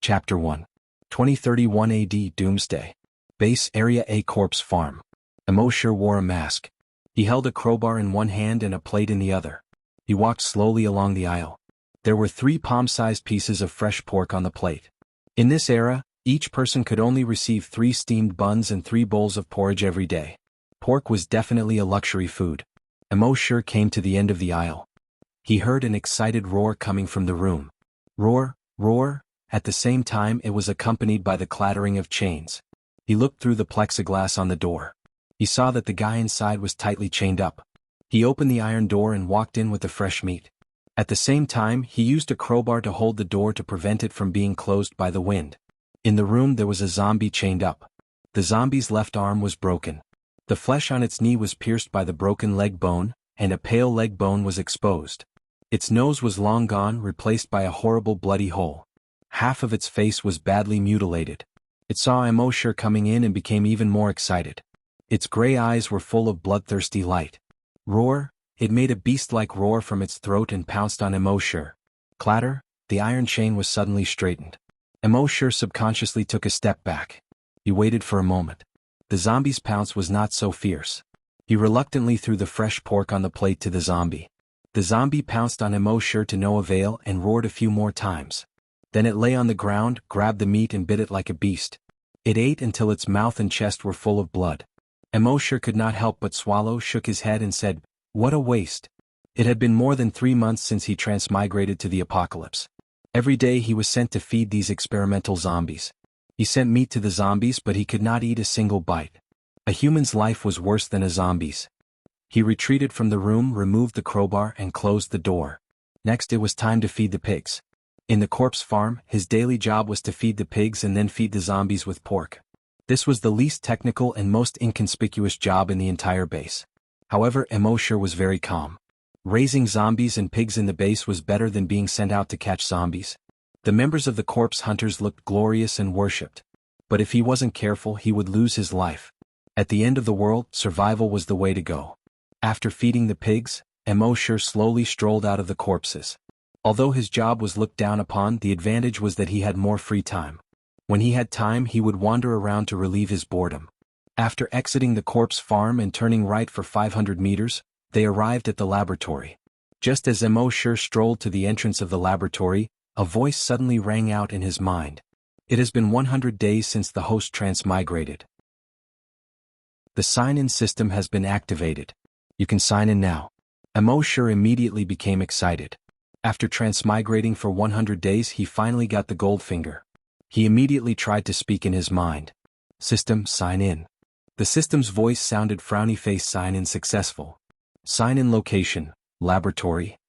Chapter 1. 2031 AD Doomsday. Base Area A Corpse Farm. Immortal wore a mask. He held a crowbar in one hand and a plate in the other. He walked slowly along the aisle. There were 3 palm-sized pieces of fresh pork on the plate. In this era, each person could only receive 3 steamed buns and 3 bowls of porridge every day. Pork was definitely a luxury food. Immortal came to the end of the aisle. He heard an excited roar coming from the room. Roar, roar. At the same time it was accompanied by the clattering of chains. He looked through the plexiglass on the door. He saw that the guy inside was tightly chained up. He opened the iron door and walked in with the fresh meat. At the same time he used a crowbar to hold the door to prevent it from being closed by the wind. In the room there was a zombie chained up. The zombie's left arm was broken. The flesh on its knee was pierced by the broken leg bone, and a pale leg bone was exposed. Its nose was long gone, replaced by a horrible bloody hole. Half of its face was badly mutilated. It saw Immortal coming in and became even more excited. Its gray eyes were full of bloodthirsty light. Roar, it made a beast-like roar from its throat and pounced on Immortal. Clatter, the iron chain was suddenly straightened. Immortal subconsciously took a step back. He waited for a moment. The zombie's pounce was not so fierce. He reluctantly threw the fresh pork on the plate to the zombie. The zombie pounced on Immortal to no avail and roared a few more times. Then it lay on the ground, grabbed the meat and bit it like a beast. It ate until its mouth and chest were full of blood. Immortal could not help but swallow, shook his head and said, "What a waste." It had been more than 3 months since he transmigrated to the apocalypse. Every day he was sent to feed these experimental zombies. He sent meat to the zombies but he could not eat a single bite. A human's life was worse than a zombie's. He retreated from the room, removed the crowbar and closed the door. Next it was time to feed the pigs. In the corpse farm, his daily job was to feed the pigs and then feed the zombies with pork. This was the least technical and most inconspicuous job in the entire base. However, Immortal was very calm. Raising zombies and pigs in the base was better than being sent out to catch zombies. The members of the corpse hunters looked glorious and worshipped. But if he wasn't careful he would lose his life. At the end of the world, survival was the way to go. After feeding the pigs, Immortal slowly strolled out of the corpses. Although his job was looked down upon, the advantage was that he had more free time. When he had time he would wander around to relieve his boredom. After exiting the corpse farm and turning right for 500 meters, they arrived at the laboratory. Just as Immortal strolled to the entrance of the laboratory, a voice suddenly rang out in his mind. It has been 100 days since the host transmigrated. The sign-in system has been activated. You can sign in now. Immortal immediately became excited. After transmigrating for 100 days he finally got the gold finger. He immediately tried to speak in his mind. System, sign in. The system's voice sounded frowny face. Sign in successful. Sign in location, laboratory.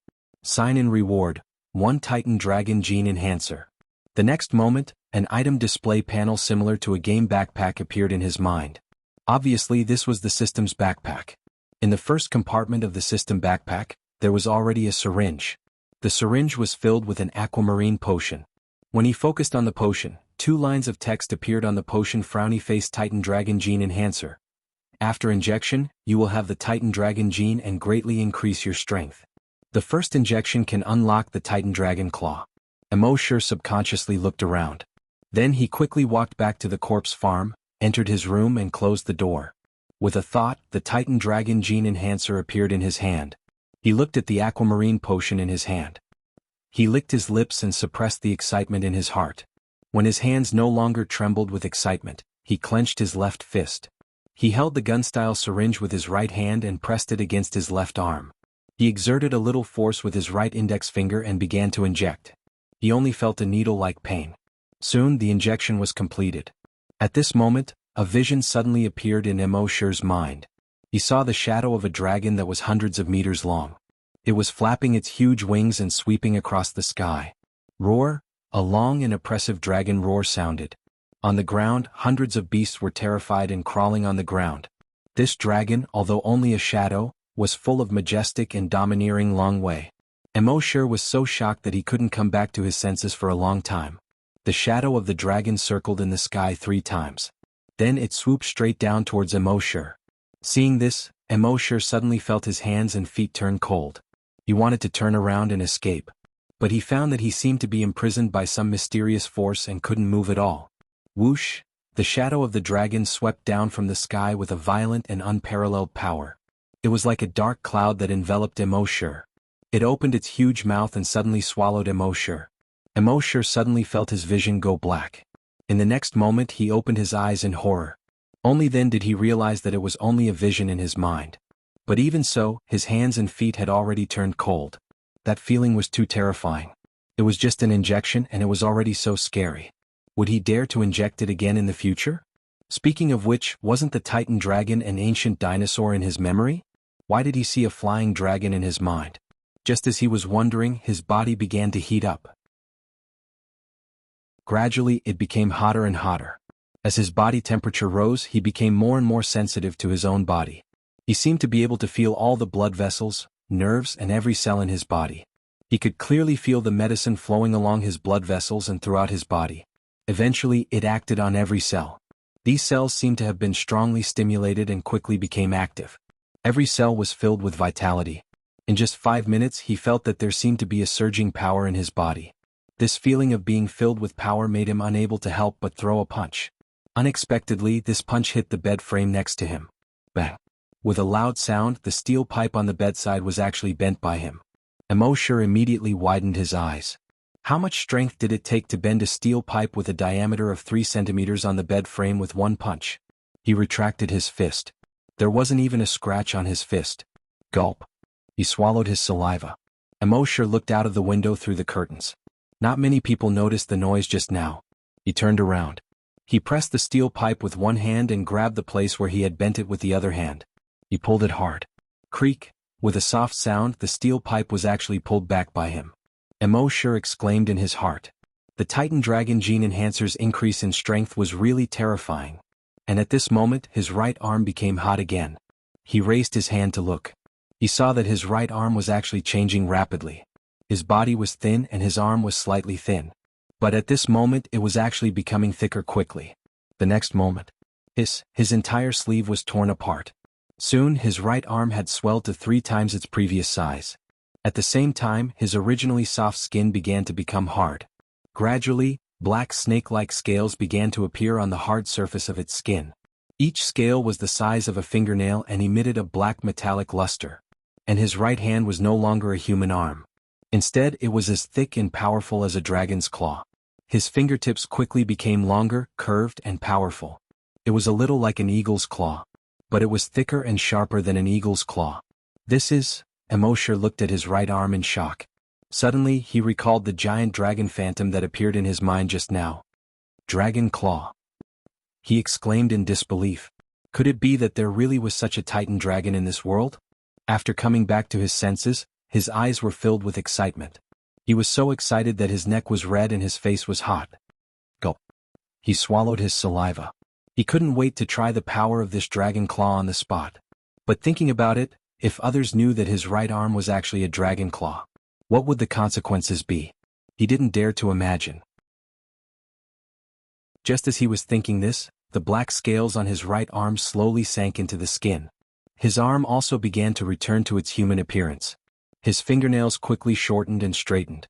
Sign in reward, 1 Titan Dragon Gene Enhancer. The next moment, an item display panel similar to a game backpack appeared in his mind. Obviously this was the system's backpack. In the first compartment of the system backpack, there was already a syringe. The syringe was filled with an aquamarine potion. When he focused on the potion, 2 lines of text appeared on the potion. Frowny face Titan Dragon Gene Enhancer. After injection, you will have the Titan Dragon Gene and greatly increase your strength. The first injection can unlock the Titan Dragon Claw. Immortal subconsciously looked around. Then he quickly walked back to the corpse farm, entered his room and closed the door. With a thought, the Titan Dragon Gene Enhancer appeared in his hand. He looked at the aquamarine potion in his hand. He licked his lips and suppressed the excitement in his heart. When his hands no longer trembled with excitement, he clenched his left fist. He held the gun-style syringe with his right hand and pressed it against his left arm. He exerted a little force with his right index finger and began to inject. He only felt a needle-like pain. Soon the injection was completed. At this moment, a vision suddenly appeared in Immortal's mind. He saw the shadow of a dragon that was hundreds of meters long. It was flapping its huge wings and sweeping across the sky. Roar, a long and oppressive dragon roar sounded. On the ground, hundreds of beasts were terrified and crawling on the ground. This dragon, although only a shadow, was full of majestic and domineering long way. Immortal was so shocked that he couldn't come back to his senses for a long time. The shadow of the dragon circled in the sky 3 times. Then it swooped straight down towards Immortal. Seeing this, Immortal suddenly felt his hands and feet turn cold. He wanted to turn around and escape. but he found that he seemed to be imprisoned by some mysterious force and couldn't move at all. Whoosh! The shadow of the dragon swept down from the sky with a violent and unparalleled power. It was like a dark cloud that enveloped Immortal. It opened its huge mouth and suddenly swallowed Immortal. Immortal suddenly felt his vision go black. In the next moment he opened his eyes in horror. Only then did he realize that it was only a vision in his mind. But even so, his hands and feet had already turned cold. That feeling was too terrifying. It was just an injection and it was already so scary. Would he dare to inject it again in the future? Speaking of which, wasn't the Titan dragon an ancient dinosaur in his memory? Why did he see a flying dragon in his mind? Just as he was wondering, his body began to heat up. Gradually, it became hotter and hotter. As his body temperature rose, he became more and more sensitive to his own body. He seemed to be able to feel all the blood vessels, nerves, and every cell in his body. He could clearly feel the medicine flowing along his blood vessels and throughout his body. Eventually, it acted on every cell. These cells seemed to have been strongly stimulated and quickly became active. Every cell was filled with vitality. In just 5 minutes, he felt that there seemed to be a surging power in his body. This feeling of being filled with power made him unable to help but throw a punch. Unexpectedly, this punch hit the bed frame next to him. Bang! With a loud sound, the steel pipe on the bedside was actually bent by him. Immortal immediately widened his eyes. How much strength did it take to bend a steel pipe with a diameter of 3 centimeters on the bed frame with one punch? He retracted his fist. There wasn't even a scratch on his fist. Gulp. He swallowed his saliva. Immortal looked out of the window through the curtains. Not many people noticed the noise just now. He turned around. He pressed the steel pipe with one hand and grabbed the place where he had bent it with the other hand. He pulled it hard. Creak! With a soft sound, the steel pipe was actually pulled back by him. Immortal exclaimed in his heart. The Titan Dragon Gene Enhancer's increase in strength was really terrifying. And at this moment, his right arm became hot again. He raised his hand to look. He saw that his right arm was actually changing rapidly. His body was thin and his arm was slightly thin. But at this moment, it was actually becoming thicker quickly. The next moment, his entire sleeve was torn apart. Soon, his right arm had swelled to 3 times its previous size. At the same time, his originally soft skin began to become hard. Gradually, black snake-like scales began to appear on the hard surface of its skin. Each scale was the size of a fingernail and emitted a black metallic luster. And his right hand was no longer a human arm. Instead, it was as thick and powerful as a dragon's claw. His fingertips quickly became longer, curved, and powerful. It was a little like an eagle's claw. But it was thicker and sharper than an eagle's claw. Immortal looked at his right arm in shock. Suddenly, he recalled the giant dragon phantom that appeared in his mind just now. Dragon Claw. He exclaimed in disbelief. Could it be that there really was such a Titan dragon in this world? After coming back to his senses, his eyes were filled with excitement. He was so excited that his neck was red and his face was hot. Gulp. He swallowed his saliva. He couldn't wait to try the power of this dragon claw on the spot. But thinking about it, if others knew that his right arm was actually a dragon claw, what would the consequences be? He didn't dare to imagine. Just as he was thinking this, the black scales on his right arm slowly sank into the skin. His arm also began to return to its human appearance. His fingernails quickly shortened and straightened.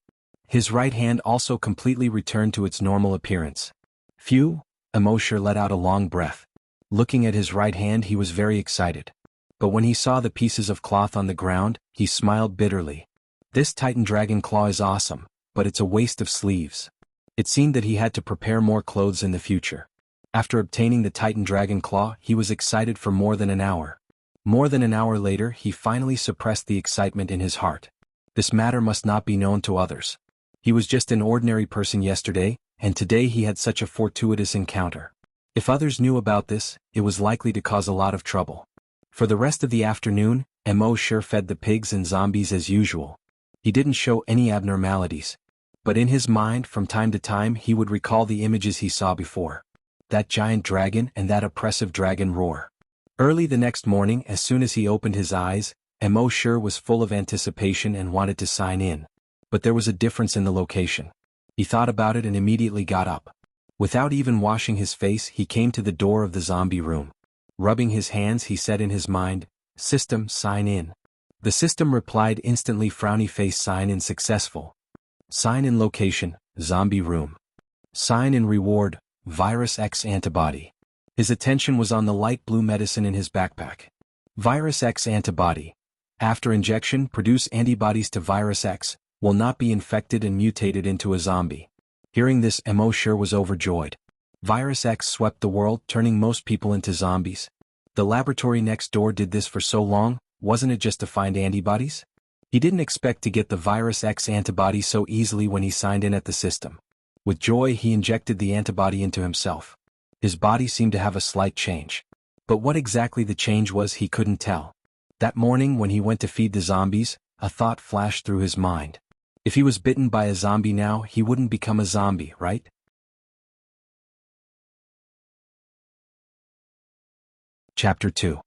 His right hand also completely returned to its normal appearance. Phew! Immortal let out a long breath. Looking at his right hand, he was very excited. But when he saw the pieces of cloth on the ground, he smiled bitterly. This Titan Dragon Claw is awesome, but it's a waste of sleeves. It seemed that he had to prepare more clothes in the future. After obtaining the Titan Dragon Claw, he was excited for more than an hour. More than an hour later, he finally suppressed the excitement in his heart. This matter must not be known to others. He was just an ordinary person yesterday, and today he had such a fortuitous encounter. If others knew about this, it was likely to cause a lot of trouble. For the rest of the afternoon, Immortal fed the pigs and zombies as usual. He didn't show any abnormalities. But in his mind, from time to time, he would recall the images he saw before. That giant dragon and that oppressive dragon roar. Early the next morning, as soon as he opened his eyes, Immortal was full of anticipation and wanted to sign in. But there was a difference in the location. He thought about it and immediately got up. Without even washing his face, he came to the door of the zombie room. Rubbing his hands, he said in his mind, "System, sign in." The system replied instantly, frowny face, sign in successful. Sign in location, zombie room. Sign in reward, virus X antibody. His attention was on the light blue medicine in his backpack. Virus X antibody. After injection, produce antibodies to virus X, will not be infected and mutated into a zombie. Hearing this, Mo sure was overjoyed. Virus X swept the world, turning most people into zombies. The laboratory next door did this for so long, wasn't it just to find antibodies? He didn't expect to get the virus X antibody so easily when he signed in at the system. With joy, he injected the antibody into himself. His body seemed to have a slight change. But what exactly the change was, he couldn't tell. That morning when he went to feed the zombies, a thought flashed through his mind. If he was bitten by a zombie now, he wouldn't become a zombie, right? Chapter 2.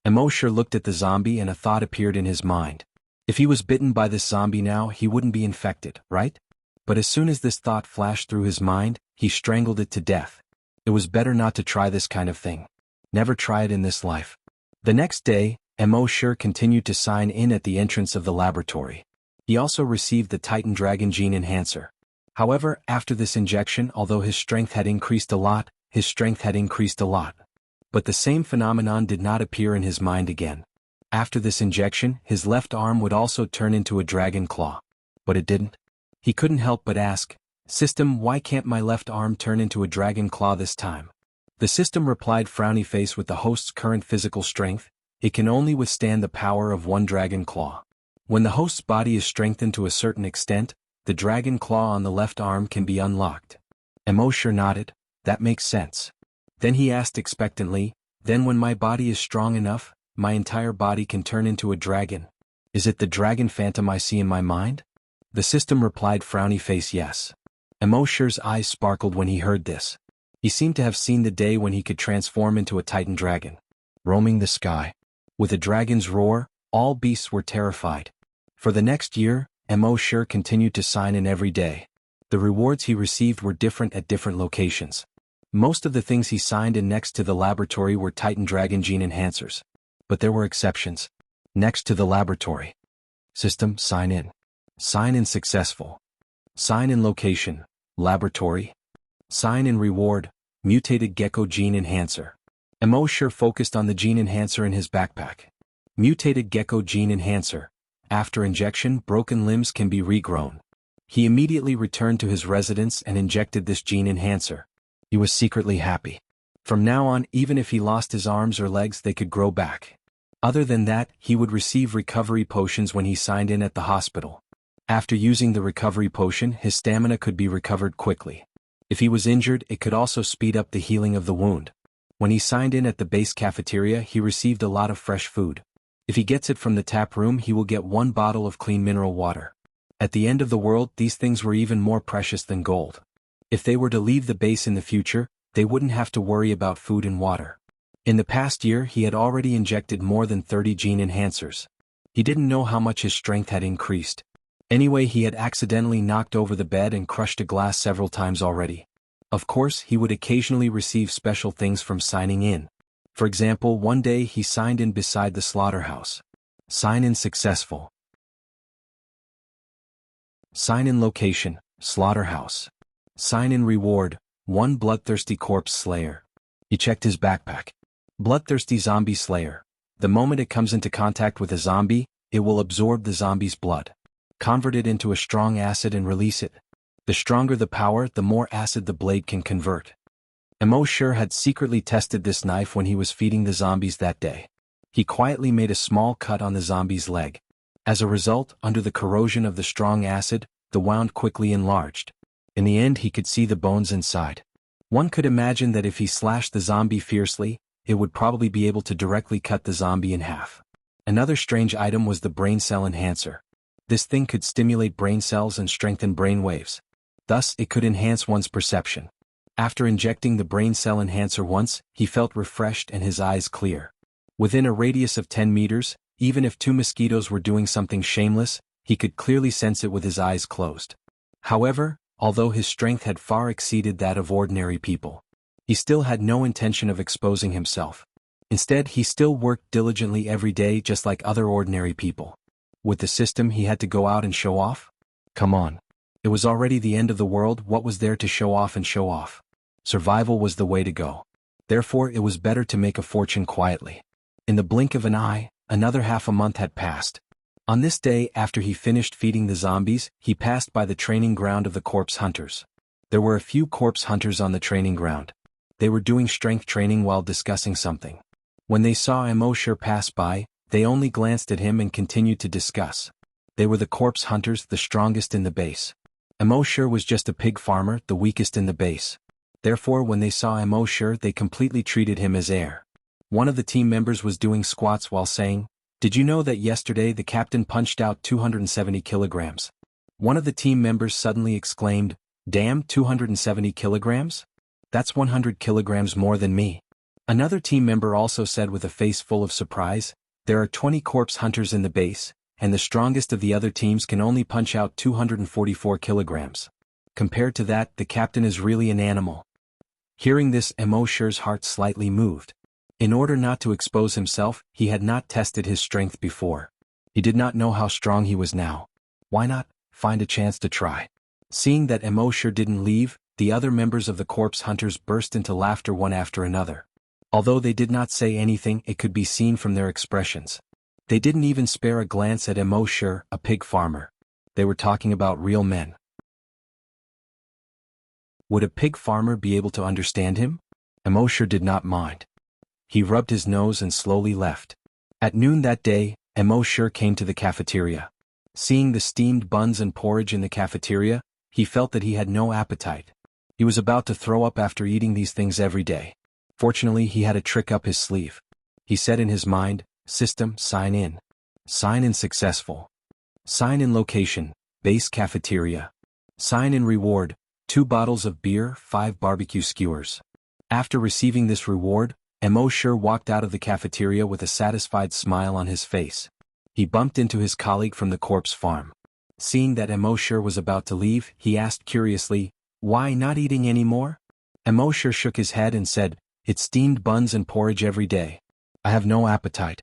Mo sure looked at the zombie and a thought appeared in his mind. If he was bitten by this zombie now, he wouldn't be infected, right? But as soon as this thought flashed through his mind, he strangled it to death. It was better not to try this kind of thing. Never try it in this life. The next day, Mo sure continued to sign in at the entrance of the laboratory. He also received the Titan Dragon Gene Enhancer. However, after this injection, although his strength had increased a lot, But the same phenomenon did not appear in his mind again. After this injection, his left arm would also turn into a dragon claw. But it didn't. He couldn't help but ask, "System, why can't my left arm turn into a dragon claw this time?" The system replied, frowny face, with the host's current physical strength, it can only withstand the power of one dragon claw. When the host's body is strengthened to a certain extent, the dragon claw on the left arm can be unlocked. Mo sure nodded. That makes sense. Then he asked expectantly, "Then when my body is strong enough, my entire body can turn into a dragon? Is it the dragon phantom I see in my mind?" The system replied, frowny face, yes. Mo sure's eyes sparkled when he heard this. He seemed to have seen the day when he could transform into a Titan dragon. Roaming the sky. With a dragon's roar, all beasts were terrified. For the next year, Mo sure continued to sign in every day. The rewards he received were different at different locations. Most of the things he signed in next to the laboratory were Titan Dragon Gene Enhancers. But there were exceptions. Next to the laboratory. System, sign in. Sign in successful. Sign in location, laboratory. Sign in reward, mutated gecko gene enhancer. Mo sure focused on the gene enhancer in his backpack. Mutated gecko gene enhancer. After injection, broken limbs can be regrown. He immediately returned to his residence and injected this gene enhancer. He was secretly happy. From now on, even if he lost his arms or legs, they could grow back. Other than that, he would receive recovery potions when he signed in at the hospital. After using the recovery potion, his stamina could be recovered quickly. If he was injured, it could also speed up the healing of the wound. When he signed in at the base cafeteria, he received a lot of fresh food. If he gets it from the tap room, he will get 1 bottle of clean mineral water. At the end of the world, these things were even more precious than gold. If they were to leave the base in the future, they wouldn't have to worry about food and water. In the past year, he had already injected more than 30 gene enhancers. He didn't know how much his strength had increased. Anyway, he had accidentally knocked over the bed and crushed a glass several times already. Of course, he would occasionally receive special things from signing in. For example, one day he signed in beside the slaughterhouse. Sign in successful. Sign in location, slaughterhouse. Sign in reward, 1 bloodthirsty corpse slayer. He checked his backpack. Bloodthirsty zombie slayer. The moment it comes into contact with a zombie, it will absorb the zombie's blood. Convert it into a strong acid and release it. The stronger the power, the more acid the blade can convert. Mo sure had secretly tested this knife when he was feeding the zombies that day. He quietly made a small cut on the zombie's leg. As a result, under the corrosion of the strong acid, the wound quickly enlarged. In the end, he could see the bones inside. One could imagine that if he slashed the zombie fiercely, it would probably be able to directly cut the zombie in half. Another strange item was the brain cell enhancer. This thing could stimulate brain cells and strengthen brain waves. Thus, it could enhance one's perception. After injecting the brain cell enhancer once, he felt refreshed and his eyes clear. Within a radius of 10 meters, even if 2 mosquitoes were doing something shameless, he could clearly sense it with his eyes closed. However, although his strength had far exceeded that of ordinary people, he still had no intention of exposing himself. Instead, he still worked diligently every day just like other ordinary people. With the system, he had to go out and show off? Come on. It was already the end of the world. What was there to show off and show off? Survival was the way to go. Therefore it was better to make a fortune quietly. In the blink of an eye, another half a month had passed. On this day, after he finished feeding the zombies, he passed by the training ground of the corpse hunters. There were a few corpse hunters on the training ground. They were doing strength training while discussing something. When they saw Immortal pass by, they only glanced at him and continued to discuss. They were the corpse hunters, the strongest in the base. Immortal was just a pig farmer, the weakest in the base. Therefore when they saw Immortal, they completely treated him as air. One of the team members was doing squats while saying, "Did you know that yesterday the captain punched out 270 kilograms? One of the team members suddenly exclaimed, "Damn, 270 kilograms? That's 100 kilograms more than me." Another team member also said with a face full of surprise, "There are 20 corpse hunters in the base, and the strongest of the other teams can only punch out 244 kilograms. Compared to that, the captain is really an animal." Hearing this, Immortal's heart slightly moved. In order not to expose himself, he had not tested his strength before. He did not know how strong he was now. Why not find a chance to try? Seeing that Immortal didn't leave, the other members of the corpse hunters burst into laughter one after another. Although they did not say anything, it could be seen from their expressions. They didn't even spare a glance at Immortal, a pig farmer. They were talking about real men. Would a pig farmer be able to understand him? Immortal did not mind. He rubbed his nose and slowly left. At noon that day, Immortal came to the cafeteria. Seeing the steamed buns and porridge in the cafeteria, he felt that he had no appetite. He was about to throw up after eating these things every day. Fortunately, he had a trick up his sleeve. He said in his mind, "System, sign in. Sign in successful. Sign in location, base cafeteria. Sign in reward, 2 bottles of beer, 5 barbecue skewers." After receiving this reward, Immortal walked out of the cafeteria with a satisfied smile on his face. He bumped into his colleague from the corpse farm. Seeing that Immortal was about to leave, he asked curiously, "Why not eating any more?" Immortal shook his head and said, "It's steamed buns and porridge every day. I have no appetite."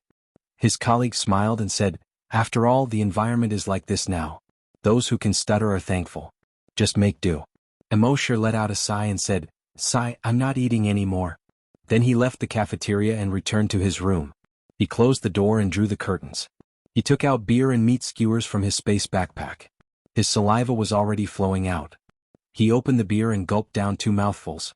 His colleague smiled and said, "After all, the environment is like this now. Those who can stutter are thankful. Just make do." Immortal let out a sigh and said, "Sigh, I'm not eating any more." Then he left the cafeteria and returned to his room. He closed the door and drew the curtains. He took out beer and meat skewers from his space backpack. His saliva was already flowing out. He opened the beer and gulped down 2 mouthfuls.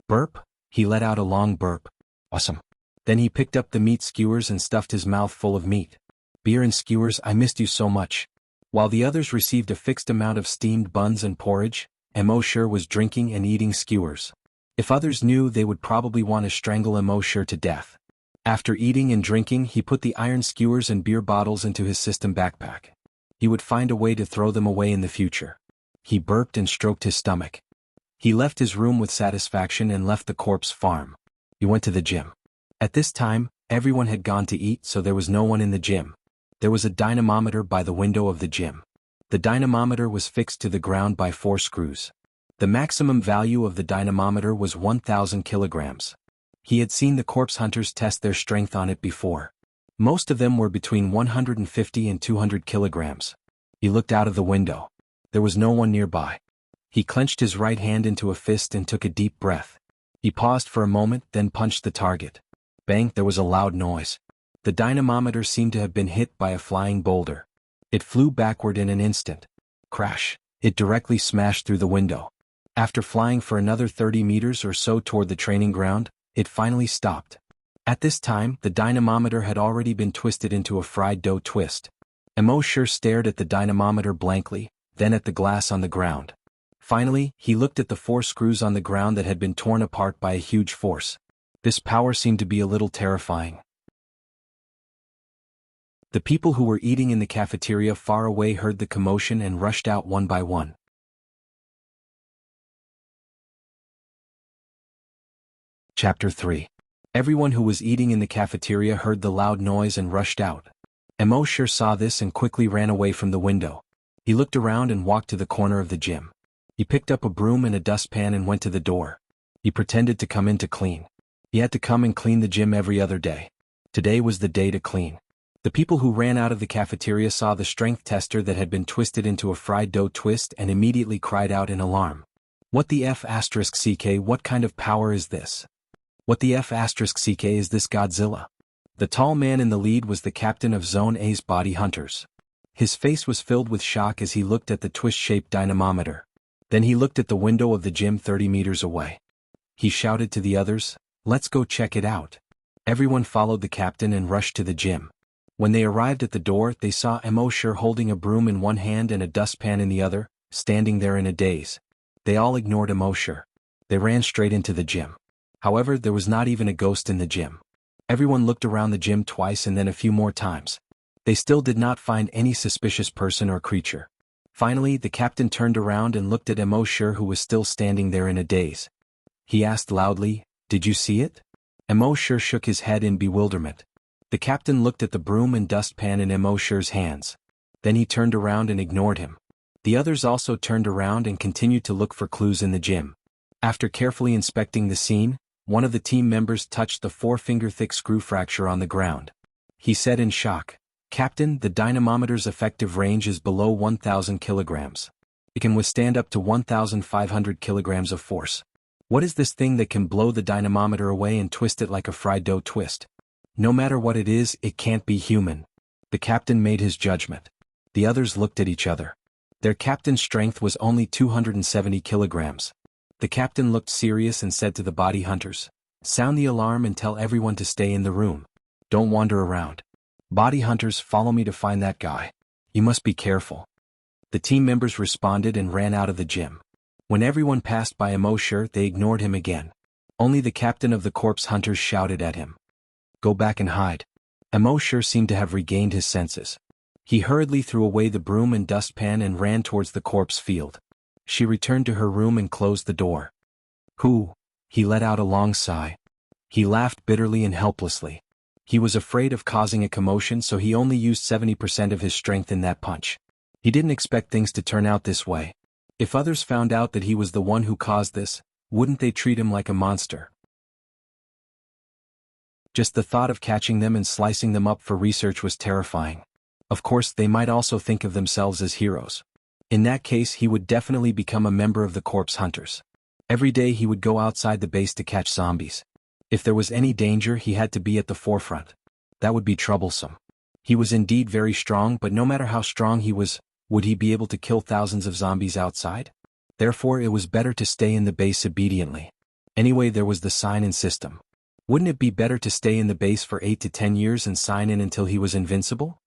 Burp, he let out a long burp. Awesome. Then he picked up the meat skewers and stuffed his mouth full of meat. "Beer and skewers, I missed you so much." While the others received a fixed amount of steamed buns and porridge, Immortal was drinking and eating skewers. If others knew, they would probably want to strangle Immortal to death. After eating and drinking, he put the iron skewers and beer bottles into his system backpack. He would find a way to throw them away in the future. He burped and stroked his stomach. He left his room with satisfaction and left the corpse farm. He went to the gym. At this time, everyone had gone to eat, so there was no one in the gym. There was a dynamometer by the window of the gym. The dynamometer was fixed to the ground by 4 screws. The maximum value of the dynamometer was 1,000 kilograms. He had seen the corpse hunters test their strength on it before. Most of them were between 150 and 200 kilograms. He looked out of the window. There was no one nearby. He clenched his right hand into a fist and took a deep breath. He paused for a moment, then punched the target. Bang, there was a loud noise. The dynamometer seemed to have been hit by a flying boulder. It flew backward in an instant. Crash! It directly smashed through the window. After flying for another 30 meters or so toward the training ground, it finally stopped. At this time, the dynamometer had already been twisted into a fried dough twist. Immortal stared at the dynamometer blankly, then at the glass on the ground. Finally, he looked at the 4 screws on the ground that had been torn apart by a huge force. This power seemed to be a little terrifying. The people who were eating in the cafeteria far away heard the commotion and rushed out one by one. Chapter 3. Everyone who was eating in the cafeteria heard the loud noise and rushed out. Immortal saw this and quickly ran away from the window. He looked around and walked to the corner of the gym. He picked up a broom and a dustpan and went to the door. He pretended to come in to clean. He had to come and clean the gym every other day. Today was the day to clean. The people who ran out of the cafeteria saw the strength tester that had been twisted into a fried dough twist and immediately cried out in alarm. What the F***ck, what kind of power is this? What the F***ck is this Godzilla? The tall man in the lead was the captain of Zone A's body hunters. His face was filled with shock as he looked at the twist-shaped dynamometer. Then he looked at the window of the gym 30 meters away. He shouted to the others, "Let's go check it out." Everyone followed the captain and rushed to the gym. When they arrived at the door, they saw Immortal holding a broom in one hand and a dustpan in the other, standing there in a daze. They all ignored Immortal. They ran straight into the gym. However, there was not even a ghost in the gym. Everyone looked around the gym twice and then a few more times. They still did not find any suspicious person or creature. Finally, the captain turned around and looked at Immortal, who was still standing there in a daze. He asked loudly, "Did you see it?" Immortal shook his head in bewilderment. The captain looked at the broom and dustpan in Immortal's hands. Then he turned around and ignored him. The others also turned around and continued to look for clues in the gym. After carefully inspecting the scene, one of the team members touched the 4-finger-thick screw fracture on the ground. He said in shock, "Captain, the dynamometer's effective range is below 1,000 kilograms. It can withstand up to 1,500 kilograms of force. What is this thing that can blow the dynamometer away and twist it like a fried dough twist? No matter what it is, it can't be human." The captain made his judgment. The others looked at each other. Their captain's strength was only 270 kilograms. The captain looked serious and said to the body hunters, "Sound the alarm and tell everyone to stay in the room. Don't wander around. Body hunters, follow me to find that guy. You must be careful." The team members responded and ran out of the gym. When everyone passed by Immortal, they ignored him again. Only the captain of the corpse hunters shouted at him, "Go back and hide." Immortal seemed to have regained his senses. He hurriedly threw away the broom and dustpan and ran towards the corpse field. She returned to her room and closed the door. "Who?" He let out a long sigh. He laughed bitterly and helplessly. He was afraid of causing a commotion, so he only used 70% of his strength in that punch. He didn't expect things to turn out this way. If others found out that he was the one who caused this, wouldn't they treat him like a monster? Just the thought of catching them and slicing them up for research was terrifying. Of course, they might also think of themselves as heroes. In that case, he would definitely become a member of the corpse hunters. Every day he would go outside the base to catch zombies. If there was any danger, he had to be at the forefront. That would be troublesome. He was indeed very strong, but no matter how strong he was, would he be able to kill thousands of zombies outside? Therefore, it was better to stay in the base obediently. Anyway, there was the sign-in system. Wouldn't it be better to stay in the base for 8 to 10 years and sign in until he was invincible?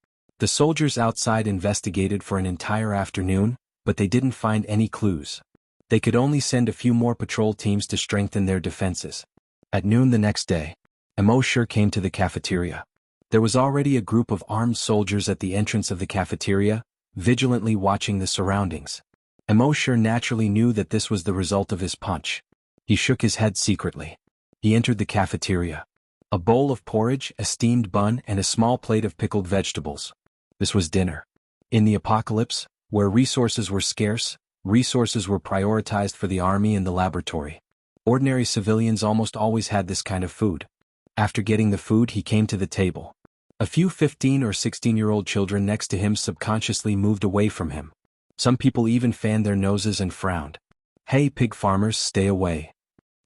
The soldiers outside investigated for an entire afternoon, but they didn't find any clues. They could only send a few more patrol teams to strengthen their defenses. At noon the next day, Immortal came to the cafeteria. There was already a group of armed soldiers at the entrance of the cafeteria, vigilantly watching the surroundings. Immortal naturally knew that this was the result of his punch. He shook his head secretly. He entered the cafeteria. A bowl of porridge, a steamed bun, and a small plate of pickled vegetables. This was dinner. In the apocalypse, where resources were scarce, resources were prioritized for the army and the laboratory. Ordinary civilians almost always had this kind of food. After getting the food, he came to the table. A few 15 or 16-year-old children next to him subconsciously moved away from him. Some people even fanned their noses and frowned. "Hey, pig farmers, stay away.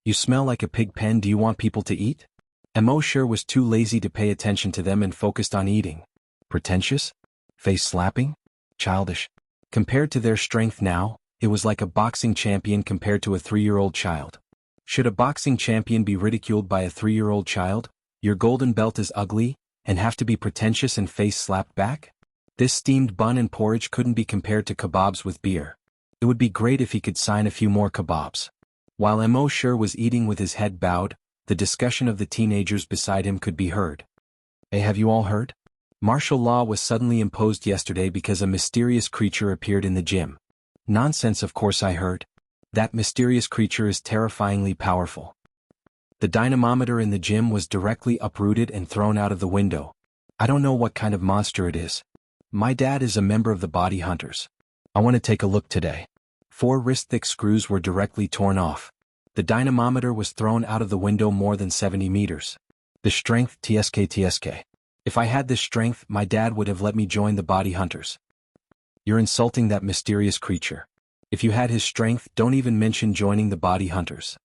You smell like a pig pen. Do you want people to eat?" Immortal was too lazy to pay attention to them and focused on eating. Pretentious? Face-slapping? Childish? Compared to their strength now, it was like a boxing champion compared to a 3-year-old child. Should a boxing champion be ridiculed by a 3-year-old child? Your golden belt is ugly, and have to be pretentious and face-slapped back? This steamed bun and porridge couldn't be compared to kebabs with beer. It would be great if he could sign a few more kebabs. While Immortal was eating with his head bowed, the discussion of the teenagers beside him could be heard. "Hey, have you all heard? Martial law was suddenly imposed yesterday because a mysterious creature appeared in the gym." "Nonsense, of course I heard. That mysterious creature is terrifyingly powerful." The dynamometer in the gym was directly uprooted and thrown out of the window. "I don't know what kind of monster it is. My dad is a member of the body hunters. I want to take a look today." 4 wrist-thick screws were directly torn off. The dynamometer was thrown out of the window more than 70 meters. The strength tsk. If I had this strength, my dad would have let me join the body hunters. You're insulting that mysterious creature. If you had his strength, don't even mention joining the body hunters.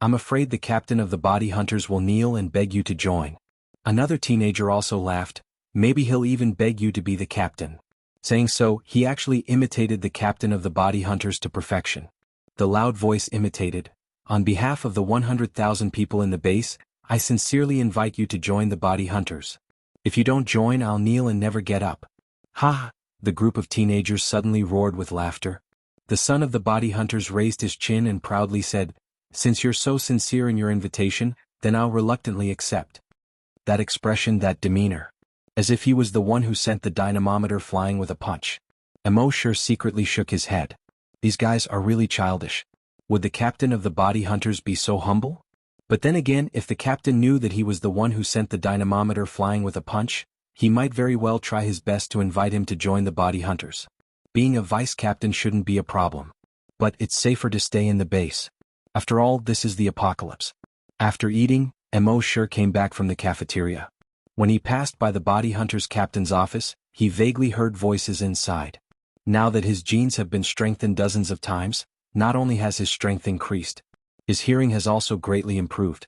I'm afraid the captain of the body hunters will kneel and beg you to join. Another teenager also laughed. Maybe he'll even beg you to be the captain. Saying so, he actually imitated the captain of the body hunters to perfection. The loud voice imitated, "On behalf of the 100,000 people in the base, I sincerely invite you to join the body hunters. If you don't join, I'll kneel and never get up." Ha! The group of teenagers suddenly roared with laughter. The son of the body hunters raised his chin and proudly said, "Since you're so sincere in your invitation, then I'll reluctantly accept." That expression, that demeanor. As if he was the one who sent the dynamometer flying with a punch. Immortal secretly shook his head. These guys are really childish. Would the captain of the body hunters be so humble? But then again, if the captain knew that he was the one who sent the dynamometer flying with a punch, he might very well try his best to invite him to join the body hunters. Being a vice captain shouldn't be a problem. But it's safer to stay in the base. After all, this is the apocalypse. After eating, Immortal came back from the cafeteria. When he passed by the body hunters captain's office, he vaguely heard voices inside. Now that his genes have been strengthened dozens of times, not only has his strength increased, his hearing has also greatly improved.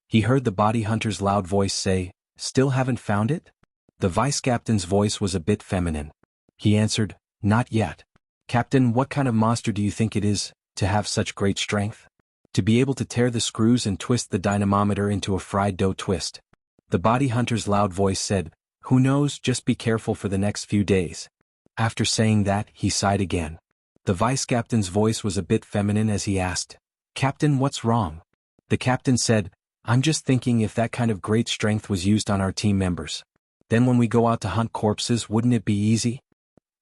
He heard the body hunter's loud voice say, "Still haven't found it?" The vice captain's voice was a bit feminine. He answered, "Not yet." "Captain, what kind of monster do you think it is, to have such great strength? To be able to tear the screws and twist the dynamometer into a fried dough twist?" The body hunter's loud voice said, "Who knows, just be careful for the next few days." After saying that, he sighed again. The vice captain's voice was a bit feminine as he asked, "Captain, what's wrong?" The captain said, "I'm just thinking if that kind of great strength was used on our team members. Then when we go out to hunt corpses, wouldn't it be easy?"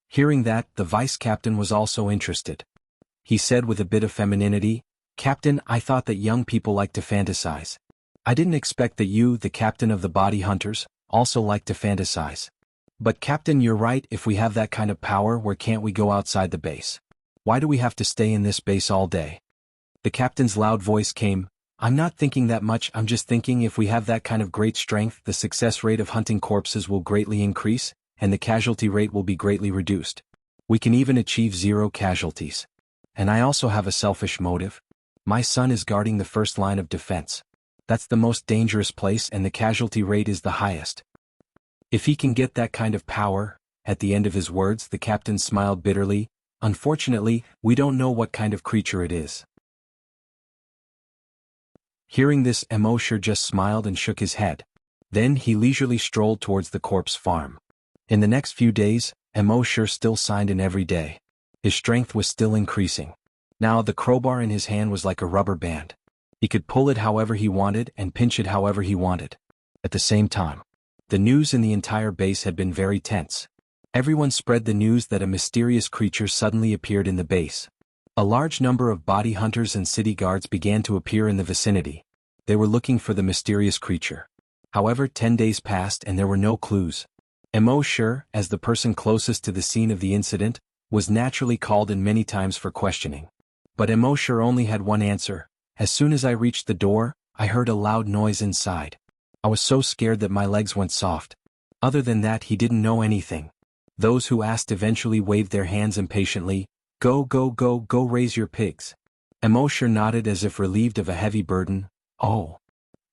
Hearing that, the vice captain was also interested. He said with a bit of femininity, "Captain, I thought that young people like to fantasize. I didn't expect that you, the captain of the body hunters, also like to fantasize. But Captain, you're right, if we have that kind of power, where can't we go outside the base? Why do we have to stay in this base all day?" The captain's loud voice came, "I'm not thinking that much, I'm just thinking if we have that kind of great strength, the success rate of hunting corpses will greatly increase, and the casualty rate will be greatly reduced. We can even achieve 0 casualties. And I also have a selfish motive. My son is guarding the first line of defense. That's the most dangerous place and the casualty rate is the highest. If he can get that kind of power," at the end of his words the captain smiled bitterly, "unfortunately, we don't know what kind of creature it is." Hearing this, Immortal just smiled and shook his head. Then he leisurely strolled towards the corpse farm. In the next few days, Immortal still signed in every day. His strength was still increasing. Now the crowbar in his hand was like a rubber band. He could pull it however he wanted and pinch it however he wanted. At the same time, the news in the entire base had been very tense. Everyone spread the news that a mysterious creature suddenly appeared in the base. A large number of body hunters and city guards began to appear in the vicinity. They were looking for the mysterious creature. However, 10 days passed and there were no clues. Immortal, as the person closest to the scene of the incident, was naturally called in many times for questioning. But Immortal only had one answer. "As soon as I reached the door, I heard a loud noise inside. I was so scared that my legs went soft." Other than that, he didn't know anything. Those who asked eventually waved their hands impatiently. "Go, go, go, go raise your pigs." Immortal nodded as if relieved of a heavy burden. Oh.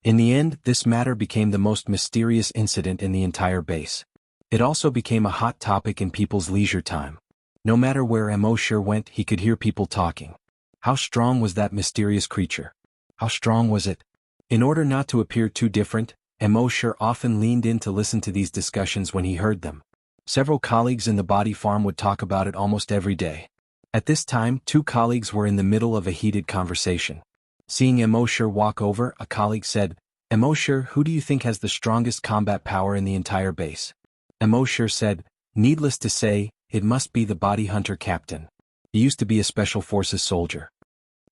In the end, this matter became the most mysterious incident in the entire base. It also became a hot topic in people's leisure time. No matter where Immortal went, he could hear people talking. How strong was that mysterious creature? How strong was it? In order not to appear too different, Immortal often leaned in to listen to these discussions when he heard them. Several colleagues in the body farm would talk about it almost every day. At this time, 2 colleagues were in the middle of a heated conversation. Seeing Immortal walk over, a colleague said, "Immortal, who do you think has the strongest combat power in the entire base?" Immortal said, "Needless to say, it must be the body hunter captain. He used to be a special forces soldier."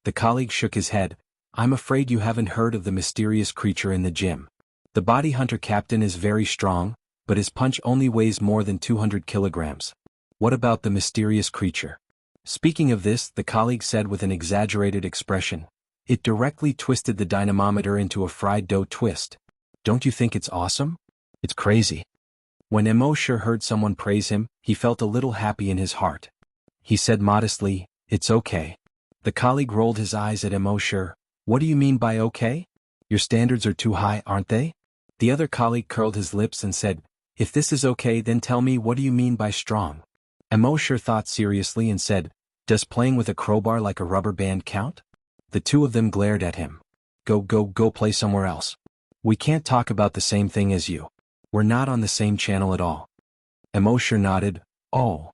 The colleague shook his head. "I'm afraid you haven't heard of the mysterious creature in the gym. The body hunter captain is very strong, but his punch only weighs more than 200 kilograms. What about the mysterious creature?" Speaking of this, the colleague said with an exaggerated expression, "It directly twisted the dynamometer into a fried dough twist." Don't you think it's awesome? It's crazy. When Immortal heard someone praise him, he felt a little happy in his heart. He said modestly, "It's okay." The colleague rolled his eyes at Immortal. "What do you mean by okay? Your standards are too high, aren't they?" The other colleague curled his lips and said, "If this is okay, then tell me, what do you mean by strong?" Immortal thought seriously and said, "Does playing with a crowbar like a rubber band count?" The two of them glared at him. Go play somewhere else. We can't talk about the same thing as you. We're not on the same channel at all." Immortal nodded. "Oh."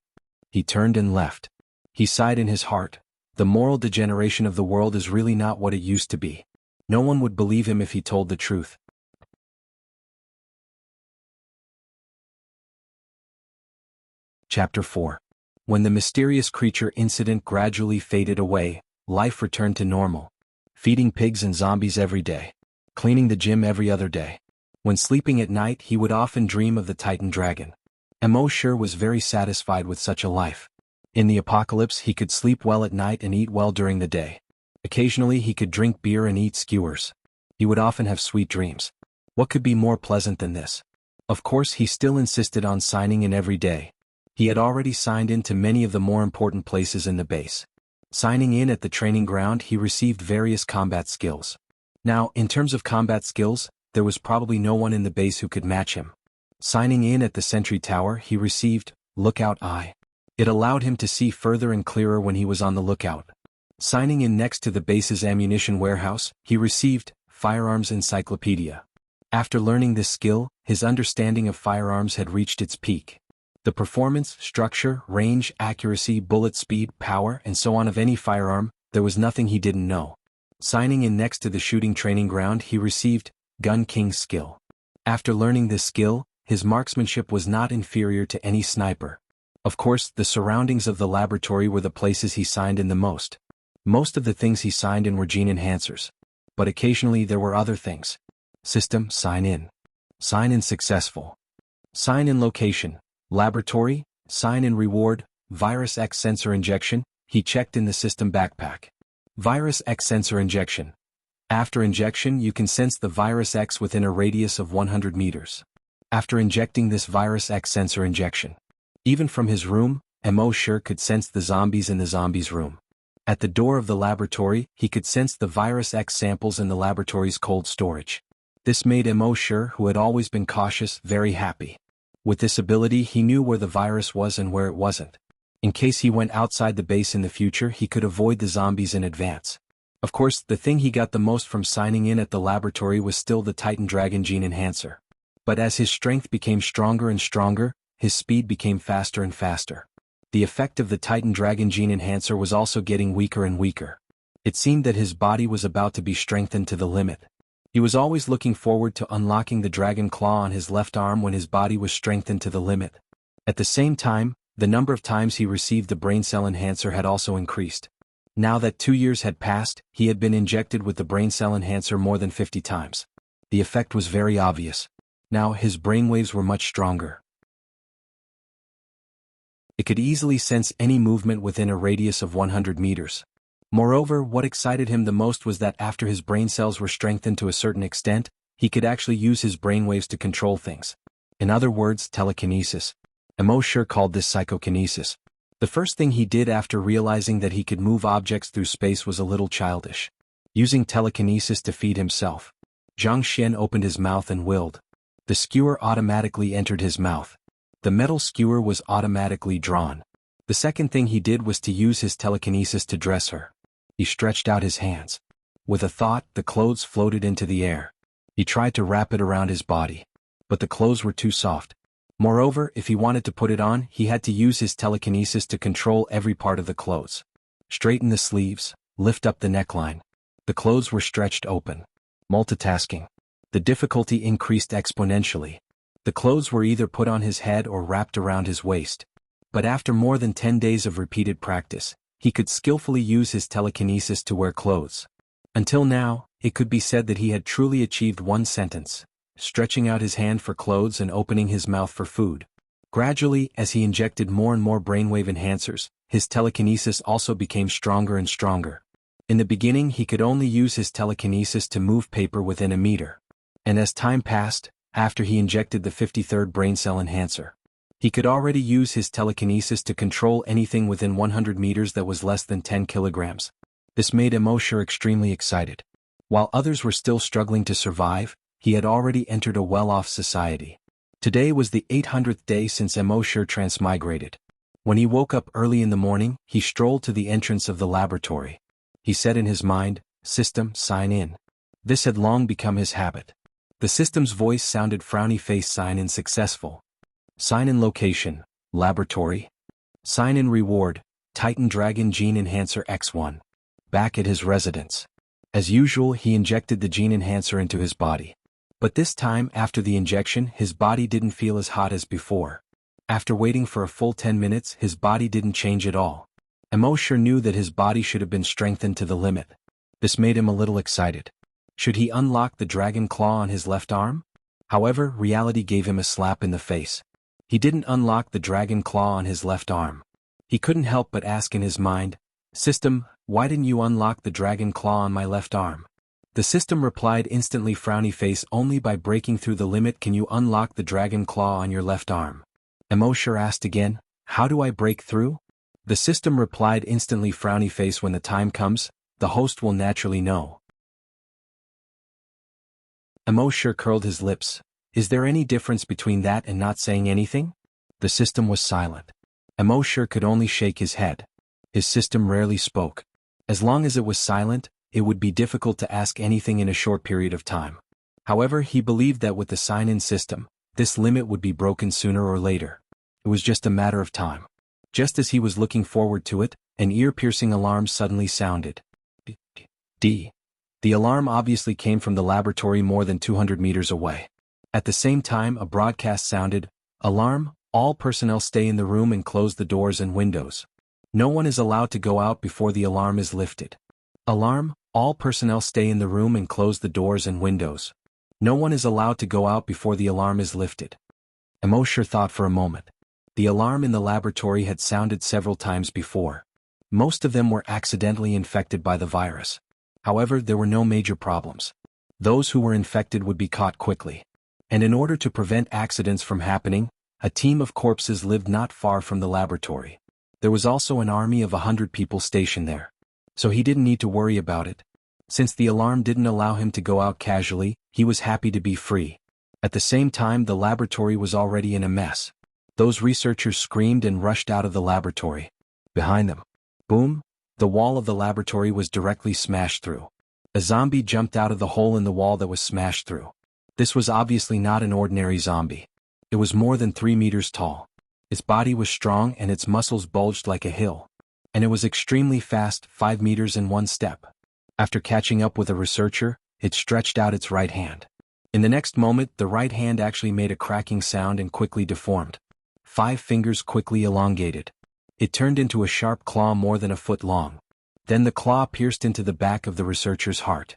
He turned and left. He sighed in his heart. The moral degeneration of the world is really not what it used to be. No one would believe him if he told the truth. Chapter 4. When the mysterious creature incident gradually faded away, life returned to normal. Feeding pigs and zombies every day. Cleaning the gym every other day. When sleeping at night, he would often dream of the Titan dragon. Immortal was very satisfied with such a life. In the apocalypse, he could sleep well at night and eat well during the day. Occasionally he could drink beer and eat skewers. He would often have sweet dreams. What could be more pleasant than this? Of course, he still insisted on signing in every day. He had already signed in to many of the more important places in the base. Signing in at the training ground, he received various combat skills. Now, in terms of combat skills, there was probably no one in the base who could match him. Signing in at the sentry tower, he received Lookout Eye. It allowed him to see further and clearer when he was on the lookout. Signing in next to the base's ammunition warehouse, he received Firearms Encyclopedia. After learning this skill, his understanding of firearms had reached its peak. The performance, structure, range, accuracy, bullet speed, power, and so on of any firearm, there was nothing he didn't know. Signing in next to the shooting training ground, he received Gun King skill. After learning this skill, his marksmanship was not inferior to any sniper. Of course, the surroundings of the laboratory were the places he signed in the most. Most of the things he signed in were gene enhancers. But occasionally there were other things. System, sign in. Sign in successful. Sign in location. Laboratory, sign in reward, Virus X sensor injection, he checked in the system backpack. Virus X sensor injection. After injection, you can sense the Virus X within a radius of 100 meters. After injecting this Virus X sensor injection, even from his room, Immortal could sense the zombies in the zombies' room. At the door of the laboratory, he could sense the Virus X samples in the laboratory's cold storage. This made Immortal, who had always been cautious, very happy. With this ability, he knew where the virus was and where it wasn't. In case he went outside the base in the future, he could avoid the zombies in advance. Of course, the thing he got the most from signing in at the laboratory was still the Titan Dragon Gene Enhancer. But as his strength became stronger and stronger, his speed became faster and faster. The effect of the Titan Dragon Gene Enhancer was also getting weaker and weaker. It seemed that his body was about to be strengthened to the limit. He was always looking forward to unlocking the dragon claw on his left arm when his body was strengthened to the limit. At the same time, the number of times he received the brain cell enhancer had also increased. Now that 2 years had passed, he had been injected with the brain cell enhancer more than 50 times. The effect was very obvious. Now his brainwaves were much stronger. It could easily sense any movement within a radius of 100 meters. Moreover, what excited him the most was that after his brain cells were strengthened to a certain extent, he could actually use his brainwaves to control things. In other words, telekinesis. Immortal called this psychokinesis. The first thing he did after realizing that he could move objects through space was a little childish. Using telekinesis to feed himself. Xianxia opened his mouth and willed. The skewer automatically entered his mouth. The metal skewer was automatically drawn. The second thing he did was to use his telekinesis to dress her. He stretched out his hands. With a thought, the clothes floated into the air. He tried to wrap it around his body. But the clothes were too soft. Moreover, if he wanted to put it on, he had to use his telekinesis to control every part of the clothes. Straighten the sleeves, lift up the neckline. The clothes were stretched open. Multitasking. The difficulty increased exponentially. The clothes were either put on his head or wrapped around his waist. But after more than 10 days of repeated practice, he could skillfully use his telekinesis to wear clothes. Until now, it could be said that he had truly achieved one sentence, stretching out his hand for clothes and opening his mouth for food. Gradually, as he injected more and more brainwave enhancers, his telekinesis also became stronger and stronger. In the beginning, he could only use his telekinesis to move paper within a meter. And as time passed, after he injected the 53rd brain cell enhancer, he could already use his telekinesis to control anything within 100 meters that was less than 10 kilograms. This made Immortal extremely excited. While others were still struggling to survive, he had already entered a well-off society. Today was the 800th day since Immortal transmigrated. When he woke up early in the morning, he strolled to the entrance of the laboratory. He said in his mind, "System, sign in." This had long become his habit. The system's voice sounded frowny face. Sign in successful. Sign in location, laboratory. Sign in reward, Titan Dragon Gene Enhancer X1. Back at his residence. As usual, he injected the gene enhancer into his body. But this time, after the injection, his body didn't feel as hot as before. After waiting for a full 10 minutes, his body didn't change at all. Immortal knew that his body should have been strengthened to the limit. This made him a little excited. Should he unlock the dragon claw on his left arm? However, reality gave him a slap in the face. He didn't unlock the dragon claw on his left arm. He couldn't help but ask in his mind, "System, why didn't you unlock the dragon claw on my left arm?" The system replied instantly, frowny face, "Only by breaking through the limit can you unlock the dragon claw on your left arm." Immortal asked again, "How do I break through?" The system replied instantly, frowny face, "When the time comes, the host will naturally know." Immortal curled his lips. Is there any difference between that and not saying anything? The system was silent. Immortal could only shake his head. His system rarely spoke. As long as it was silent, it would be difficult to ask anything in a short period of time. However, he believed that with the sign-in system, this limit would be broken sooner or later. It was just a matter of time. Just as he was looking forward to it, an ear-piercing alarm suddenly sounded. D. The alarm obviously came from the laboratory more than 200 meters away. At the same time, a broadcast sounded, "Alarm, all personnel stay in the room and close the doors and windows. No one is allowed to go out before the alarm is lifted. Alarm, all personnel stay in the room and close the doors and windows. No one is allowed to go out before the alarm is lifted." Immortal thought for a moment. The alarm in the laboratory had sounded several times before. Most of them were accidentally infected by the virus. However, there were no major problems. Those who were infected would be caught quickly. And in order to prevent accidents from happening, a team of corpses lived not far from the laboratory. There was also an army of 100 people stationed there. So he didn't need to worry about it. Since the alarm didn't allow him to go out casually, he was happy to be free. At the same time, the laboratory was already in a mess. Those researchers screamed and rushed out of the laboratory. Behind them, boom, the wall of the laboratory was directly smashed through. A zombie jumped out of the hole in the wall that was smashed through. This was obviously not an ordinary zombie. It was more than 3 meters tall. Its body was strong and its muscles bulged like a hill. And it was extremely fast, 5 meters in one step. After catching up with a researcher, it stretched out its right hand. In the next moment, the right hand actually made a cracking sound and quickly deformed. 5 fingers quickly elongated. It turned into a sharp claw more than a foot long. Then the claw pierced into the back of the researcher's heart.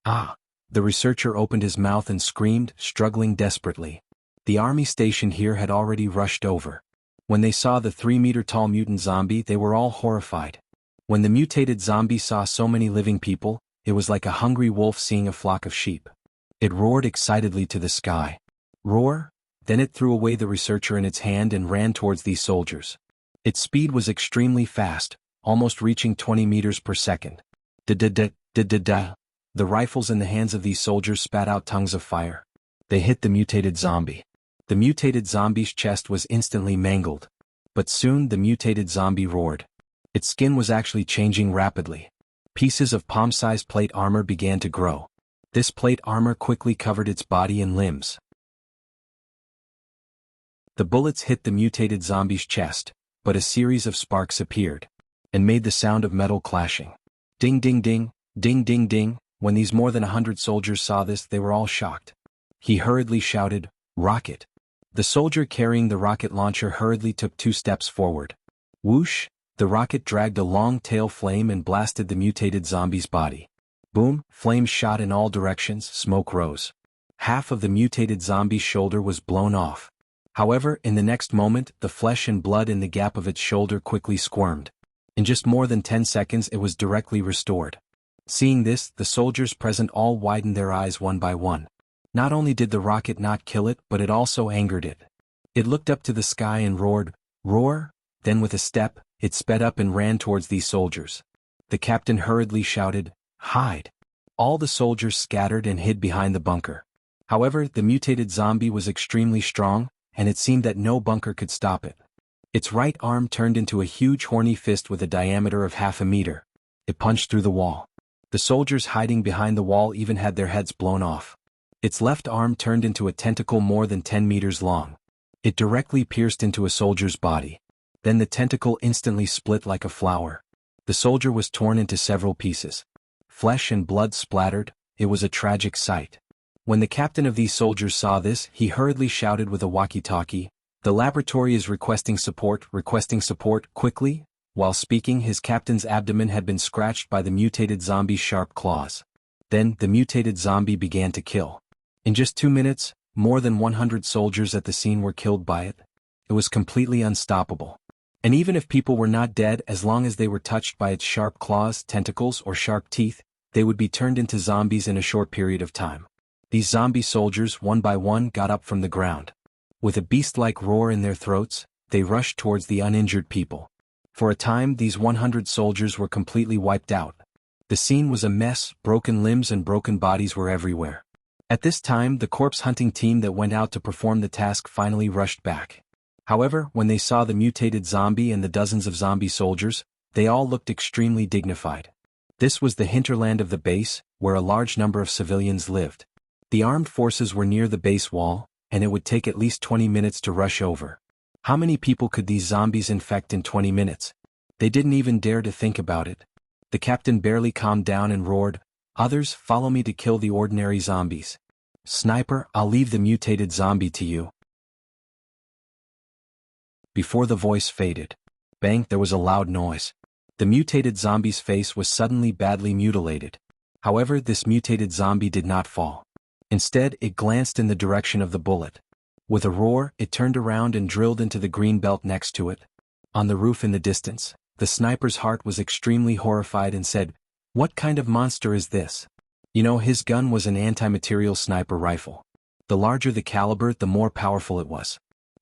Ah! The researcher opened his mouth and screamed, struggling desperately. The army stationed here had already rushed over. When they saw the 3-meter-tall mutant zombie, they were all horrified. When the mutated zombie saw so many living people, it was like a hungry wolf seeing a flock of sheep. It roared excitedly to the sky. Roar! Then it threw away the researcher in its hand and ran towards these soldiers. Its speed was extremely fast, almost reaching 20 meters per second. Da-da-da-da-da-da. The rifles in the hands of these soldiers spat out tongues of fire. They hit the mutated zombie. The mutated zombie's chest was instantly mangled. But soon the mutated zombie roared. Its skin was actually changing rapidly. Pieces of palm-sized plate armor began to grow. This plate armor quickly covered its body and limbs. The bullets hit the mutated zombie's chest, but a series of sparks appeared, and made the sound of metal clashing. Ding ding ding, ding ding ding. When these more than 100 soldiers saw this, they were all shocked. He hurriedly shouted, "Rocket!" The soldier carrying the rocket launcher hurriedly took 2 steps forward. Whoosh! The rocket dragged a long tail flame and blasted the mutated zombie's body. Boom! Flames shot in all directions, smoke rose. Half of the mutated zombie's shoulder was blown off. However, in the next moment, the flesh and blood in the gap of its shoulder quickly squirmed. In just more than 10 seconds it was directly restored. Seeing this, the soldiers present all widened their eyes one by one. Not only did the rocket not kill it, but it also angered it. It looked up to the sky and roared, "Roar!" Then with a step, it sped up and ran towards these soldiers. The captain hurriedly shouted, "Hide!" All the soldiers scattered and hid behind the bunker. However, the mutated zombie was extremely strong, and it seemed that no bunker could stop it. Its right arm turned into a huge horny fist with a diameter of half a meter. It punched through the wall. The soldiers hiding behind the wall even had their heads blown off. Its left arm turned into a tentacle more than 10 meters long. It directly pierced into a soldier's body. Then the tentacle instantly split like a flower. The soldier was torn into several pieces. Flesh and blood splattered. It was a tragic sight. When the captain of these soldiers saw this, he hurriedly shouted with a walkie-talkie, "The laboratory is requesting support, quickly." While speaking, his captain's abdomen had been scratched by the mutated zombie's sharp claws. Then, the mutated zombie began to kill. In just 2 minutes, more than 100 soldiers at the scene were killed by it. It was completely unstoppable. And even if people were not dead, as long as they were touched by its sharp claws, tentacles, or sharp teeth, they would be turned into zombies in a short period of time. These zombie soldiers, one by one, got up from the ground. With a beast-like roar in their throats, they rushed towards the uninjured people. For a time, these 100 soldiers were completely wiped out. The scene was a mess, broken limbs and broken bodies were everywhere. At this time, the corpse hunting team that went out to perform the task finally rushed back. However, when they saw the mutated zombie and the dozens of zombie soldiers, they all looked extremely dignified. This was the hinterland of the base, where a large number of civilians lived. The armed forces were near the base wall, and it would take at least 20 minutes to rush over. How many people could these zombies infect in 20 minutes? They didn't even dare to think about it. The captain barely calmed down and roared, "Others, follow me to kill the ordinary zombies. Sniper, I'll leave the mutated zombie to you." Before the voice faded, bang, there was a loud noise. The mutated zombie's face was suddenly badly mutilated. However, this mutated zombie did not fall. Instead, it glanced in the direction of the bullet. With a roar, it turned around and drilled into the green belt next to it. On the roof in the distance, the sniper's heart was extremely horrified and said, "What kind of monster is this?" You know, his gun was an anti-material sniper rifle. The larger the caliber, the more powerful it was.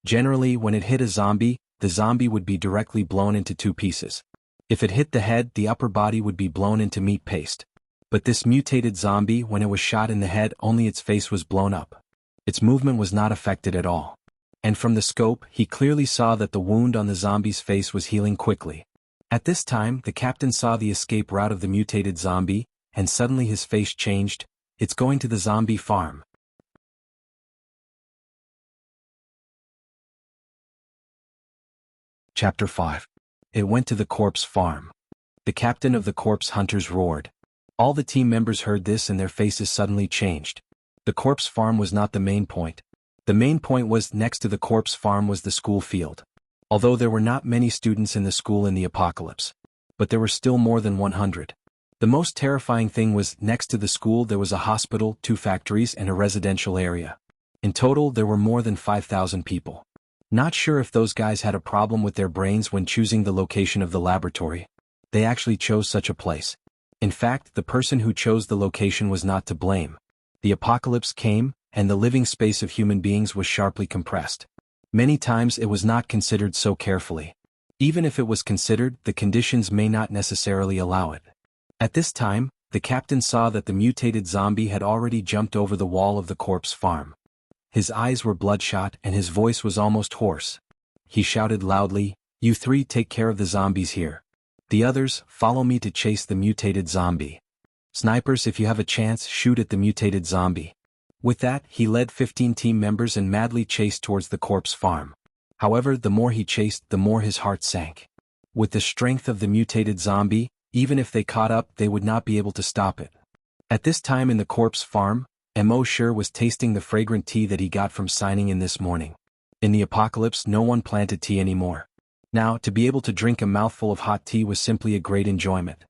Generally, when it hit a zombie, the zombie would be directly blown into 2 pieces. If it hit the head, the upper body would be blown into meat paste. But this mutated zombie, when it was shot in the head, only its face was blown up. Its movement was not affected at all. And from the scope, he clearly saw that the wound on the zombie's face was healing quickly. At this time, the captain saw the escape route of the mutated zombie, and suddenly his face changed. "It's going to the zombie farm." Chapter 5. It went to the corpse farm. The captain of the corpse hunters roared. All the team members heard this and their faces suddenly changed. The corpse farm was not the main point. The main point was next to the corpse farm was the school field. Although there were not many students in the school in the apocalypse. But there were still more than 100. The most terrifying thing was next to the school there was a hospital, 2 factories and a residential area. In total there were more than 5,000 people. Not sure if those guys had a problem with their brains when choosing the location of the laboratory. They actually chose such a place. In fact, the person who chose the location was not to blame. The apocalypse came, and the living space of human beings was sharply compressed. Many times it was not considered so carefully. Even if it was considered, the conditions may not necessarily allow it. At this time, the captain saw that the mutated zombie had already jumped over the wall of the corpse farm. His eyes were bloodshot and his voice was almost hoarse. He shouted loudly, "You 3 take care of the zombies here. The others, follow me to chase the mutated zombie. Snipers, if you have a chance, shoot at the mutated zombie." With that, he led 15 team members and madly chased towards the corpse farm. However, the more he chased, the more his heart sank. With the strength of the mutated zombie, even if they caught up, they would not be able to stop it. At this time in the corpse farm, Mo was tasting the fragrant tea that he got from signing in this morning. In the apocalypse, no one planted tea anymore. Now, to be able to drink a mouthful of hot tea was simply a great enjoyment.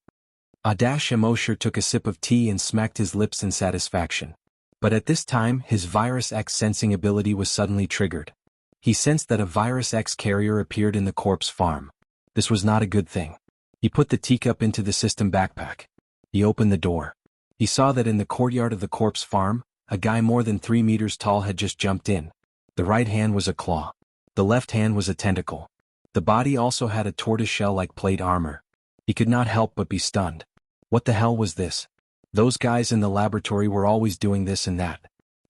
Mo took a sip of tea and smacked his lips in satisfaction. But at this time, his Virus X sensing ability was suddenly triggered. He sensed that a Virus X carrier appeared in the corpse farm. This was not a good thing. He put the teacup into the system backpack. He opened the door. He saw that in the courtyard of the corpse farm, a guy more than 3 meters tall had just jumped in. The right hand was a claw. The left hand was a tentacle. The body also had a tortoiseshell-like plate armor. He could not help but be stunned. What the hell was this? Those guys in the laboratory were always doing this and that.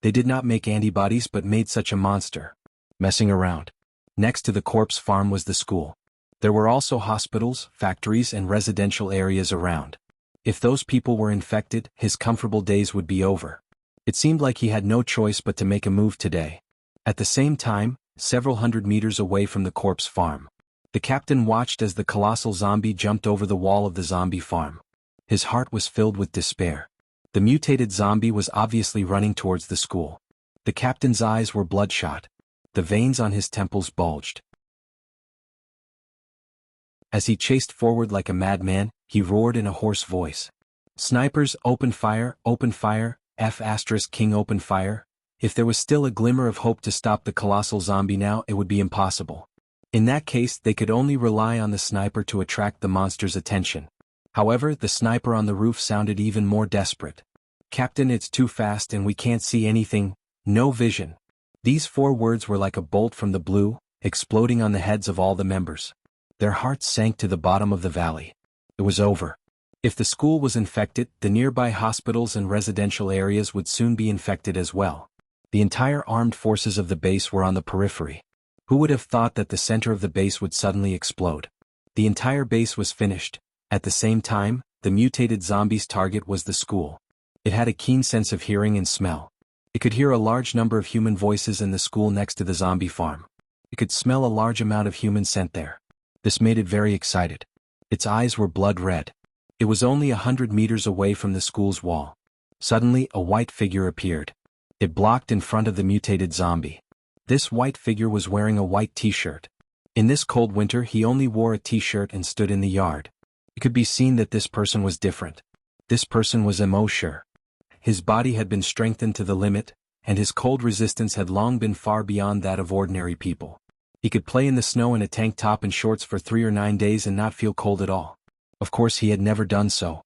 They did not make antibodies but made such a monster. Messing around. Next to the corpse farm was the school. There were also hospitals, factories, and residential areas around. If those people were infected, his comfortable days would be over. It seemed like he had no choice but to make a move today. At the same time, several hundred meters away from the corpse farm, the captain watched as the colossal zombie jumped over the wall of the zombie farm. His heart was filled with despair. The mutated zombie was obviously running towards the school. The captain's eyes were bloodshot. The veins on his temples bulged. As he chased forward like a madman, he roared in a hoarse voice. "Snipers, open fire, F***king open fire." If there was still a glimmer of hope to stop the colossal zombie now, it would be impossible. In that case, they could only rely on the sniper to attract the monster's attention. However, the sniper on the roof sounded even more desperate. "Captain, it's too fast and we can't see anything, no vision." These 4 words were like a bolt from the blue, exploding on the heads of all the members. Their hearts sank to the bottom of the valley. It was over. If the school was infected, the nearby hospitals and residential areas would soon be infected as well. The entire armed forces of the base were on the periphery. Who would have thought that the center of the base would suddenly explode? The entire base was finished. At the same time, the mutated zombie's target was the school. It had a keen sense of hearing and smell. It could hear a large number of human voices in the school next to the zombie farm. It could smell a large amount of human scent there. This made it very excited. Its eyes were blood red. It was only 100 meters away from the school's wall. Suddenly, a white figure appeared. It blocked in front of the mutated zombie. This white figure was wearing a white t-shirt. In this cold winter, he only wore a t-shirt and stood in the yard. It could be seen that this person was different. This person was Immortal. His body had been strengthened to the limit, and his cold resistance had long been far beyond that of ordinary people. He could play in the snow in a tank top and shorts for 3 or 9 days and not feel cold at all. Of course, he had never done so.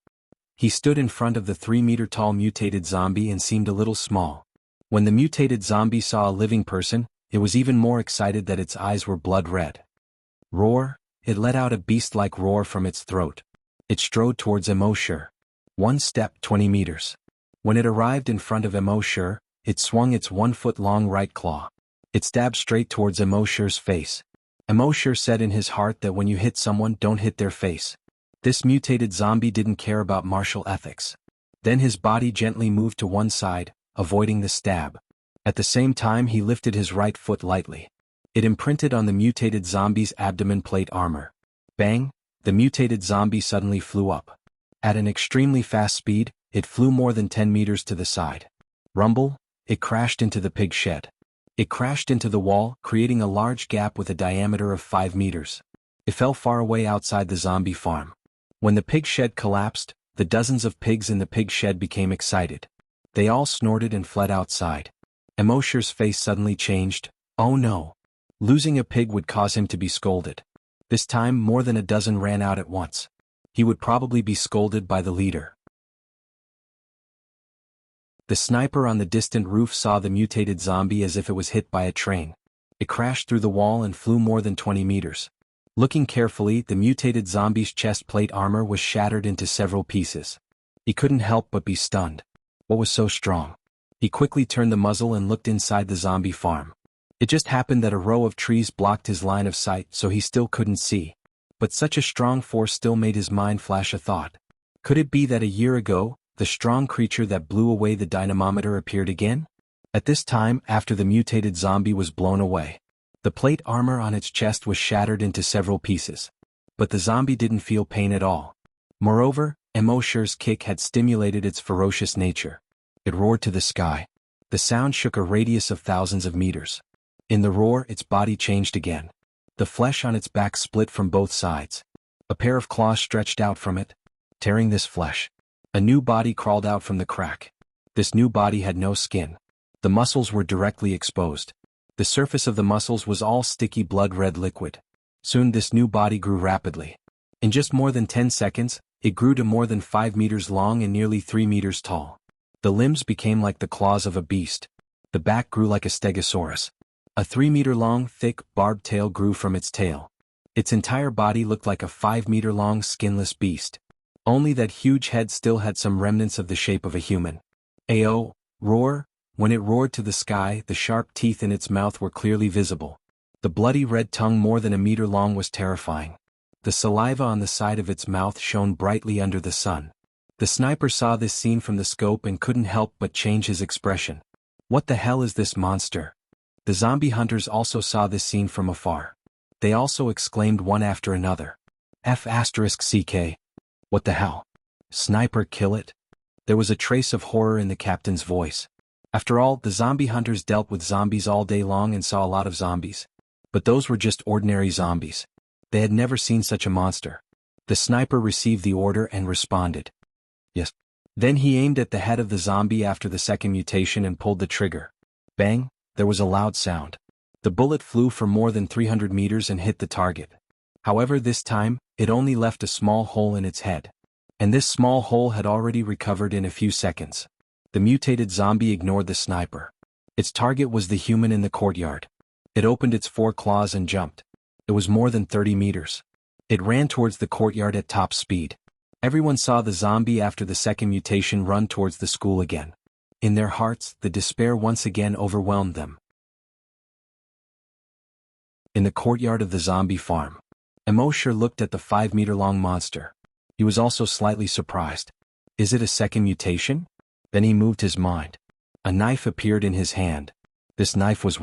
He stood in front of the 3-meter-tall mutated zombie and seemed a little small. When the mutated zombie saw a living person, it was even more excited that its eyes were blood red. Roar! It let out a beast-like roar from its throat. It strode towards Immortal. 1 step, 20 meters. When it arrived in front of Immortal, it swung its 1-foot-long right claw. It stabbed straight towards Immortal's face. Immortal said in his heart that when you hit someone, don't hit their face. This mutated zombie didn't care about martial ethics. Then his body gently moved to one side, avoiding the stab. At the same time, he lifted his right foot lightly. It imprinted on the mutated zombie's abdomen plate armor. Bang! The mutated zombie suddenly flew up. At an extremely fast speed, it flew more than 10 meters to the side. Rumble! It crashed into the pig shed. It crashed into the wall, creating a large gap with a diameter of 5 meters. It fell far away outside the zombie farm. When the pig shed collapsed, the dozens of pigs in the pig shed became excited. They all snorted and fled outside. Immortal's face suddenly changed. Oh no! Losing a pig would cause him to be scolded. This time, more than a dozen ran out at once. He would probably be scolded by the leader. The sniper on the distant roof saw the mutated zombie as if it was hit by a train. It crashed through the wall and flew more than 20 meters. Looking carefully, the mutated zombie's chest plate armor was shattered into several pieces. He couldn't help but be stunned. What was so strong? He quickly turned the muzzle and looked inside the zombie farm. It just happened that a row of trees blocked his line of sight, so he still couldn't see. But such a strong force still made his mind flash a thought. Could it be that a year ago, the strong creature that blew away the dynamometer appeared again? At this time, after the mutated zombie was blown away, the plate armor on its chest was shattered into several pieces. But the zombie didn't feel pain at all. Moreover, Immortal's kick had stimulated its ferocious nature. It roared to the sky. The sound shook a radius of thousands of meters. In the roar, its body changed again. The flesh on its back split from both sides. A pair of claws stretched out from it, tearing this flesh. A new body crawled out from the crack. This new body had no skin. The muscles were directly exposed. The surface of the muscles was all sticky blood-red liquid. Soon this new body grew rapidly. In just more than 10 seconds, it grew to more than 5 meters long and nearly 3 meters tall. The limbs became like the claws of a beast. The back grew like a stegosaurus. A 3-meter-long, thick, barbed tail grew from its tail. Its entire body looked like a 5-meter-long, skinless beast. Only that huge head still had some remnants of the shape of a human. Ao, roar. When it roared to the sky, the sharp teeth in its mouth were clearly visible. The bloody red tongue more than a meter long was terrifying. The saliva on the side of its mouth shone brightly under the sun. The sniper saw this scene from the scope and couldn't help but change his expression. What the hell is this monster? The zombie hunters also saw this scene from afar. They also exclaimed one after another. F***CK. What the hell? Sniper kill it? There was a trace of horror in the captain's voice. After all, the zombie hunters dealt with zombies all day long and saw a lot of zombies. But those were just ordinary zombies. They had never seen such a monster. The sniper received the order and responded. Yes. Then he aimed at the head of the zombie after the second mutation and pulled the trigger. Bang, there was a loud sound. The bullet flew for more than 300 meters and hit the target. However, this time, it only left a small hole in its head. And this small hole had already recovered in a few seconds. The mutated zombie ignored the sniper. Its target was the human in the courtyard. It opened its 4 claws and jumped. It was more than 30 meters. It ran towards the courtyard at top speed. Everyone saw the zombie after the second mutation run towards the school again. In their hearts, the despair once again overwhelmed them. In the courtyard of the zombie farm, Immortal looked at the 5-meter-long monster. He was also slightly surprised. Is it a second mutation? Then he moved his mind. A knife appeared in his hand. This knife was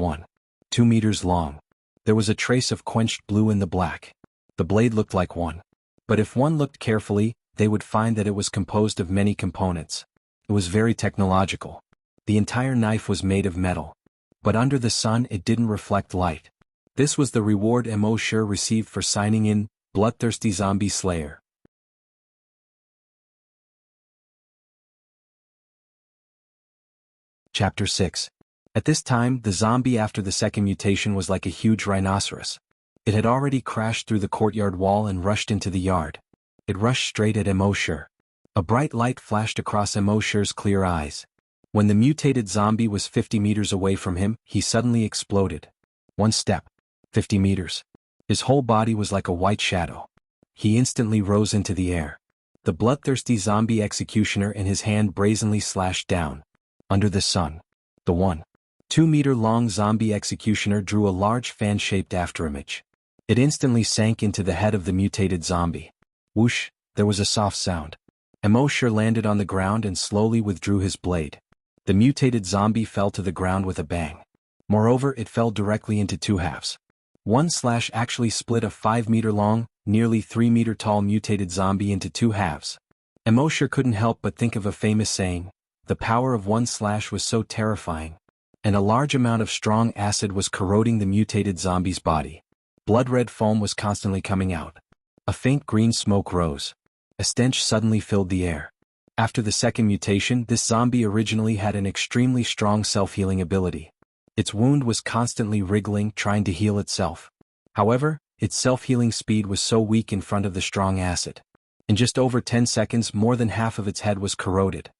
2 meters long. There was a trace of quenched blue in the black. The blade looked like one. But if one looked carefully, they would find that it was composed of many components. It was very technological. The entire knife was made of metal. But under the sun it didn't reflect light. This was the reward Immortal received for signing in, Bloodthirsty Zombie Slayer. Chapter 6. At this time, the zombie after the second mutation was like a huge rhinoceros. It had already crashed through the courtyard wall and rushed into the yard. It rushed straight at Immortal. A bright light flashed across Immortal's clear eyes. When the mutated zombie was 50 meters away from him, he suddenly exploded. 1 step. 50 meters. His whole body was like a white shadow. He instantly rose into the air. The bloodthirsty zombie executioner in his hand brazenly slashed down. Under the sun, the 2-meter-long zombie executioner drew a large fan-shaped afterimage. It instantly sank into the head of the mutated zombie. Whoosh, there was a soft sound. Immortal landed on the ground and slowly withdrew his blade. The mutated zombie fell to the ground with a bang. Moreover, it fell directly into 2 halves. One slash actually split a 5-meter-long, nearly 3-meter-tall mutated zombie into 2 halves. Immortal couldn't help but think of a famous saying, the power of one slash was so terrifying. And a large amount of strong acid was corroding the mutated zombie's body. Blood-red foam was constantly coming out. A faint green smoke rose. A stench suddenly filled the air. After the second mutation, this zombie originally had an extremely strong self-healing ability. Its wound was constantly wriggling, trying to heal itself. However, its self-healing speed was so weak in front of the strong acid. In just over 10 seconds, more than half of its head was corroded.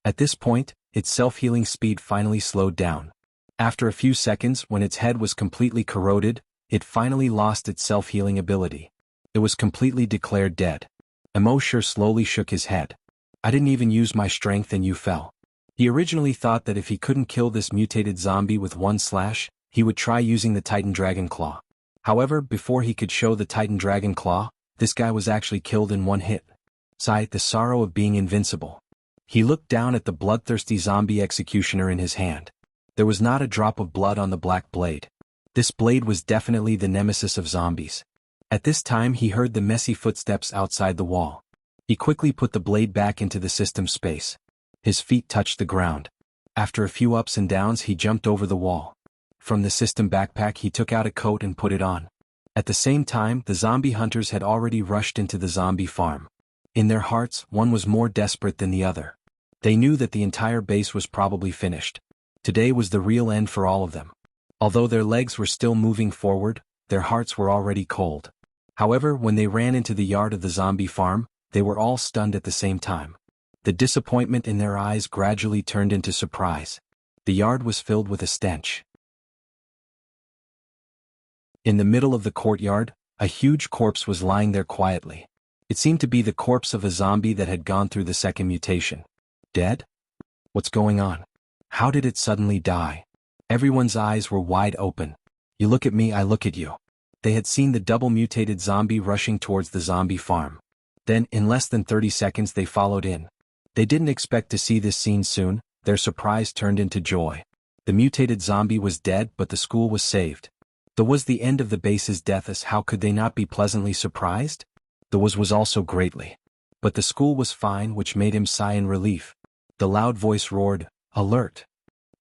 At this point, its self-healing speed finally slowed down. After a few seconds, when its head was completely corroded, it finally lost its self-healing ability. It was completely declared dead. Immortal slowly shook his head. I didn't even use my strength and you fell. He originally thought that if he couldn't kill this mutated zombie with one slash, he would try using the Titan Dragon Claw. However, before he could show the Titan Dragon Claw, this guy was actually killed in 1 hit. Sigh, the sorrow of being invincible. He looked down at the bloodthirsty zombie executioner in his hand. There was not a drop of blood on the black blade. This blade was definitely the nemesis of zombies. At this time he heard the messy footsteps outside the wall. He quickly put the blade back into the system space. His feet touched the ground. After a few ups and downs he jumped over the wall. From the system backpack he took out a coat and put it on. At the same time, the zombie hunters had already rushed into the zombie farm. In their hearts, one was more desperate than the other. They knew that the entire base was probably finished. Today was the real end for all of them. Although their legs were still moving forward, their hearts were already cold. However, when they ran into the yard of the zombie farm, they were all stunned at the same time. The disappointment in their eyes gradually turned into surprise. The yard was filled with a stench. In the middle of the courtyard, a huge corpse was lying there quietly. It seemed to be the corpse of a zombie that had gone through the second mutation. Dead? What's going on? How did it suddenly die? Everyone's eyes were wide open. You look at me, I look at you. They had seen the double-mutated zombie rushing towards the zombie farm. Then, in less than 30 seconds, they followed in. They didn't expect to see this scene soon. Their surprise turned into joy. The mutated zombie was dead, but the school was saved. That was the end of the base's death. As how could they not be pleasantly surprised? The was also greatly. But the school was fine, which made him sigh in relief. The loud voice roared, "Alert!"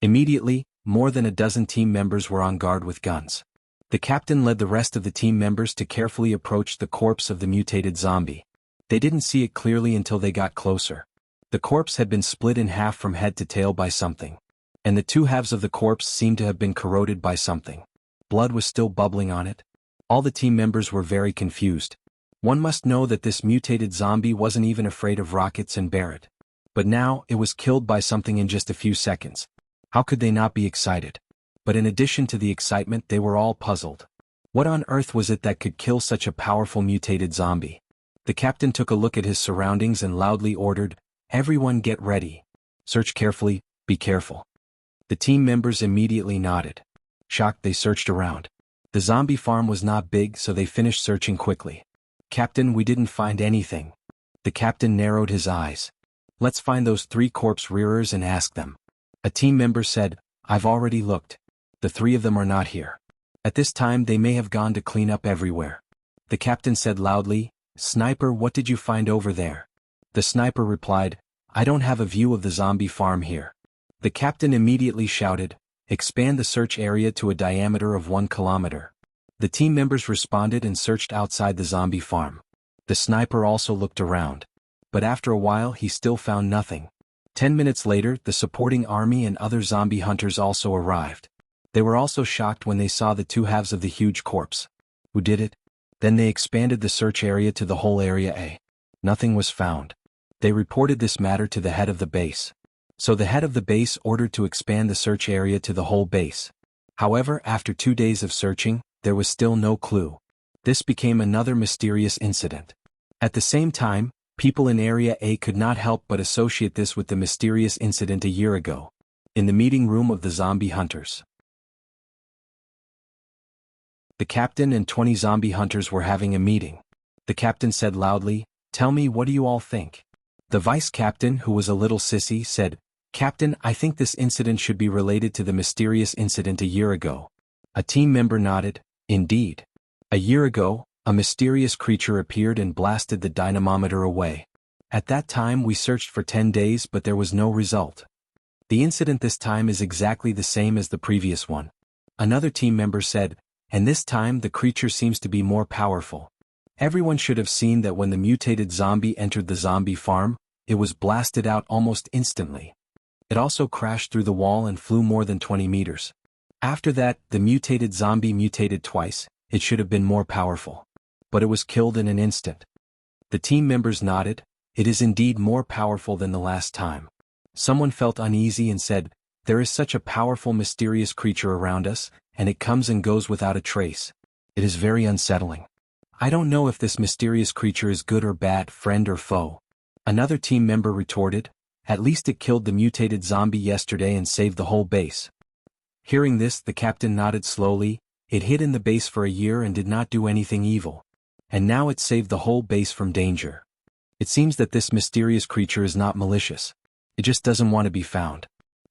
Immediately, more than a dozen team members were on guard with guns. The captain led the rest of the team members to carefully approach the corpse of the mutated zombie. They didn't see it clearly until they got closer. The corpse had been split in half from head to tail by something. And the two halves of the corpse seemed to have been corroded by something. Blood was still bubbling on it. All the team members were very confused. One must know that this mutated zombie wasn't even afraid of rockets and Barrett. But now, it was killed by something in just a few seconds. How could they not be excited? But in addition to the excitement, they were all puzzled. What on earth was it that could kill such a powerful mutated zombie? The captain took a look at his surroundings and loudly ordered, "Everyone get ready. Search carefully, be careful." The team members immediately nodded. Shocked, they searched around. The zombie farm was not big, so they finished searching quickly. "Captain, we didn't find anything." The captain narrowed his eyes. "Let's find those 3 corpse rearers and ask them." A team member said, "I've already looked. The 3 of them are not here. At this time they may have gone to clean up everywhere." The captain said loudly, "Sniper, what did you find over there?" The sniper replied, "I don't have a view of the zombie farm here." The captain immediately shouted, "Expand the search area to a diameter of 1 kilometer." The team members responded and searched outside the zombie farm. The sniper also looked around. But after a while he still found nothing. 10 minutes later, the supporting army and other zombie hunters also arrived. They were also shocked when they saw the 2 halves of the huge corpse. Who did it? Then they expanded the search area to the whole area A. Nothing was found. They reported this matter to the head of the base. So the head of the base ordered to expand the search area to the whole base. However, after 2 days of searching, there was still no clue. This became another mysterious incident. At the same time, people in Area A could not help but associate this with the mysterious incident a year ago. In the meeting room of the zombie hunters. The captain and 20 zombie hunters were having a meeting. The captain said loudly, "Tell me, what do you all think?" The vice captain, who was a little sissy, said, "Captain, I think this incident should be related to the mysterious incident a year ago." A team member nodded, "Indeed. A year ago, a mysterious creature appeared and blasted the dynamometer away. At that time we searched for 10 days but there was no result. The incident this time is exactly the same as the previous one." Another team member said, "And this time the creature seems to be more powerful. Everyone should have seen that when the mutated zombie entered the zombie farm, it was blasted out almost instantly. It also crashed through the wall and flew more than 20 meters. After that, the mutated zombie mutated twice. It should have been more powerful. But it was killed in an instant." The team members nodded. "It is indeed more powerful than the last time." Someone felt uneasy and said, "There is such a powerful mysterious creature around us, and it comes and goes without a trace. It is very unsettling. I don't know if this mysterious creature is good or bad, friend or foe." Another team member retorted, "At least it killed the mutated zombie yesterday and saved the whole base." Hearing this, the captain nodded slowly. "It hid in the base for a year and did not do anything evil. And now it saved the whole base from danger. It seems that this mysterious creature is not malicious. It just doesn't want to be found."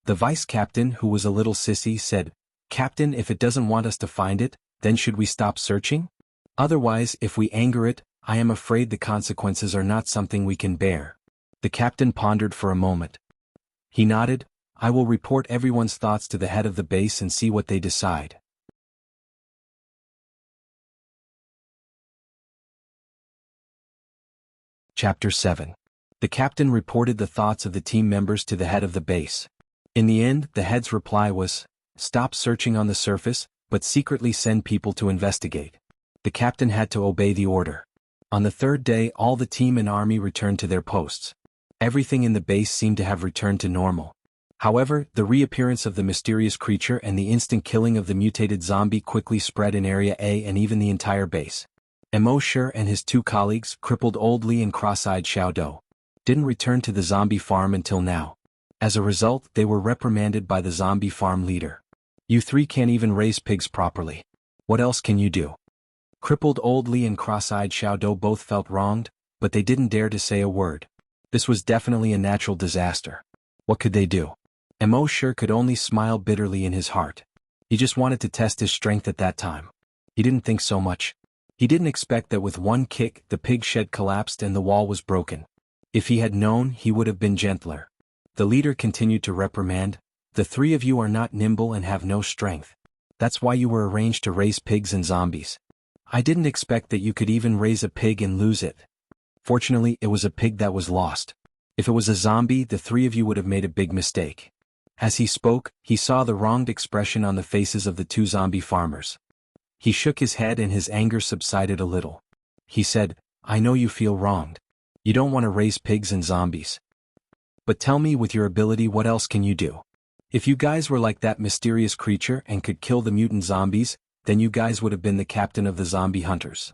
The vice captain, who was a little sissy, said, "Captain, if it doesn't want us to find it, then should we stop searching? Otherwise, if we anger it, I am afraid the consequences are not something we can bear." The captain pondered for a moment. He nodded, "I will report everyone's thoughts to the head of the base and see what they decide." Chapter 7. The captain reported the thoughts of the team members to the head of the base. In the end, the head's reply was, "Stop searching on the surface, but secretly send people to investigate." The captain had to obey the order. On the 3rd day, all the team and army returned to their posts. Everything in the base seemed to have returned to normal. However, the reappearance of the mysterious creature and the instant killing of the mutated zombie quickly spread in Area A and even the entire base. Immortal and his two colleagues, crippled Old Li and cross-eyed Xiaodou, didn't return to the zombie farm until now. As a result, they were reprimanded by the zombie farm leader. You three can't even raise pigs properly. What else can you do? Crippled Old Li and cross-eyed Xiaodou both felt wronged, but they didn't dare to say a word. This was definitely a natural disaster. What could they do? Immortal could only smile bitterly in his heart. He just wanted to test his strength at that time. He didn't think so much. He didn't expect that with one kick the pig shed collapsed and the wall was broken. If he had known, he would have been gentler. The leader continued to reprimand, "The three of you are not nimble and have no strength. That's why you were arranged to raise pigs and zombies. I didn't expect that you could even raise a pig and lose it. Fortunately, it was a pig that was lost. If it was a zombie, the three of you would have made a big mistake." As he spoke, he saw the wronged expression on the faces of the two zombie farmers. He shook his head and his anger subsided a little. He said, "I know you feel wronged. You don't want to raise pigs and zombies. But tell me, with your ability, what else can you do? If you guys were like that mysterious creature and could kill the mutant zombies, then you guys would have been the captain of the zombie hunters.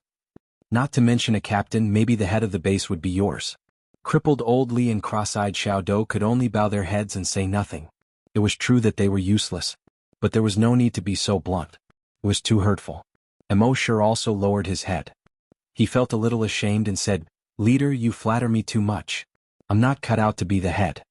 Not to mention a captain, maybe the head of the base would be yours." Crippled Old Li and cross-eyed Xiaodou could only bow their heads and say nothing. It was true that they were useless, but there was no need to be so blunt. It was too hurtful. Immortal also lowered his head. He felt a little ashamed and said, "Leader, you flatter me too much. I'm not cut out to be the head."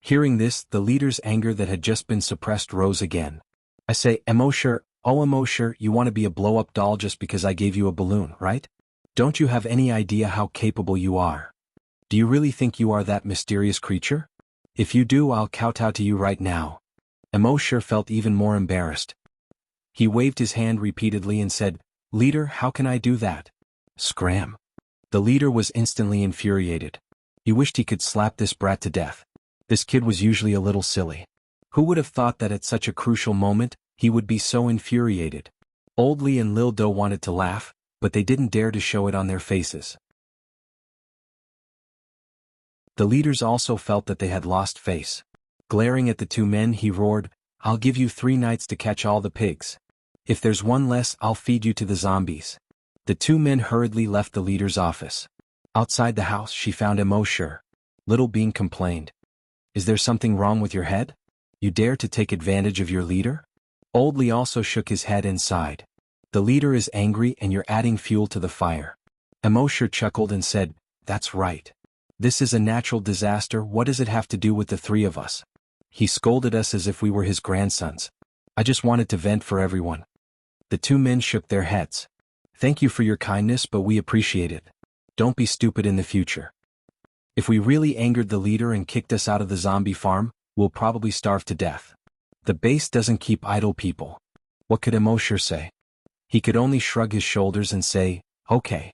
Hearing this, the leader's anger that had just been suppressed rose again. "I say, Immortal, oh Immortal, you want to be a blow-up doll just because I gave you a balloon, right? Don't you have any idea how capable you are? Do you really think you are that mysterious creature? If you do, I'll kowtow to you right now." Immortal felt even more embarrassed. He waved his hand repeatedly and said, "Leader, how can I do that?" Scram. The leader was instantly infuriated. He wished he could slap this brat to death. This kid was usually a little silly. Who would have thought that at such a crucial moment, he would be so infuriated? Old Li and Lil Do wanted to laugh, but they didn't dare to show it on their faces. The leaders also felt that they had lost face. Glaring at the two men, he roared, "I'll give you 3 nights to catch all the pigs. If there's one less, I'll feed you to the zombies." The two men hurriedly left the leader's office. Outside the house, she found Immortal. Little Bean complained, "Is there something wrong with your head? You dare to take advantage of your leader?" Old Li also shook his head and sighed. "The leader is angry and you're adding fuel to the fire." Immortal chuckled and said, "That's right. This is a natural disaster. What does it have to do with the three of us? He scolded us as if we were his grandsons. I just wanted to vent for everyone." The two men shook their heads. "Thank you for your kindness, but we appreciate it. Don't be stupid in the future. If we really angered the leader and kicked us out of the zombie farm, we'll probably starve to death. The base doesn't keep idle people." What could Immortal say? He could only shrug his shoulders and say, "Okay."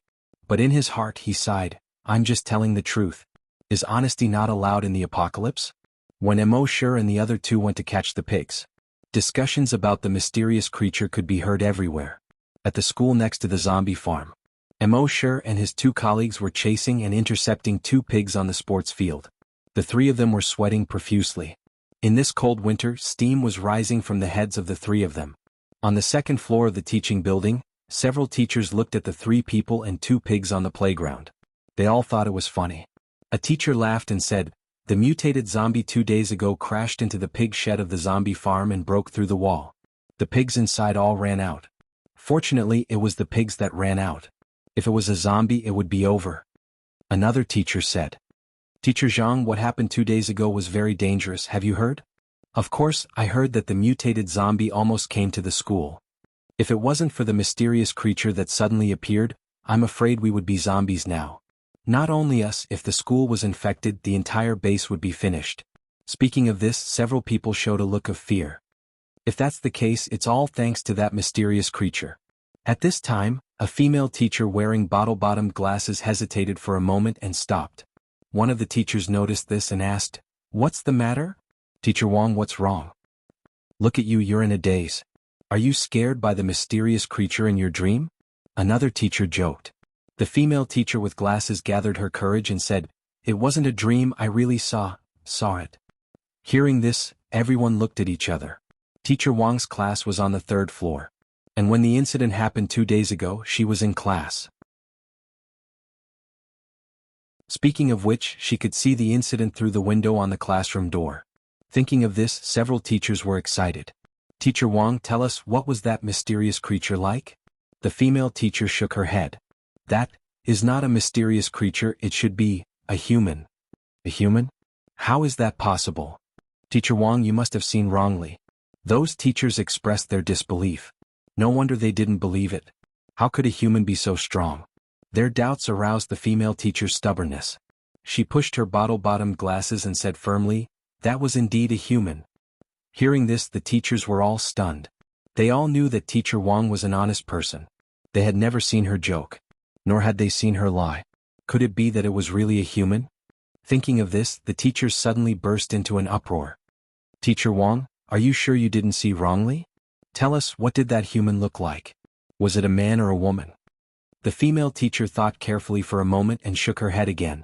But in his heart he sighed, "I'm just telling the truth. Is honesty not allowed in the apocalypse?" When Immortal and the other two went to catch the pigs, discussions about the mysterious creature could be heard everywhere. At the school next to the zombie farm, Immortal and his two colleagues were chasing and intercepting 2 pigs on the sports field. The 3 of them were sweating profusely. In this cold winter, steam was rising from the heads of the 3 of them. On the second floor of the teaching building, several teachers looked at the 3 people and 2 pigs on the playground. They all thought it was funny. A teacher laughed and said, "The mutated zombie 2 days ago crashed into the pig shed of the zombie farm and broke through the wall. The pigs inside all ran out. Fortunately, it was the pigs that ran out. If it was a zombie, it would be over." Another teacher said, "Teacher Zhang, what happened 2 days ago was very dangerous, have you heard?" "Of course, I heard that the mutated zombie almost came to the school. If it wasn't for the mysterious creature that suddenly appeared, I'm afraid we would be zombies now. Not only us, if the school was infected, the entire base would be finished." Speaking of this, several people showed a look of fear. If that's the case, it's all thanks to that mysterious creature. At this time, a female teacher wearing bottle-bottomed glasses hesitated for a moment and stopped. One of the teachers noticed this and asked, "What's the matter?" "Teacher Wang, what's wrong? Look at you, you're in a daze. Are you scared by the mysterious creature in your dream?" Another teacher joked. The female teacher with glasses gathered her courage and said, It wasn't a dream, I really saw it. Hearing this, everyone looked at each other. Teacher Wang's class was on the third floor. And when the incident happened 2 days ago, she was in class. Speaking of which, she could see the incident through the window on the classroom door. Thinking of this, several teachers were excited. Teacher Wang, tell us, what was that mysterious creature like? The female teacher shook her head. That is not a mysterious creature, it should be a human. A human? How is that possible? Teacher Wang, you must have seen wrongly. Those teachers expressed their disbelief. No wonder they didn't believe it. How could a human be so strong? Their doubts aroused the female teacher's stubbornness. She pushed her bottle-bottomed glasses and said firmly, that was indeed a human. Hearing this, the teachers were all stunned. They all knew that Teacher Wang was an honest person. They had never seen her joke. Nor had they seen her lie. Could it be that it was really a human? Thinking of this, the teachers suddenly burst into an uproar. Teacher Wang, are you sure you didn't see wrongly? Tell us, what did that human look like? Was it a man or a woman? The female teacher thought carefully for a moment and shook her head again.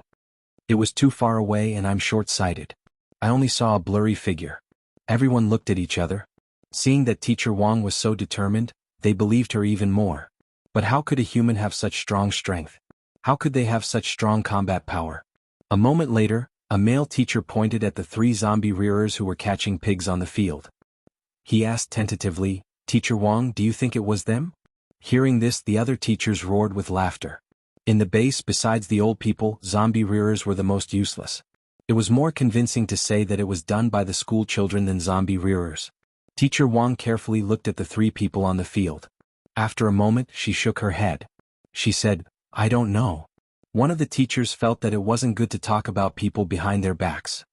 It was too far away and I'm short-sighted. I only saw a blurry figure. Everyone looked at each other. Seeing that Teacher Wang was so determined, they believed her even more. But how could a human have such strong strength? How could they have such strong combat power? A moment later, a male teacher pointed at the 3 zombie rearers who were catching pigs on the field. He asked tentatively, Teacher Wang, do you think it was them? Hearing this, the other teachers roared with laughter. In the base, besides the old people, zombie rearers were the most useless. It was more convincing to say that it was done by the school children than zombie rearers. Teacher Wang carefully looked at the 3 people on the field. After a moment, she shook her head. She said, I don't know. One of the teachers felt that it wasn't good to talk about people behind their backs.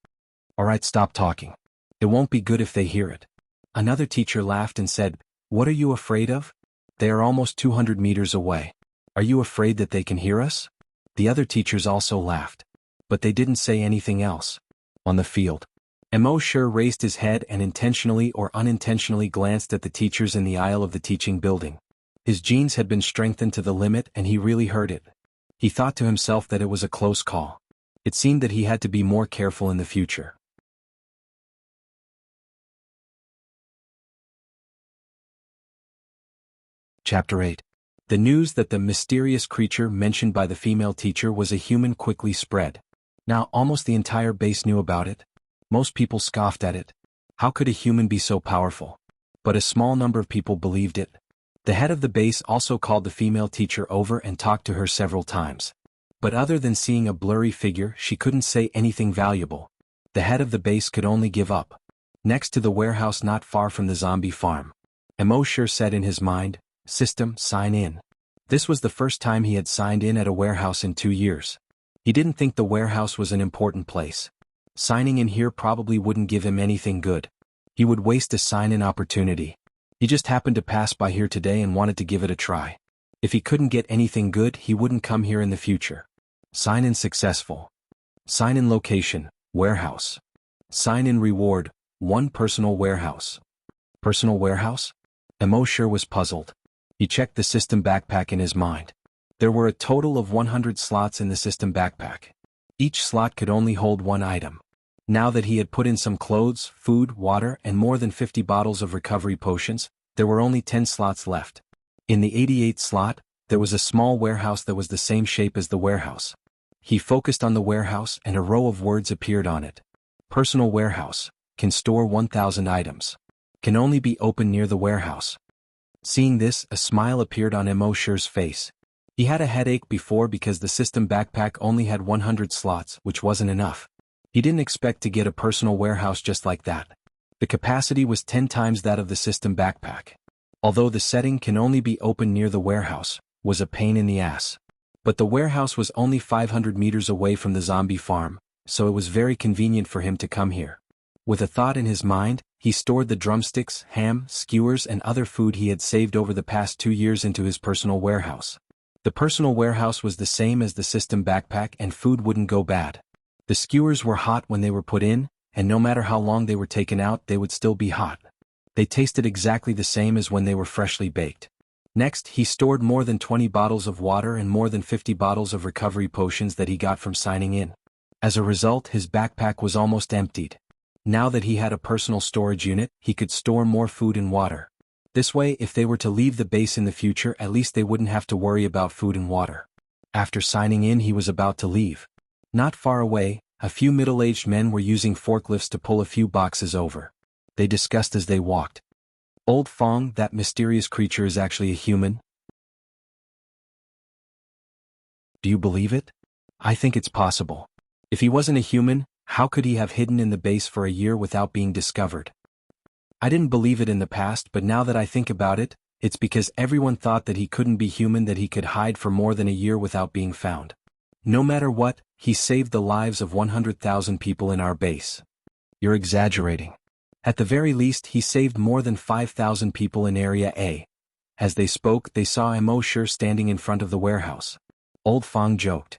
Alright, stop talking. It won't be good if they hear it. Another teacher laughed and said, what are you afraid of? They are almost 200 meters away. Are you afraid that they can hear us? The other teachers also laughed. But they didn't say anything else. On the field, Mo raised his head and intentionally or unintentionally glanced at the teachers in the aisle of the teaching building. His genes had been strengthened to the limit and he really heard it. He thought to himself that it was a close call. It seemed that he had to be more careful in the future. Chapter 8. The news that the mysterious creature mentioned by the female teacher was a human quickly spread. Now almost the entire base knew about it. Most people scoffed at it. How could a human be so powerful? But a small number of people believed it. The head of the base also called the female teacher over and talked to her several times. But other than seeing a blurry figure, she couldn't say anything valuable. The head of the base could only give up. Next to the warehouse not far from the zombie farm, Mo said in his mind, System, sign in. This was the first time he had signed in at a warehouse in 2 years. He didn't think the warehouse was an important place. Signing in here probably wouldn't give him anything good. He would waste a sign-in opportunity. He just happened to pass by here today and wanted to give it a try. If he couldn't get anything good, he wouldn't come here in the future. Sign-in successful. Sign-in location, warehouse. Sign-in reward, 1 personal warehouse. Personal warehouse? Mo was puzzled. He checked the system backpack in his mind. There were a total of 100 slots in the system backpack. Each slot could only hold 1 item. Now that he had put in some clothes, food, water, and more than 50 bottles of recovery potions, there were only 10 slots left. In the 88th slot, there was a small warehouse that was the same shape as the warehouse. He focused on the warehouse and a row of words appeared on it. Personal warehouse, can store 1,000 items. Can only be opened near the warehouse. Seeing this, a smile appeared on Mo's face. He had a headache before because the system backpack only had 100 slots, which wasn't enough. He didn't expect to get a personal warehouse just like that. The capacity was 10 times that of the system backpack. Although the setting can only be opened near the warehouse, was a pain in the ass. But the warehouse was only 500 meters away from the zombie farm, so it was very convenient for him to come here. With a thought in his mind, he stored the drumsticks, ham, skewers and other food he had saved over the past 2 years into his personal warehouse. The personal warehouse was the same as the system backpack and food wouldn't go bad. The skewers were hot when they were put in, and no matter how long they were taken out they would still be hot. They tasted exactly the same as when they were freshly baked. Next, he stored more than 20 bottles of water and more than 50 bottles of recovery potions that he got from signing in. As a result, his backpack was almost emptied. Now that he had a personal storage unit, he could store more food and water. This way, if they were to leave the base in the future, at least they wouldn't have to worry about food and water. After signing in, he was about to leave. Not far away, a few middle-aged men were using forklifts to pull a few boxes over. They discussed as they walked. Old Fong, that mysterious creature, is actually a human? Do you believe it? I think it's possible. If he wasn't a human, how could he have hidden in the base for a year without being discovered? I didn't believe it in the past, but now that I think about it, it's because everyone thought that he couldn't be human, that he could hide for more than a year without being found. No matter what, he saved the lives of 100,000 people in our base. You're exaggerating. At the very least, he saved more than 5,000 people in Area A. As they spoke, they saw Immortal standing in front of the warehouse. Old Fong joked.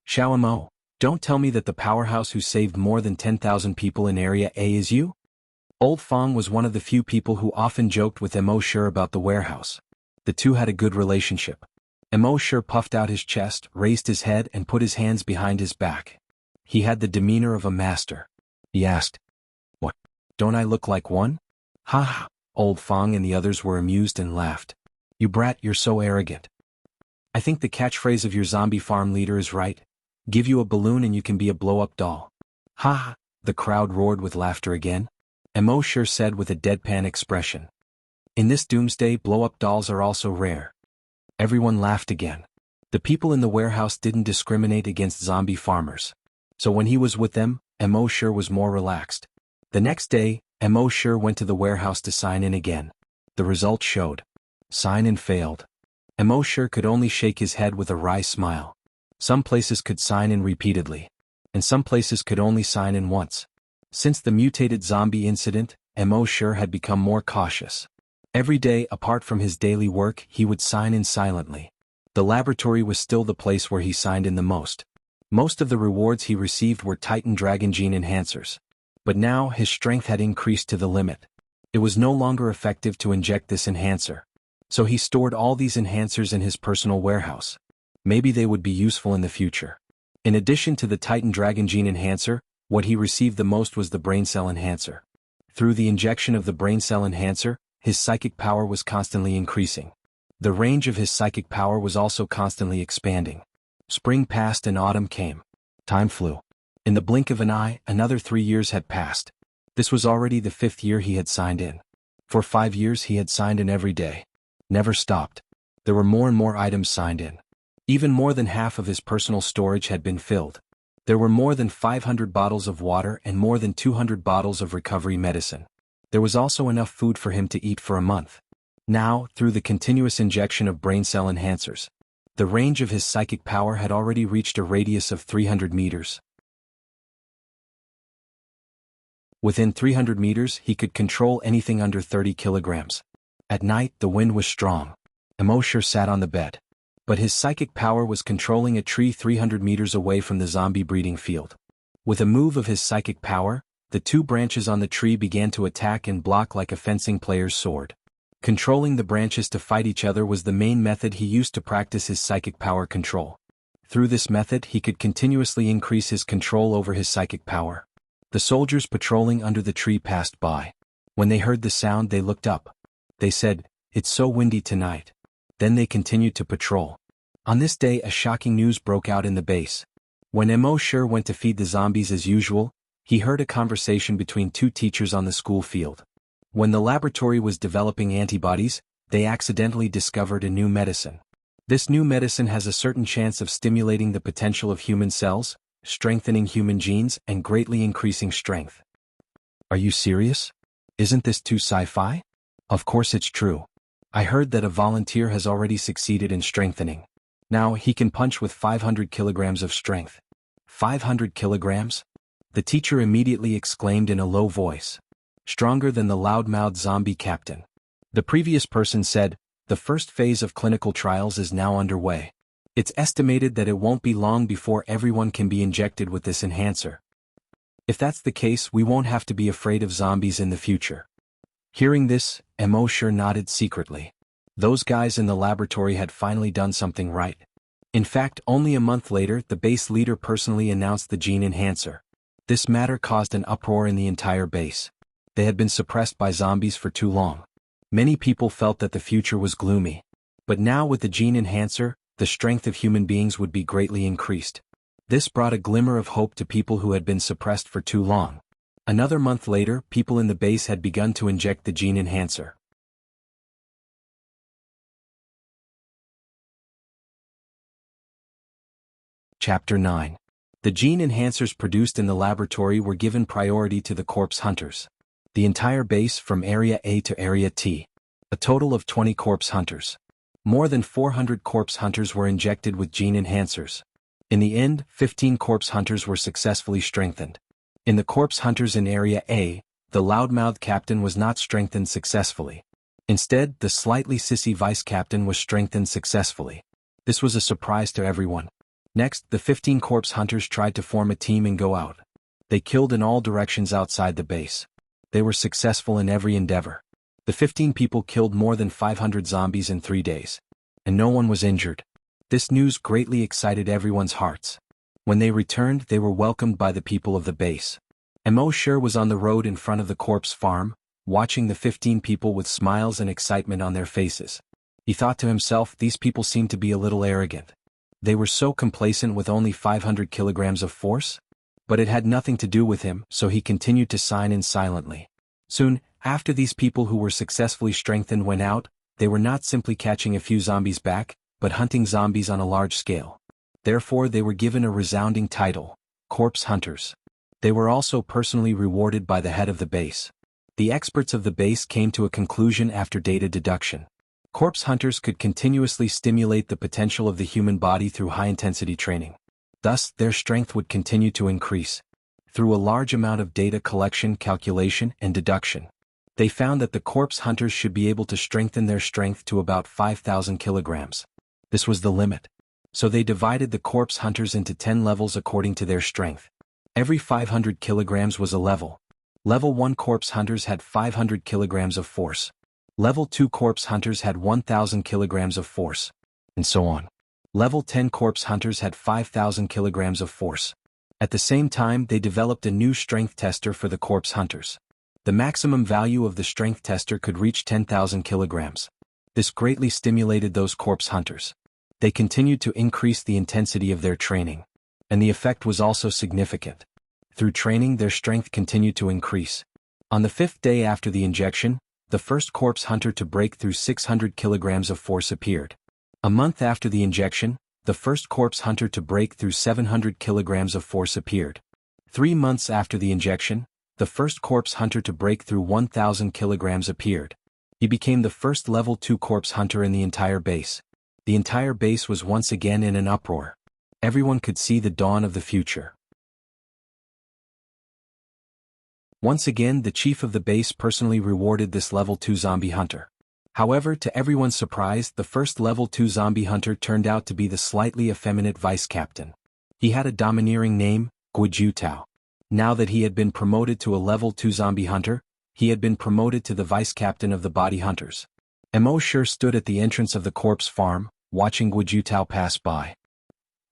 Xiao, don't tell me that the powerhouse who saved more than 10,000 people in Area A is you? Old Fong was one of the few people who often joked with Immortal about the warehouse. The two had a good relationship. Immortal puffed out his chest, raised his head, and put his hands behind his back. He had the demeanor of a master. He asked, "What? Don't I look like one?" Ha ha! Old Fong and the others were amused and laughed. "You brat, you're so arrogant. I think the catchphrase of your zombie farm leader is right. Give you a balloon and you can be a blow-up doll." Ha ha! The crowd roared with laughter again. Immortal said with a deadpan expression. "In this doomsday, blow-up dolls are also rare." Everyone laughed again. The people in the warehouse didn't discriminate against zombie farmers. So when he was with them, Immortal was more relaxed. The next day, Immortal went to the warehouse to sign in again. The results showed. Sign-in failed. Immortal could only shake his head with a wry smile. Some places could sign in repeatedly, and some places could only sign in once. Since the mutated zombie incident, Immortal had become more cautious. Every day, apart from his daily work, he would sign in silently. The laboratory was still the place where he signed in the most. Most of the rewards he received were Titan Dragon Gene enhancers. But now, his strength had increased to the limit. It was no longer effective to inject this enhancer. So he stored all these enhancers in his personal warehouse. Maybe they would be useful in the future. In addition to the Titan Dragon Gene enhancer, what he received the most was the brain cell enhancer. Through the injection of the brain cell enhancer, his psychic power was constantly increasing. The range of his psychic power was also constantly expanding. Spring passed and autumn came. Time flew. In the blink of an eye, another 3 years had passed. This was already the 5th year he had signed in. For 5 years he had signed in every day. Never stopped. There were more and more items signed in. Even more than half of his personal storage had been filled. There were more than 500 bottles of water and more than 200 bottles of recovery medicine. There was also enough food for him to eat for a month. Now, through the continuous injection of brain cell enhancers, the range of his psychic power had already reached a radius of 300 meters. Within 300 meters, he could control anything under 30 kilograms. At night, the wind was strong. Immortal sat on the bed. But his psychic power was controlling a tree 300 meters away from the zombie breeding field. With a move of his psychic power, the 2 branches on the tree began to attack and block like a fencing player's sword. Controlling the branches to fight each other was the main method he used to practice his psychic power control. Through this method, he could continuously increase his control over his psychic power. The soldiers patrolling under the tree passed by. When they heard the sound, they looked up. They said, "It's so windy tonight." Then they continued to patrol. On this day, a shocking news broke out in the base. When Immortal went to feed the zombies as usual, he heard a conversation between 2 teachers on the school field. When the laboratory was developing antibodies, they accidentally discovered a new medicine. This new medicine has a certain chance of stimulating the potential of human cells, strengthening human genes, and greatly increasing strength. Are you serious? Isn't this too sci-fi? Of course it's true. I heard that a volunteer has already succeeded in strengthening. Now he can punch with 500 kilograms of strength. 500 kilograms? The teacher immediately exclaimed in a low voice. Stronger than the loud-mouthed zombie captain. The previous person said, "The first phase of clinical trials is now underway. It's estimated that it won't be long before everyone can be injected with this enhancer. If that's the case, we won't have to be afraid of zombies in the future." Hearing this, Immortal nodded secretly. Those guys in the laboratory had finally done something right. In fact, only a month later, the base leader personally announced the gene enhancer. This matter caused an uproar in the entire base. They had been suppressed by zombies for too long. Many people felt that the future was gloomy. But now with the gene enhancer, the strength of human beings would be greatly increased. This brought a glimmer of hope to people who had been suppressed for too long. Another month later, people in the base had begun to inject the gene enhancer. Chapter 9. The gene enhancers produced in the laboratory were given priority to the corpse hunters. The entire base from Area A to Area T. A total of 20 corpse hunters. More than 400 corpse hunters were injected with gene enhancers. In the end, 15 corpse hunters were successfully strengthened. In the corpse hunters in Area A, the loudmouth captain was not strengthened successfully. Instead, the slightly sissy vice captain was strengthened successfully. This was a surprise to everyone. Next, the 15 corpse hunters tried to form a team and go out. They killed in all directions outside the base. They were successful in every endeavor. The 15 people killed more than 500 zombies in 3 days. And no one was injured. This news greatly excited everyone's hearts. When they returned, they were welcomed by the people of the base. Immortal was on the road in front of the corpse farm, watching the 15 people with smiles and excitement on their faces. He thought to himself, these people seem to be a little arrogant. They were so complacent with only 500 kilograms of force? But it had nothing to do with him, so he continued to sign in silently. Soon, after these people who were successfully strengthened went out, they were not simply catching a few zombies back, but hunting zombies on a large scale. Therefore they were given a resounding title, Corpse Hunters. They were also personally rewarded by the head of the base. The experts of the base came to a conclusion after data deduction. Corpse hunters could continuously stimulate the potential of the human body through high-intensity training. Thus, their strength would continue to increase. Through a large amount of data collection, calculation, and deduction, they found that the corpse hunters should be able to strengthen their strength to about 5,000 kilograms. This was the limit. So they divided the corpse hunters into 10 levels according to their strength. Every 500 kilograms was a level. Level 1 corpse hunters had 500 kilograms of force. Level 2 corpse hunters had 1,000 kilograms of force. And so on. Level 10 corpse hunters had 5,000 kilograms of force. At the same time, they developed a new strength tester for the corpse hunters. The maximum value of the strength tester could reach 10,000 kilograms. This greatly stimulated those corpse hunters. They continued to increase the intensity of their training. And the effect was also significant. Through training, their strength continued to increase. On the 5th day after the injection, the first corpse hunter to break through 600 kilograms of force appeared. A month after the injection, the first corpse hunter to break through 700 kilograms of force appeared. 3 months after the injection, the first corpse hunter to break through 1,000 kilograms appeared. He became the first level 2 corpse hunter in the entire base. The entire base was once again in an uproar. Everyone could see the dawn of the future. Once again, the chief of the base personally rewarded this level 2 zombie hunter. However, to everyone's surprise, the first level 2 zombie hunter turned out to be the slightly effeminate vice captain. He had a domineering name, Guijiutao. Now that he had been promoted to a level 2 zombie hunter, he had been promoted to the vice captain of the body hunters. Immortal stood at the entrance of the corpse farm, watching Guijiutao pass by.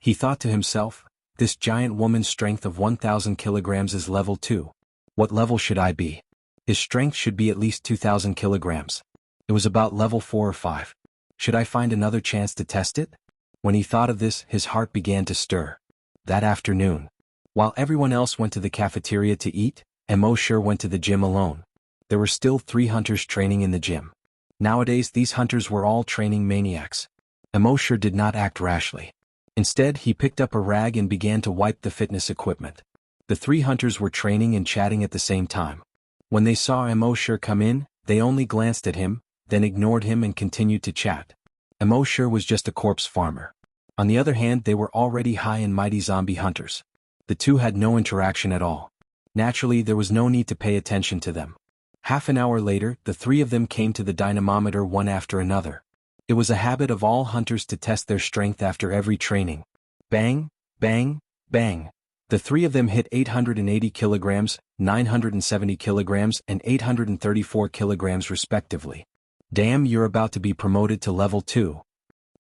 He thought to himself, this giant woman's strength of 1,000 kilograms is level 2. What level should I be? His strength should be at least 2,000 kilograms. It was about level 4 or 5. Should I find another chance to test it? When he thought of this, his heart began to stir. That afternoon, while everyone else went to the cafeteria to eat, Immortal went to the gym alone. There were still 3 hunters training in the gym. Nowadays, these hunters were all training maniacs. Immortal did not act rashly. Instead, he picked up a rag and began to wipe the fitness equipment. The 3 hunters were training and chatting at the same time. When they saw Immortal come in, they only glanced at him, then ignored him and continued to chat. Immortal was just a corpse farmer. On the other hand, they were already high and mighty zombie hunters. The two had no interaction at all. Naturally, there was no need to pay attention to them. Half an hour later, the 3 of them came to the dynamometer one after another. It was a habit of all hunters to test their strength after every training. Bang, bang, bang. The 3 of them hit 880 kilograms, 970 kilograms, and 834 kilograms respectively. Damn, you're about to be promoted to level 2.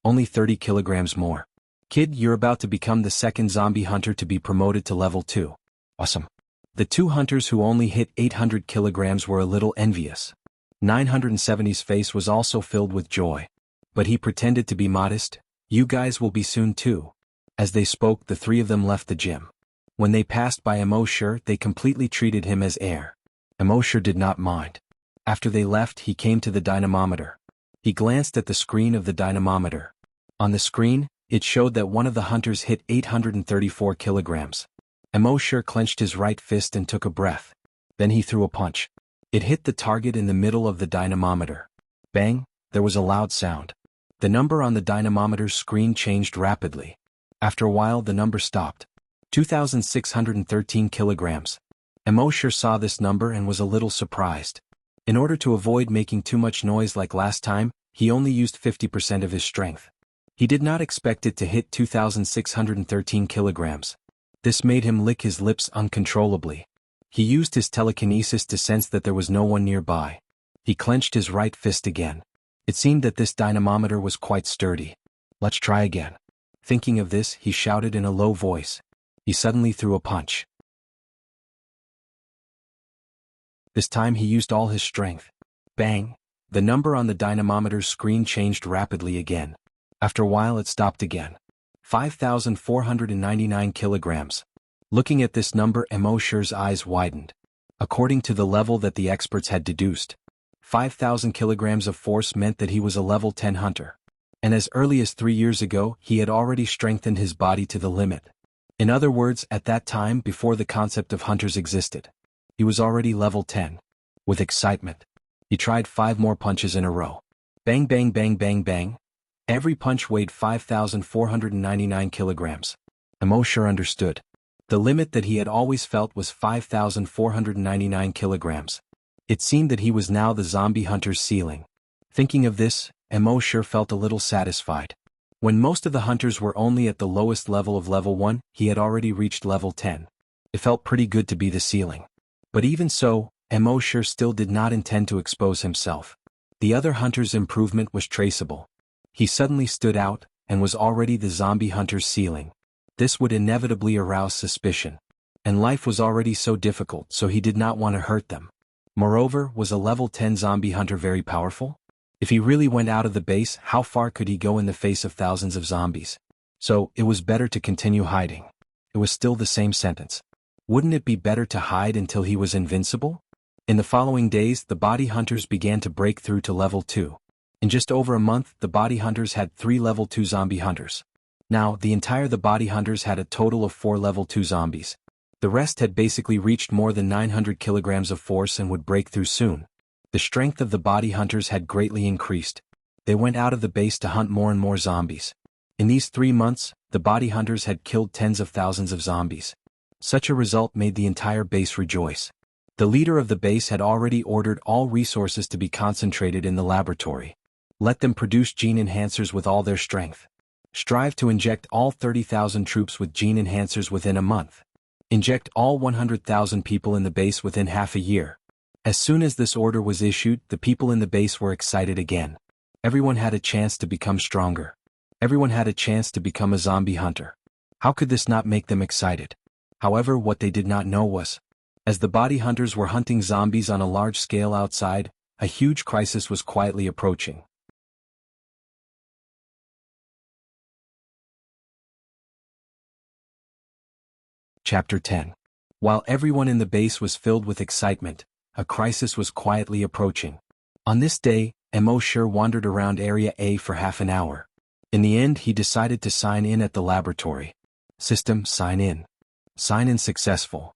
Only 30 kilograms more. Kid, you're about to become the second zombie hunter to be promoted to level 2. Awesome. The two hunters who only hit 800 kilograms were a little envious. 970's face was also filled with joy. But he pretended to be modest. You guys will be soon too. As they spoke, the three of them left the gym. When they passed by Immortal, they completely treated him as heir. Immortal did not mind. After they left, he came to the dynamometer. He glanced at the screen of the dynamometer. On the screen, it showed that one of the hunters hit 834 kilograms. Immortal clenched his right fist and took a breath. Then he threw a punch. It hit the target in the middle of the dynamometer. Bang, there was a loud sound. The number on the dynamometer's screen changed rapidly. After a while, the number stopped. 2,613 kilograms. Immortal saw this number and was a little surprised. In order to avoid making too much noise like last time, he only used 50% of his strength. He did not expect it to hit 2,613 kilograms. This made him lick his lips uncontrollably. He used his telekinesis to sense that there was no one nearby. He clenched his right fist again. It seemed that this dynamometer was quite sturdy. Let's try again. Thinking of this, he shouted in a low voice. He suddenly threw a punch. This time he used all his strength. Bang! The number on the dynamometer's screen changed rapidly again. After a while it stopped again. 5,499 kilograms. Looking at this number, Immortal's eyes widened. According to the level that the experts had deduced, 5,000 kilograms of force meant that he was a level 10 hunter. And as early as 3 years ago, he had already strengthened his body to the limit. In other words, at that time, before the concept of hunters existed, he was already level 10. With excitement, he tried 5 more punches in a row. Bang, bang, bang, bang, bang. Every punch weighed 5,499 kilograms. Immortal understood. The limit that he had always felt was 5,499 kilograms. It seemed that he was now the zombie hunter's ceiling. Thinking of this, Immortal felt a little satisfied. When most of the hunters were only at the lowest level of level 1, he had already reached level 10. It felt pretty good to be the ceiling. But even so, Immortal still did not intend to expose himself. The other hunter's improvement was traceable. He suddenly stood out, and was already the zombie hunter's ceiling. This would inevitably arouse suspicion. And life was already so difficult, so he did not want to hurt them. Moreover, was a level 10 zombie hunter very powerful? If he really went out of the base, how far could he go in the face of thousands of zombies? So, it was better to continue hiding. It was still the same sentence. Wouldn't it be better to hide until he was invincible? In the following days, the body hunters began to break through to level 2. In just over a month, the body hunters had 3 level 2 zombie hunters. Now, the body hunters had a total of 4 level 2 zombies. The rest had basically reached more than 900 kilograms of force and would break through soon. The strength of the body hunters had greatly increased. They went out of the base to hunt more and more zombies. In these 3 months, the body hunters had killed tens of thousands of zombies. Such a result made the entire base rejoice. The leader of the base had already ordered all resources to be concentrated in the laboratory. Let them produce gene enhancers with all their strength. Strive to inject all 30,000 troops with gene enhancers within a month. Inject all 100,000 people in the base within half a year. As soon as this order was issued, the people in the base were excited again. Everyone had a chance to become stronger. Everyone had a chance to become a zombie hunter. How could this not make them excited? However, what they did not know was, as the body hunters were hunting zombies on a large scale outside, a huge crisis was quietly approaching. Chapter 10. While everyone in the base was filled with excitement, a crisis was quietly approaching. On this day, Immortal wandered around Area A for half an hour. In the end, he decided to sign in at the laboratory. System, sign in. Sign in successful.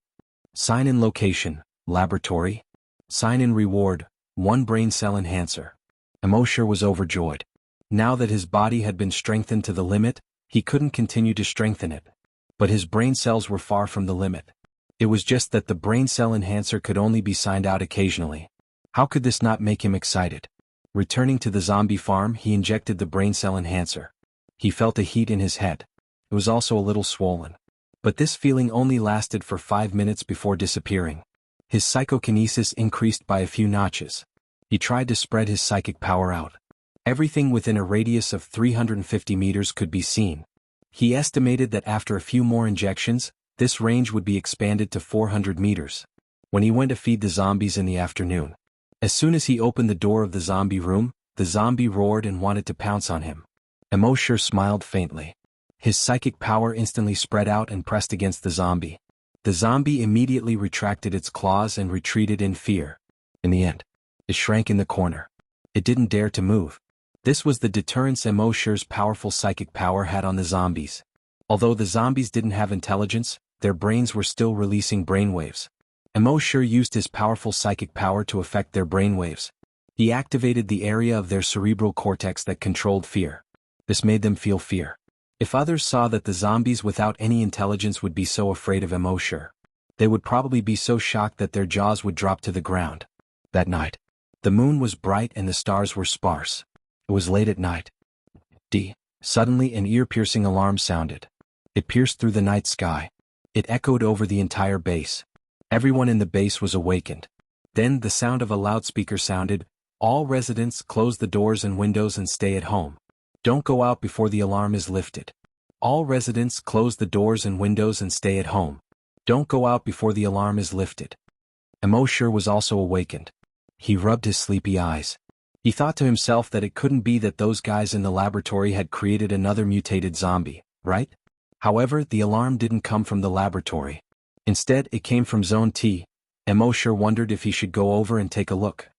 Sign in location, laboratory. Sign in reward, 1 brain cell enhancer. Immortal was overjoyed. Now that his body had been strengthened to the limit, he couldn't continue to strengthen it. But his brain cells were far from the limit. It was just that the brain cell enhancer could only be signed out occasionally. How could this not make him excited? Returning to the zombie farm, he injected the brain cell enhancer. He felt a heat in his head. It was also a little swollen. But this feeling only lasted for 5 minutes before disappearing. His psychokinesis increased by a few notches. He tried to spread his psychic power out. Everything within a radius of 350 meters could be seen. He estimated that after a few more injections, this range would be expanded to 400 meters. When he went to feed the zombies in the afternoon, as soon as he opened the door of the zombie room, the zombie roared and wanted to pounce on him. Immortal smiled faintly. His psychic power instantly spread out and pressed against the zombie. The zombie immediately retracted its claws and retreated in fear. In the end, it shrank in the corner. It didn't dare to move. This was the deterrence Immortal's powerful psychic power had on the zombies. Although the zombies didn't have intelligence, their brains were still releasing brainwaves. Immortal used his powerful psychic power to affect their brainwaves. He activated the area of their cerebral cortex that controlled fear. This made them feel fear. If others saw that the zombies without any intelligence would be so afraid of Immortal, they would probably be so shocked that their jaws would drop to the ground. That night, the moon was bright and the stars were sparse. It was late at night. Suddenly an ear-piercing alarm sounded. It pierced through the night sky. It echoed over the entire base. Everyone in the base was awakened. Then the sound of a loudspeaker sounded. All residents close the doors and windows and stay at home. Don't go out before the alarm is lifted. All residents close the doors and windows and stay at home. Don't go out before the alarm is lifted. Immortal was also awakened. He rubbed his sleepy eyes. He thought to himself that it couldn't be that those guys in the laboratory had created another mutated zombie, right? However, the alarm didn't come from the laboratory. Instead, it came from Zone T. Immortal wondered if he should go over and take a look.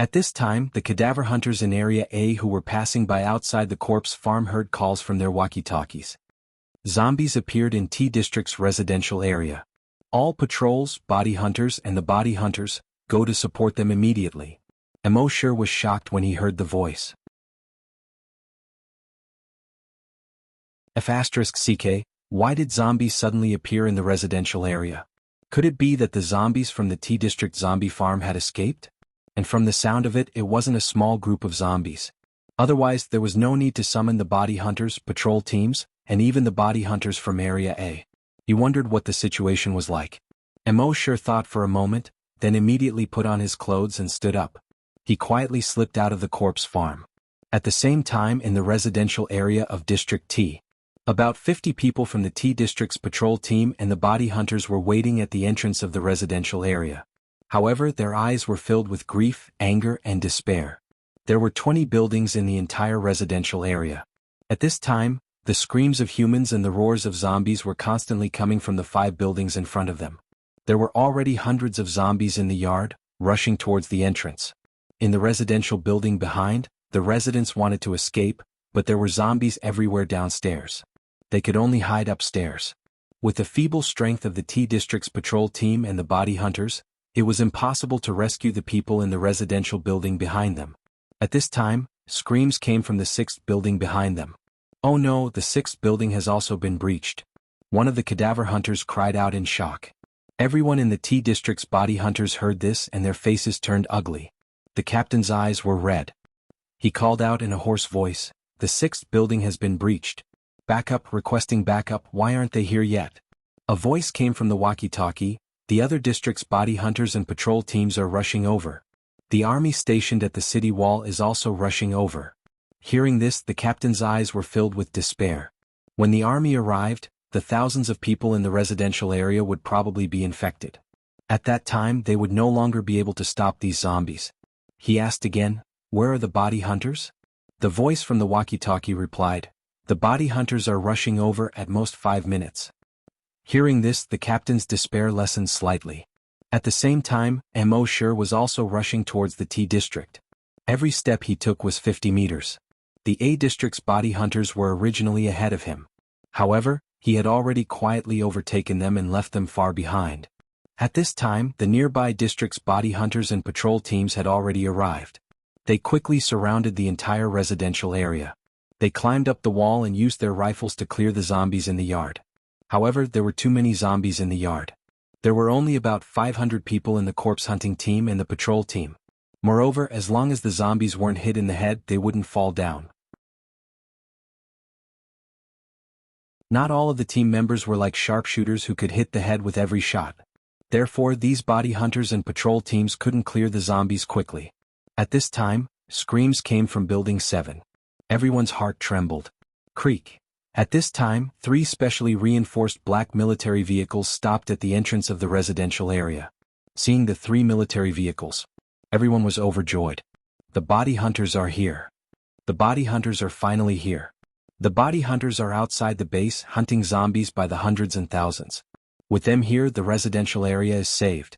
At this time, the cadaver hunters in Area A who were passing by outside the corpse farm heard calls from their walkie-talkies. Zombies appeared in T District's residential area. All patrols, body hunters and the body hunters, go to support them immediately. Immortal was shocked when he heard the voice. F***CK, why did zombies suddenly appear in the residential area? Could it be that the zombies from the T District zombie farm had escaped? And from the sound of it, it wasn't a small group of zombies. Otherwise, there was no need to summon the body hunters, patrol teams, and even the body hunters from Area A. He wondered what the situation was like. Immortal thought for a moment, then immediately put on his clothes and stood up. He quietly slipped out of the corpse farm. At the same time, in the residential area of District T, about 50 people from the T District's patrol team and the body hunters were waiting at the entrance of the residential area. However, their eyes were filled with grief, anger, and despair. There were 20 buildings in the entire residential area. At this time, the screams of humans and the roars of zombies were constantly coming from the 5 buildings in front of them. There were already hundreds of zombies in the yard, rushing towards the entrance. In the residential building behind, the residents wanted to escape, but there were zombies everywhere downstairs. They could only hide upstairs. With the feeble strength of the T District's patrol team and the body hunters, it was impossible to rescue the people in the residential building behind them. At this time, screams came from the 6th building behind them. Oh no, the 6th building has also been breached. One of the cadaver hunters cried out in shock. Everyone in the T District's body hunters heard this and their faces turned ugly. The captain's eyes were red. He called out in a hoarse voice, "The 6th building has been breached. Backup, requesting backup, why aren't they here yet?" A voice came from the walkie-talkie, "The other district's body hunters and patrol teams are rushing over. The army stationed at the city wall is also rushing over." Hearing this, the captain's eyes were filled with despair. When the army arrived, the thousands of people in the residential area would probably be infected. At that time, they would no longer be able to stop these zombies. He asked again, "Where are the body hunters?" The voice from the walkie-talkie replied, "The body hunters are rushing over at most 5 minutes." Hearing this, the captain's despair lessened slightly. At the same time, Immortal was also rushing towards the T District. Every step he took was 50 meters. The A District's body hunters were originally ahead of him. However, he had already quietly overtaken them and left them far behind. At this time, the nearby district's body hunters and patrol teams had already arrived. They quickly surrounded the entire residential area. They climbed up the wall and used their rifles to clear the zombies in the yard. However, there were too many zombies in the yard. There were only about 500 people in the corpse hunting team and the patrol team. Moreover, as long as the zombies weren't hit in the head, they wouldn't fall down. Not all of the team members were like sharpshooters who could hit the head with every shot. Therefore, these body hunters and patrol teams couldn't clear the zombies quickly. At this time, screams came from Building 7. Everyone's heart trembled. Creak. At this time, 3 specially reinforced black military vehicles stopped at the entrance of the residential area. Seeing the 3 military vehicles, everyone was overjoyed. The body hunters are here. The body hunters are finally here. The body hunters are outside the base hunting zombies by the hundreds and thousands. With them here, the residential area is saved.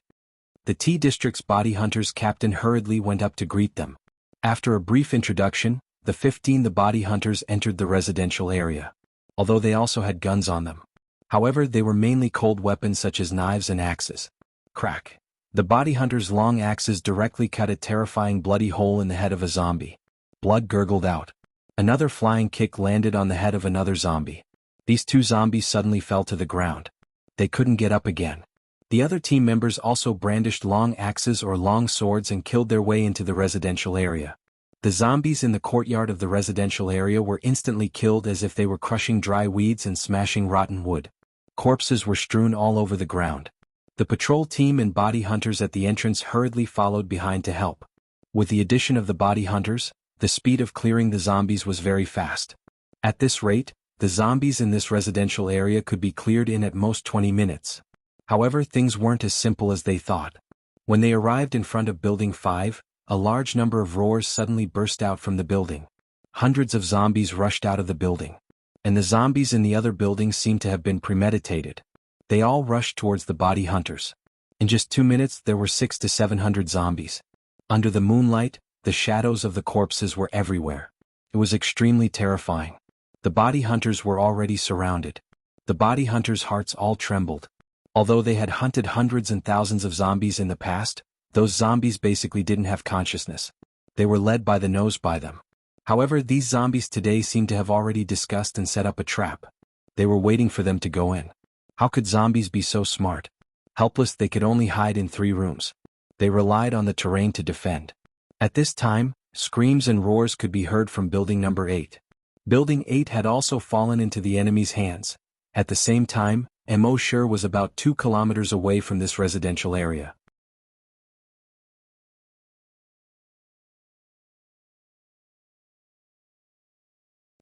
The T District's body hunters captain hurriedly went up to greet them. After a brief introduction, the 15 body hunters entered the residential area, although they also had guns on them. However, they were mainly cold weapons such as knives and axes. Crack. The body hunters' long axes directly cut a terrifying bloody hole in the head of a zombie. Blood gurgled out. Another flying kick landed on the head of another zombie. These 2 zombies suddenly fell to the ground. They couldn't get up again. The other team members also brandished long axes or long swords and killed their way into the residential area. The zombies in the courtyard of the residential area were instantly killed as if they were crushing dry weeds and smashing rotten wood. Corpses were strewn all over the ground. The patrol team and body hunters at the entrance hurriedly followed behind to help. With the addition of the body hunters, the speed of clearing the zombies was very fast. At this rate, the zombies in this residential area could be cleared in at most 20 minutes. However, things weren't as simple as they thought. When they arrived in front of Building 5, a large number of roars suddenly burst out from the building. Hundreds of zombies rushed out of the building. And the zombies in the other buildings seemed to have been premeditated. They all rushed towards the body hunters. In just 2 minutes there were 600 to 700 zombies. Under the moonlight, the shadows of the corpses were everywhere. It was extremely terrifying. The body hunters were already surrounded. The body hunters' hearts all trembled. Although they had hunted hundreds and thousands of zombies in the past, those zombies basically didn't have consciousness. They were led by the nose by them. However, these zombies today seemed to have already discussed and set up a trap. They were waiting for them to go in. How could zombies be so smart? Helpless, they could only hide in 3 rooms. They relied on the terrain to defend. At this time, screams and roars could be heard from Building Number 8. Building 8 had also fallen into the enemy's hands. At the same time, Immortal was about 2 kilometers away from this residential area.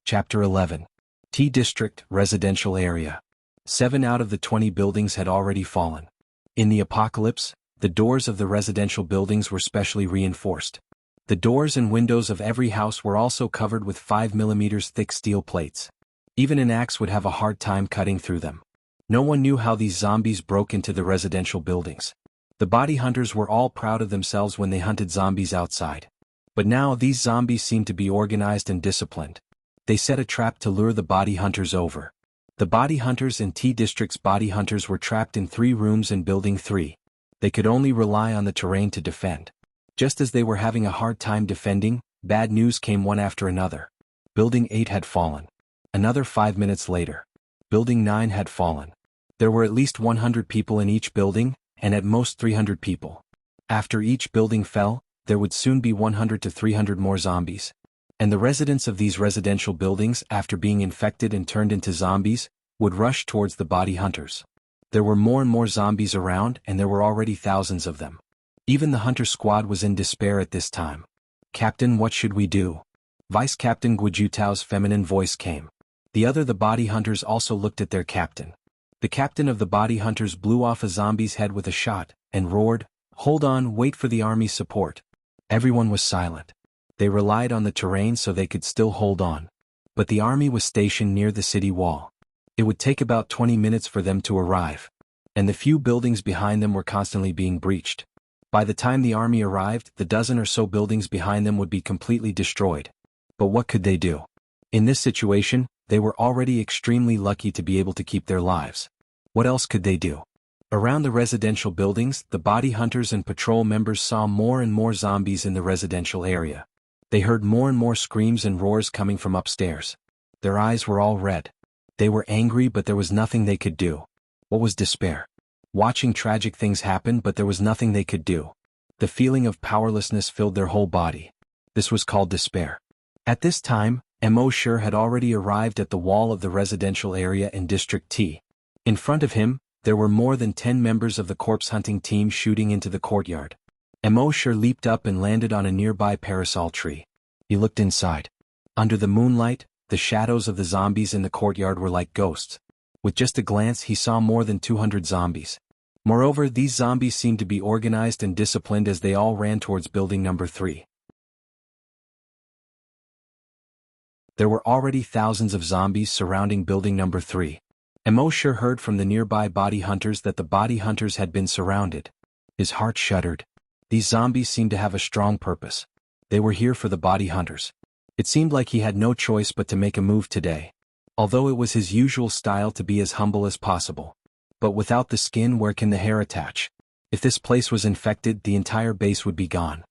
Chapter 11. T District Residential Area. 7 out of the 20 buildings had already fallen. In the apocalypse, the doors of the residential buildings were specially reinforced. The doors and windows of every house were also covered with 5 mm thick steel plates. Even an axe would have a hard time cutting through them. No one knew how these zombies broke into the residential buildings. The body hunters were all proud of themselves when they hunted zombies outside. But now these zombies seemed to be organized and disciplined. They set a trap to lure the body hunters over. The body hunters and T District's body hunters were trapped in 3 rooms in Building 3. They could only rely on the terrain to defend. Just as they were having a hard time defending, bad news came one after another. Building 8 had fallen. Another 5 minutes later, Building 9 had fallen. There were at least 100 people in each building, and at most 300 people. After each building fell, there would soon be 100 to 300 more zombies. And the residents of these residential buildings, after being infected and turned into zombies, would rush towards the body hunters. There were more and more zombies around, and there were already thousands of them. Even the hunter squad was in despair at this time. "Captain, what should we do?" Vice Captain Guijutao's feminine voice came. The body hunters also looked at their captain. The captain of the body hunters blew off a zombie's head with a shot, and roared, "Hold on, wait for the army's support." Everyone was silent. They relied on the terrain so they could still hold on. But the army was stationed near the city wall. It would take about 20 minutes for them to arrive. And the few buildings behind them were constantly being breached. By the time the army arrived, the dozen or so buildings behind them would be completely destroyed. But what could they do? In this situation, they were already extremely lucky to be able to keep their lives. What else could they do? Around the residential buildings, the body hunters and patrol members saw more and more zombies in the residential area. They heard more and more screams and roars coming from upstairs. Their eyes were all red. They were angry, but there was nothing they could do. What was despair? Watching tragic things happen, but there was nothing they could do. The feeling of powerlessness filled their whole body. This was called despair. At this time, Immortal had already arrived at the wall of the residential area in District T. In front of him, there were more than 10 members of the corpse hunting team shooting into the courtyard. Immortal leaped up and landed on a nearby parasol tree. He looked inside. Under the moonlight, The shadows of the zombies in the courtyard were like ghosts. With just a glance he saw more than 200 zombies. Moreover, these zombies seemed to be organized and disciplined as they all ran towards building number 3. There were already thousands of zombies surrounding building number 3. Immortal heard from the nearby body hunters that the body hunters had been surrounded. His heart shuddered. These zombies seemed to have a strong purpose. They were here for the body hunters. It seemed like he had no choice but to make a move today. Although it was his usual style to be as humble as possible. But without the skin, where can the hair attach? If this place was infected, the entire base would be gone.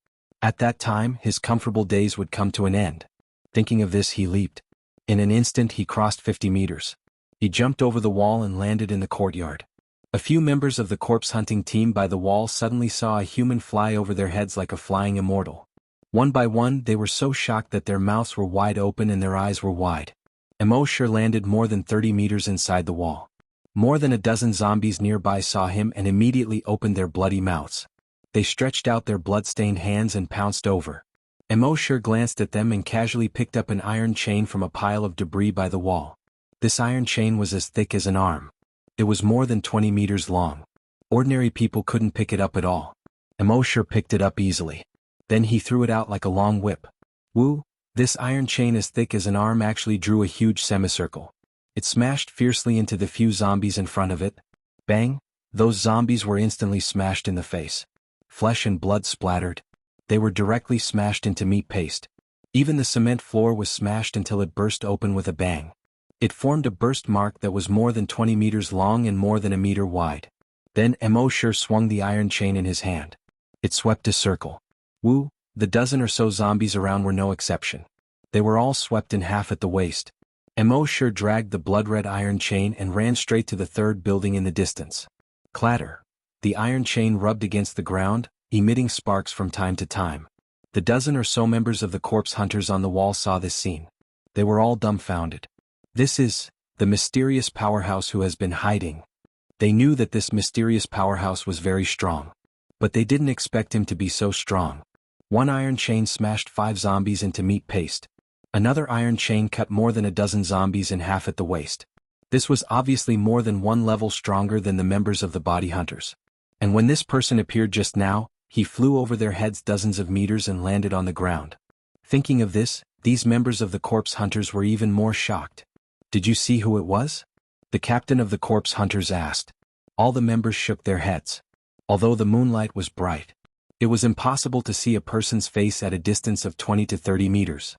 At that time, his comfortable days would come to an end. Thinking of this, he leaped. In an instant he crossed 50 meters. He jumped over the wall and landed in the courtyard. A few members of the corpse hunting team by the wall suddenly saw a human fly over their heads like a flying immortal. One by one, they were so shocked that their mouths were wide open and their eyes were wide. Immortal landed more than 30 meters inside the wall. More than a dozen zombies nearby saw him and immediately opened their bloody mouths. They stretched out their blood-stained hands and pounced over. Immortal glanced at them and casually picked up an iron chain from a pile of debris by the wall. This iron chain was as thick as an arm. It was more than 20 meters long. Ordinary people couldn't pick it up at all. Immortal picked it up easily. Then he threw it out like a long whip. Woo! This iron chain as thick as an arm actually drew a huge semicircle. It smashed fiercely into the few zombies in front of it. Bang! Those zombies were instantly smashed in the face. Flesh and blood splattered. They were directly smashed into meat paste. Even the cement floor was smashed until it burst open with a bang. It formed a burst mark that was more than 20 meters long and more than a meter wide. Then Immortal swung the iron chain in his hand. It swept a circle. Woo! The dozen or so zombies around were no exception. They were all swept in half at the waist. Immortal dragged the blood-red iron chain and ran straight to the third building in the distance. Clatter! The iron chain rubbed against the ground, emitting sparks from time to time. The dozen or so members of the corpse hunters on the wall saw this scene. They were all dumbfounded. This is the mysterious powerhouse who has been hiding. They knew that this mysterious powerhouse was very strong. But they didn't expect him to be so strong. One iron chain smashed 5 zombies into meat paste. Another iron chain cut more than a dozen zombies in half at the waist. This was obviously more than one level stronger than the members of the body hunters. And when this person appeared just now, he flew over their heads dozens of meters and landed on the ground. Thinking of this, these members of the corpse hunters were even more shocked. Did you see who it was? The captain of the corpse hunters asked. All the members shook their heads. Although the moonlight was bright, it was impossible to see a person's face at a distance of 20 to 30 meters.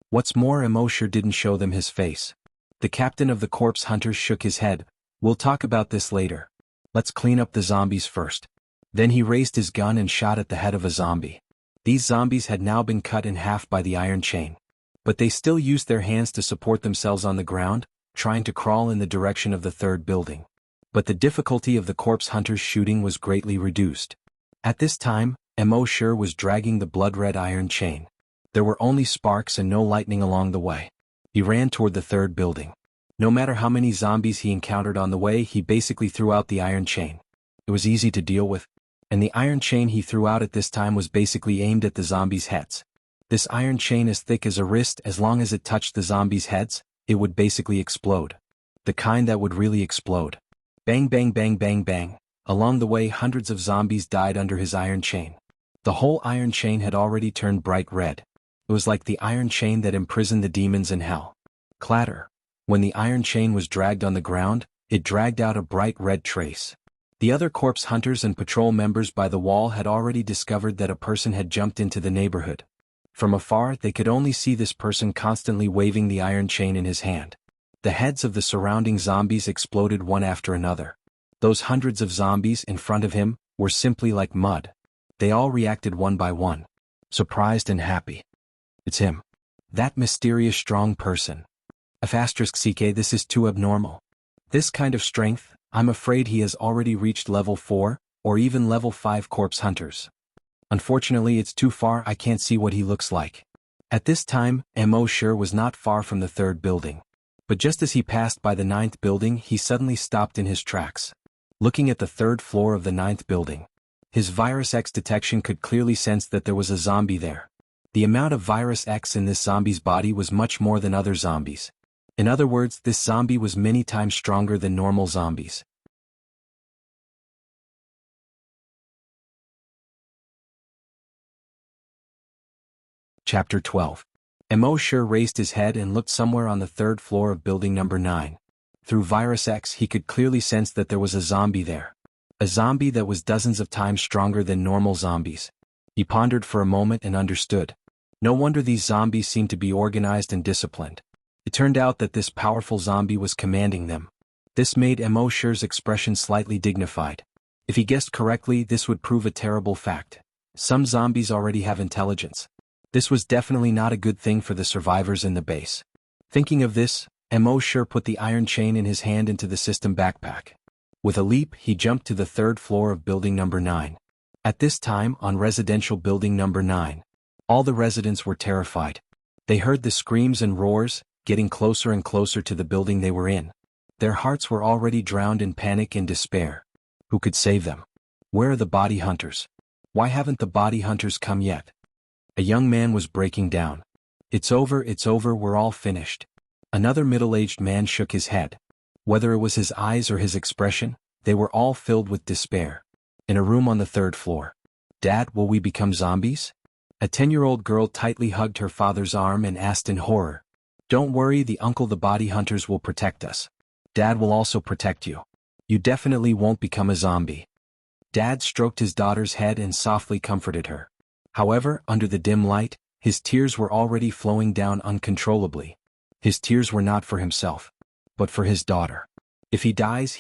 What's more, Immortal didn't show them his face. The captain of the corpse hunters shook his head. We'll talk about this later. Let's clean up the zombies first. Then he raised his gun and shot at the head of a zombie. These zombies had now been cut in half by the iron chain. But they still used their hands to support themselves on the ground, trying to crawl in the direction of the third building. But the difficulty of the corpse hunters' shooting was greatly reduced. At this time, Immortal was dragging the blood-red iron chain. There were only sparks and no lightning along the way. He ran toward the third building. No matter how many zombies he encountered on the way, he basically threw out the iron chain. It was easy to deal with. And the iron chain he threw out at this time was basically aimed at the zombies' heads. This iron chain as thick as a wrist, as long as it touched the zombies' heads, it would basically explode. The kind that would really explode. Bang bang bang bang bang. Along the way hundreds of zombies died under his iron chain. The whole iron chain had already turned bright red. It was like the iron chain that imprisoned the demons in hell. Clatter. When the iron chain was dragged on the ground, it dragged out a bright red trace. The other corpse hunters and patrol members by the wall had already discovered that a person had jumped into the neighborhood. From afar, they could only see this person constantly waving the iron chain in his hand. The heads of the surrounding zombies exploded one after another. Those hundreds of zombies in front of him were simply like mud. They all reacted one by one, surprised and happy. It's him. That mysterious strong person. *CK, this is too abnormal. This kind of strength, I'm afraid he has already reached level 4, or even level 5 corpse hunters. Unfortunately, it's too far, I can't see what he looks like. At this time, Immortal was not far from the third building. But just as he passed by the 9th building, he suddenly stopped in his tracks. Looking at the 3rd floor of the 9th building, his Virus X detection could clearly sense that there was a zombie there. The amount of virus X in this zombie's body was much more than other zombies. In other words, this zombie was many times stronger than normal zombies. Chapter 12. Immortal raised his head and looked somewhere on the third floor of building number 9. Through Virus X he could clearly sense that there was a zombie there. A zombie that was dozens of times stronger than normal zombies. He pondered for a moment and understood. No wonder these zombies seemed to be organized and disciplined. It turned out that this powerful zombie was commanding them. This made Immortal's expression slightly dignified. If he guessed correctly, this would prove a terrible fact. Some zombies already have intelligence. This was definitely not a good thing for the survivors in the base. Thinking of this, Immortal put the iron chain in his hand into the system backpack. With a leap, he jumped to the third floor of building number 9. At this time, on residential building number 9, all the residents were terrified. They heard the screams and roars, getting closer and closer to the building they were in. Their hearts were already drowned in panic and despair. Who could save them? Where are the body hunters? Why haven't the body hunters come yet? A young man was breaking down. It's over, we're all finished. Another middle-aged man shook his head. Whether it was his eyes or his expression, they were all filled with despair. In a room on the third floor. Dad, will we become zombies? A 10-year-old girl tightly hugged her father's arm and asked in horror. Don't worry, the body hunters will protect us. Dad will also protect you. You definitely won't become a zombie. Dad stroked his daughter's head and softly comforted her. However, under the dim light, his tears were already flowing down uncontrollably. His tears were not for himself, but for his daughter. If he dies,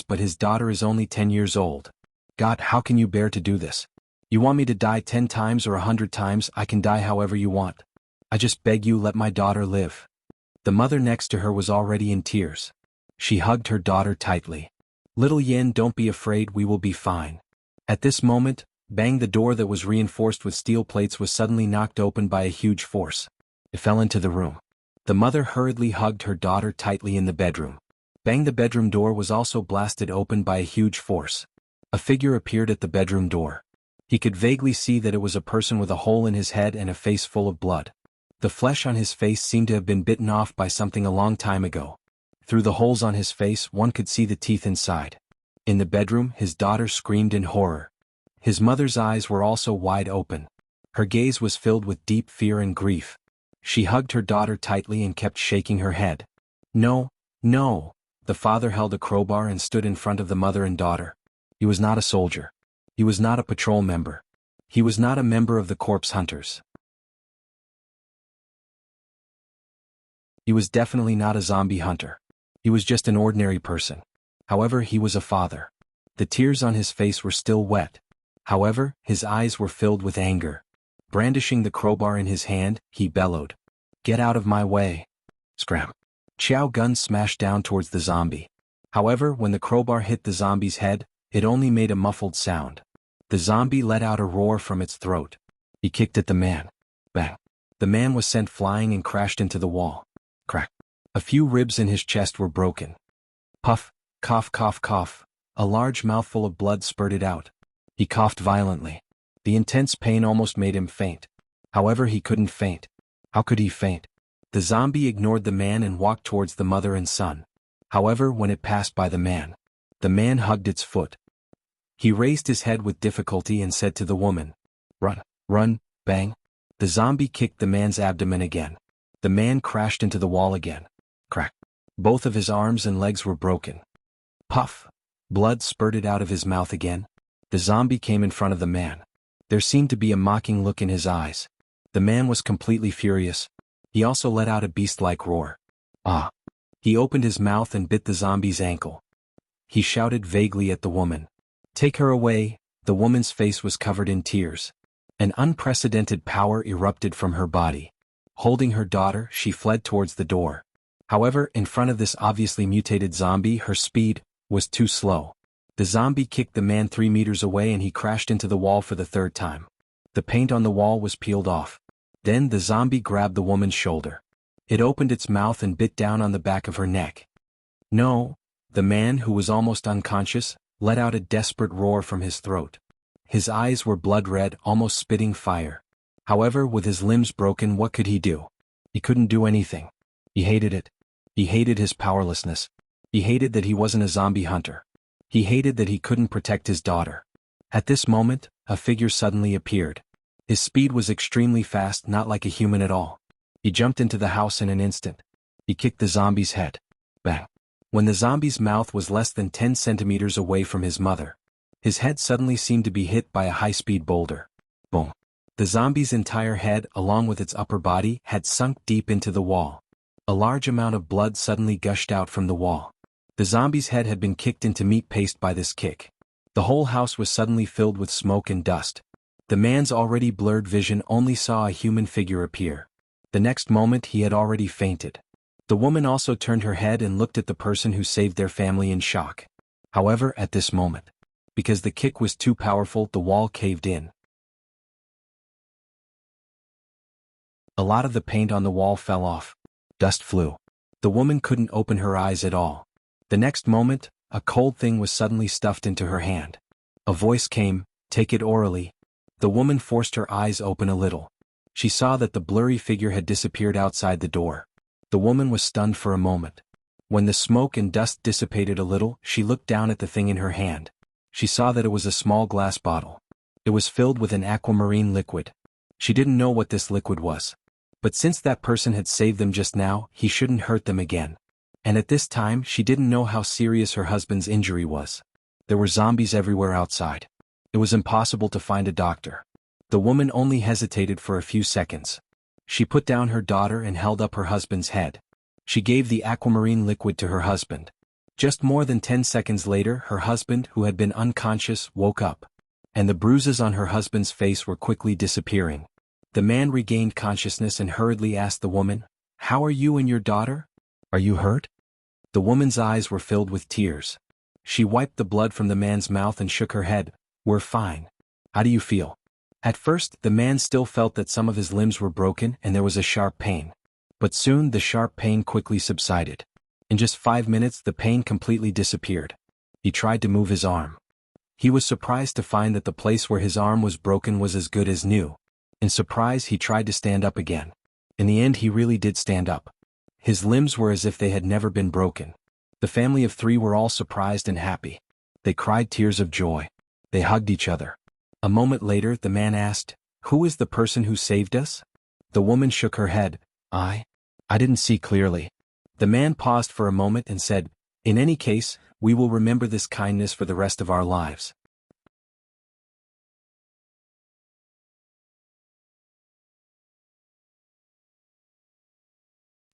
but his daughter is only 10 years old. God, how can you bear to do this? You want me to die 10 times or 100 times? I can die however you want. I just beg you, let my daughter live. The mother next to her was already in tears. She hugged her daughter tightly. Little Yin, don't be afraid, we will be fine. At this moment, bang, the door that was reinforced with steel plates was suddenly knocked open by a huge force. It fell into the room. The mother hurriedly hugged her daughter tightly in the bedroom. Bang, the bedroom door was also blasted open by a huge force. A figure appeared at the bedroom door. He could vaguely see that it was a person with a hole in his head and a face full of blood. The flesh on his face seemed to have been bitten off by something a long time ago. Through the holes on his face, one could see the teeth inside. In the bedroom, his daughter screamed in horror. His mother's eyes were also wide open. Her gaze was filled with deep fear and grief. She hugged her daughter tightly and kept shaking her head. No, no. The father held a crowbar and stood in front of the mother and daughter. He was not a soldier. He was not a patrol member. He was not a member of the corpse hunters. He was definitely not a zombie hunter. He was just an ordinary person. However, he was a father. The tears on his face were still wet. However, his eyes were filled with anger. Brandishing the crowbar in his hand, he bellowed. Get out of my way. Scram. Xiao gun smashed down towards the zombie. However, when the crowbar hit the zombie's head, it only made a muffled sound. The zombie let out a roar from its throat. He kicked at the man. Bang. The man was sent flying and crashed into the wall. Crack. A few ribs in his chest were broken. Puff, cough, cough, cough. A large mouthful of blood spurted out. He coughed violently. The intense pain almost made him faint. However, he couldn't faint. How could he faint? The zombie ignored the man and walked towards the mother and son. However, when it passed by the man hugged its foot. He raised his head with difficulty and said to the woman, Run, run, bang. The zombie kicked the man's abdomen again. The man crashed into the wall again. Crack. Both of his arms and legs were broken. Puff. Blood spurted out of his mouth again. The zombie came in front of the man. There seemed to be a mocking look in his eyes. The man was completely furious. He also let out a beast-like roar. Ah. He opened his mouth and bit the zombie's ankle. He shouted vaguely at the woman. Take her away. The woman's face was covered in tears. An unprecedented power erupted from her body. Holding her daughter, she fled towards the door. However, in front of this obviously mutated zombie, her speed was too slow. The zombie kicked the man 3 meters away and he crashed into the wall for the third time. The paint on the wall was peeled off. Then the zombie grabbed the woman's shoulder. It opened its mouth and bit down on the back of her neck. No. The man, who was almost unconscious, let out a desperate roar from his throat. His eyes were blood red, almost spitting fire. However, with his limbs broken, what could he do? He couldn't do anything. He hated it. He hated his powerlessness. He hated that he wasn't a zombie hunter. He hated that he couldn't protect his daughter. At this moment, a figure suddenly appeared. His speed was extremely fast, not like a human at all. He jumped into the house in an instant. He kicked the zombie's head. Bang! When the zombie's mouth was less than 10 centimeters away from his mother, his head suddenly seemed to be hit by a high-speed boulder. Boom! The zombie's entire head, along with its upper body, had sunk deep into the wall. A large amount of blood suddenly gushed out from the wall. The zombie's head had been kicked into meat paste by this kick. The whole house was suddenly filled with smoke and dust. The man's already blurred vision only saw a human figure appear. The next moment he had already fainted. The woman also turned her head and looked at the person who saved their family in shock. However, at this moment, because the kick was too powerful, the wall caved in. A lot of the paint on the wall fell off. Dust flew. The woman couldn't open her eyes at all. The next moment, a cold thing was suddenly stuffed into her hand. A voice came, "Take it orally." The woman forced her eyes open a little. She saw that the blurry figure had disappeared outside the door. The woman was stunned for a moment. When the smoke and dust dissipated a little, she looked down at the thing in her hand. She saw that it was a small glass bottle. It was filled with an aquamarine liquid. She didn't know what this liquid was. But since that person had saved them just now, he shouldn't hurt them again. And at this time, she didn't know how serious her husband's injury was. There were zombies everywhere outside. It was impossible to find a doctor. The woman only hesitated for a few seconds. She put down her daughter and held up her husband's head. She gave the aquamarine liquid to her husband. Just more than 10 seconds later, her husband, who had been unconscious, woke up. And the bruises on her husband's face were quickly disappearing. The man regained consciousness and hurriedly asked the woman, "How are you and your daughter? Are you hurt?" The woman's eyes were filled with tears. She wiped the blood from the man's mouth and shook her head. "We're fine. How do you feel?" At first, the man still felt that some of his limbs were broken and there was a sharp pain. But soon the sharp pain quickly subsided. In just 5 minutes, the pain completely disappeared. He tried to move his arm. He was surprised to find that the place where his arm was broken was as good as new. In surprise, he tried to stand up again. In the end, he really did stand up. His limbs were as if they had never been broken. The family of 3 were all surprised and happy. They cried tears of joy. They hugged each other. A moment later, the man asked, "Who is the person who saved us?" The woman shook her head. I didn't see clearly." The man paused for a moment and said, "In any case, we will remember this kindness for the rest of our lives."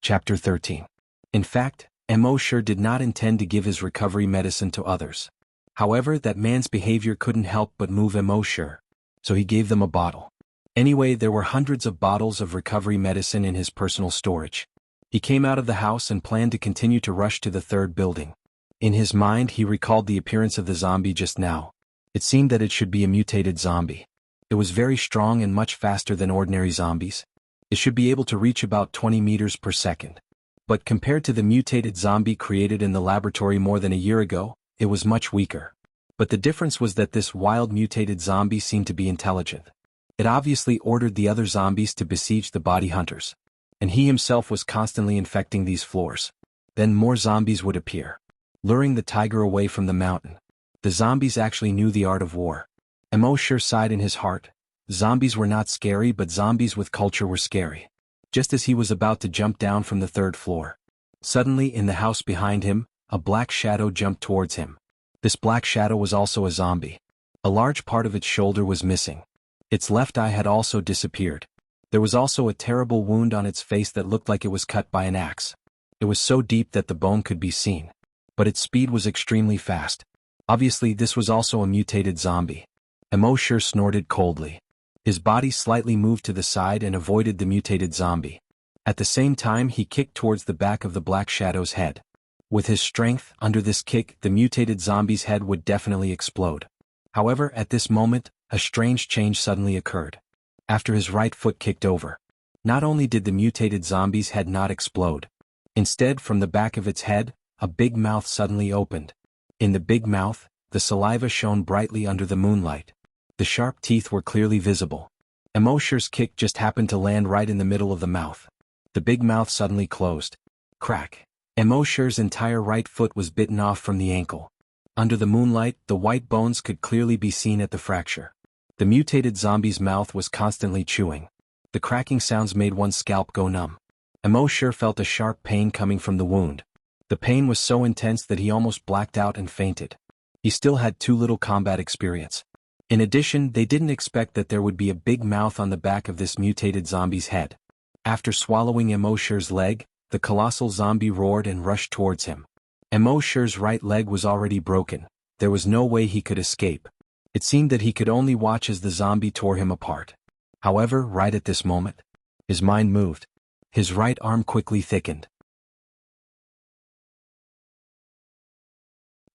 Chapter 13. In fact, Mo did not intend to give his recovery medicine to others. However, that man's behavior couldn't help but move Mo, so he gave them a bottle. Anyway, there were hundreds of bottles of recovery medicine in his personal storage. He came out of the house and planned to continue to rush to the 3rd building. In his mind, he recalled the appearance of the zombie just now. It seemed that it should be a mutated zombie. It was very strong and much faster than ordinary zombies. It should be able to reach about 20 meters per second. But compared to the mutated zombie created in the laboratory more than a year ago, it was much weaker. But the difference was that this wild mutated zombie seemed to be intelligent. It obviously ordered the other zombies to besiege the body hunters. And he himself was constantly infecting these floors. Then more zombies would appear, luring the tiger away from the mountain. The zombies actually knew the art of war. Mo sighed in his heart. Zombies were not scary, but zombies with culture were scary. Just as he was about to jump down from the 3rd floor, suddenly in the house behind him, a black shadow jumped towards him. This black shadow was also a zombie. A large part of its shoulder was missing. Its left eye had also disappeared. There was also a terrible wound on its face that looked like it was cut by an axe. It was so deep that the bone could be seen. But its speed was extremely fast. Obviously, this was also a mutated zombie. Mo snorted coldly. His body slightly moved to the side and avoided the mutated zombie. At the same time, he kicked towards the back of the black shadow's head. With his strength, under this kick, the mutated zombie's head would definitely explode. However, at this moment, a strange change suddenly occurred. After his right foot kicked over, not only did the mutated zombie's head not explode, instead, from the back of its head, a big mouth suddenly opened. In the big mouth, the saliva shone brightly under the moonlight. The sharp teeth were clearly visible. Emosher's kick just happened to land right in the middle of the mouth. The big mouth suddenly closed. Crack. Emosher's entire right foot was bitten off from the ankle. Under the moonlight, the white bones could clearly be seen at the fracture. The mutated zombie's mouth was constantly chewing. The cracking sounds made one's scalp go numb. Emosher felt a sharp pain coming from the wound. The pain was so intense that he almost blacked out and fainted. He still had too little combat experience. In addition, they didn't expect that there would be a big mouth on the back of this mutated zombie's head. After swallowing Emosher's leg, the colossal zombie roared and rushed towards him. Emosher's right leg was already broken. There was no way he could escape. It seemed that he could only watch as the zombie tore him apart. However, right at this moment, his mind moved. His right arm quickly thickened.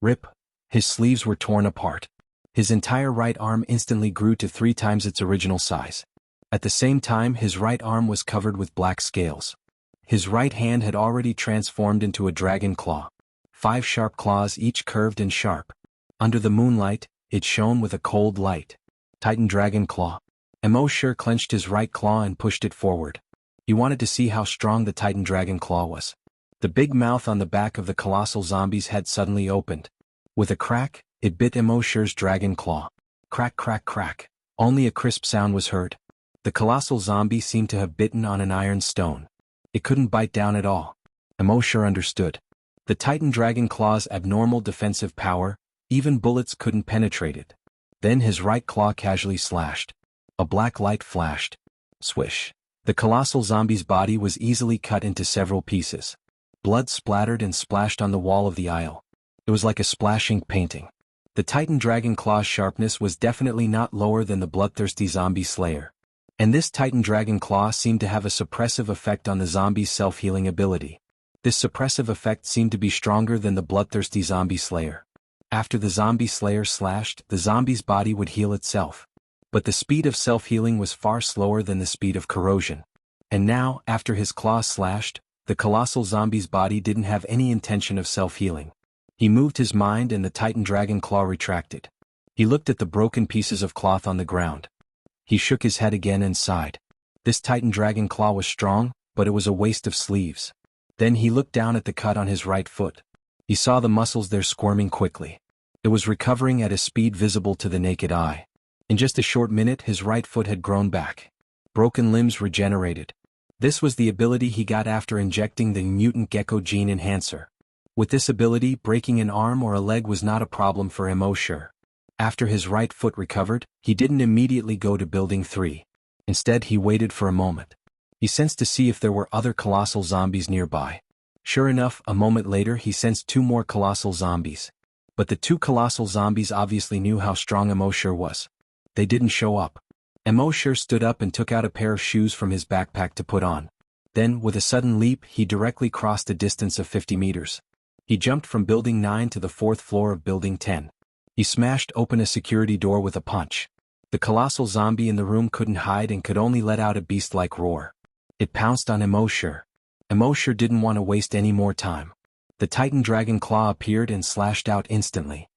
Rip. His sleeves were torn apart. His entire right arm instantly grew to 3 times its original size. At the same time, his right arm was covered with black scales. His right hand had already transformed into a dragon claw. 5 sharp claws, each curved and sharp. Under the moonlight, it shone with a cold light. Titan dragon claw. Emosher clenched his right claw and pushed it forward. He wanted to see how strong the Titan dragon claw was. The big mouth on the back of the colossal zombie's head suddenly opened. With a crack, it bit Emosher's dragon claw. Crack, crack, crack. Only a crisp sound was heard. The colossal zombie seemed to have bitten on an iron stone. It couldn't bite down at all. Emosher understood. The Titan dragon claw's abnormal defensive power, even bullets couldn't penetrate it. Then his right claw casually slashed. A black light flashed. Swish. The colossal zombie's body was easily cut into several pieces. Blood splattered and splashed on the wall of the aisle. It was like a splashing painting. The Titan dragon claw's sharpness was definitely not lower than the bloodthirsty zombie slayer. And this Titan dragon claw seemed to have a suppressive effect on the zombie's self-healing ability. This suppressive effect seemed to be stronger than the bloodthirsty zombie slayer. After the zombie slayer slashed, the zombie's body would heal itself. But the speed of self-healing was far slower than the speed of corrosion. And now, after his claw slashed, the colossal zombie's body didn't have any intention of self-healing. He moved his mind and the Titan dragon claw retracted. He looked at the broken pieces of cloth on the ground. He shook his head again and sighed. This Titan dragon claw was strong, but it was a waste of sleeves. Then he looked down at the cut on his right foot. He saw the muscles there squirming quickly. It was recovering at a speed visible to the naked eye. In just a short minute, his right foot had grown back. Broken limbs regenerated. This was the ability he got after injecting the mutant gecko gene enhancer. With this ability, breaking an arm or a leg was not a problem for Emosher. After his right foot recovered, he didn't immediately go to Building 3. Instead, he waited for a moment. He sensed to see if there were other colossal zombies nearby. Sure enough, a moment later he sensed 2 more colossal zombies. But the 2 colossal zombies obviously knew how strong Emosher was. They didn't show up. Emosher stood up and took out a pair of shoes from his backpack to put on. Then, with a sudden leap, he directly crossed a distance of 50 meters. He jumped from Building 9 to the 4th floor of Building 10. He smashed open a security door with a punch. The colossal zombie in the room couldn't hide and could only let out a beast-like roar. It pounced on Emosher. Emosher didn't want to waste any more time. The Titan dragon claw appeared and slashed out instantly.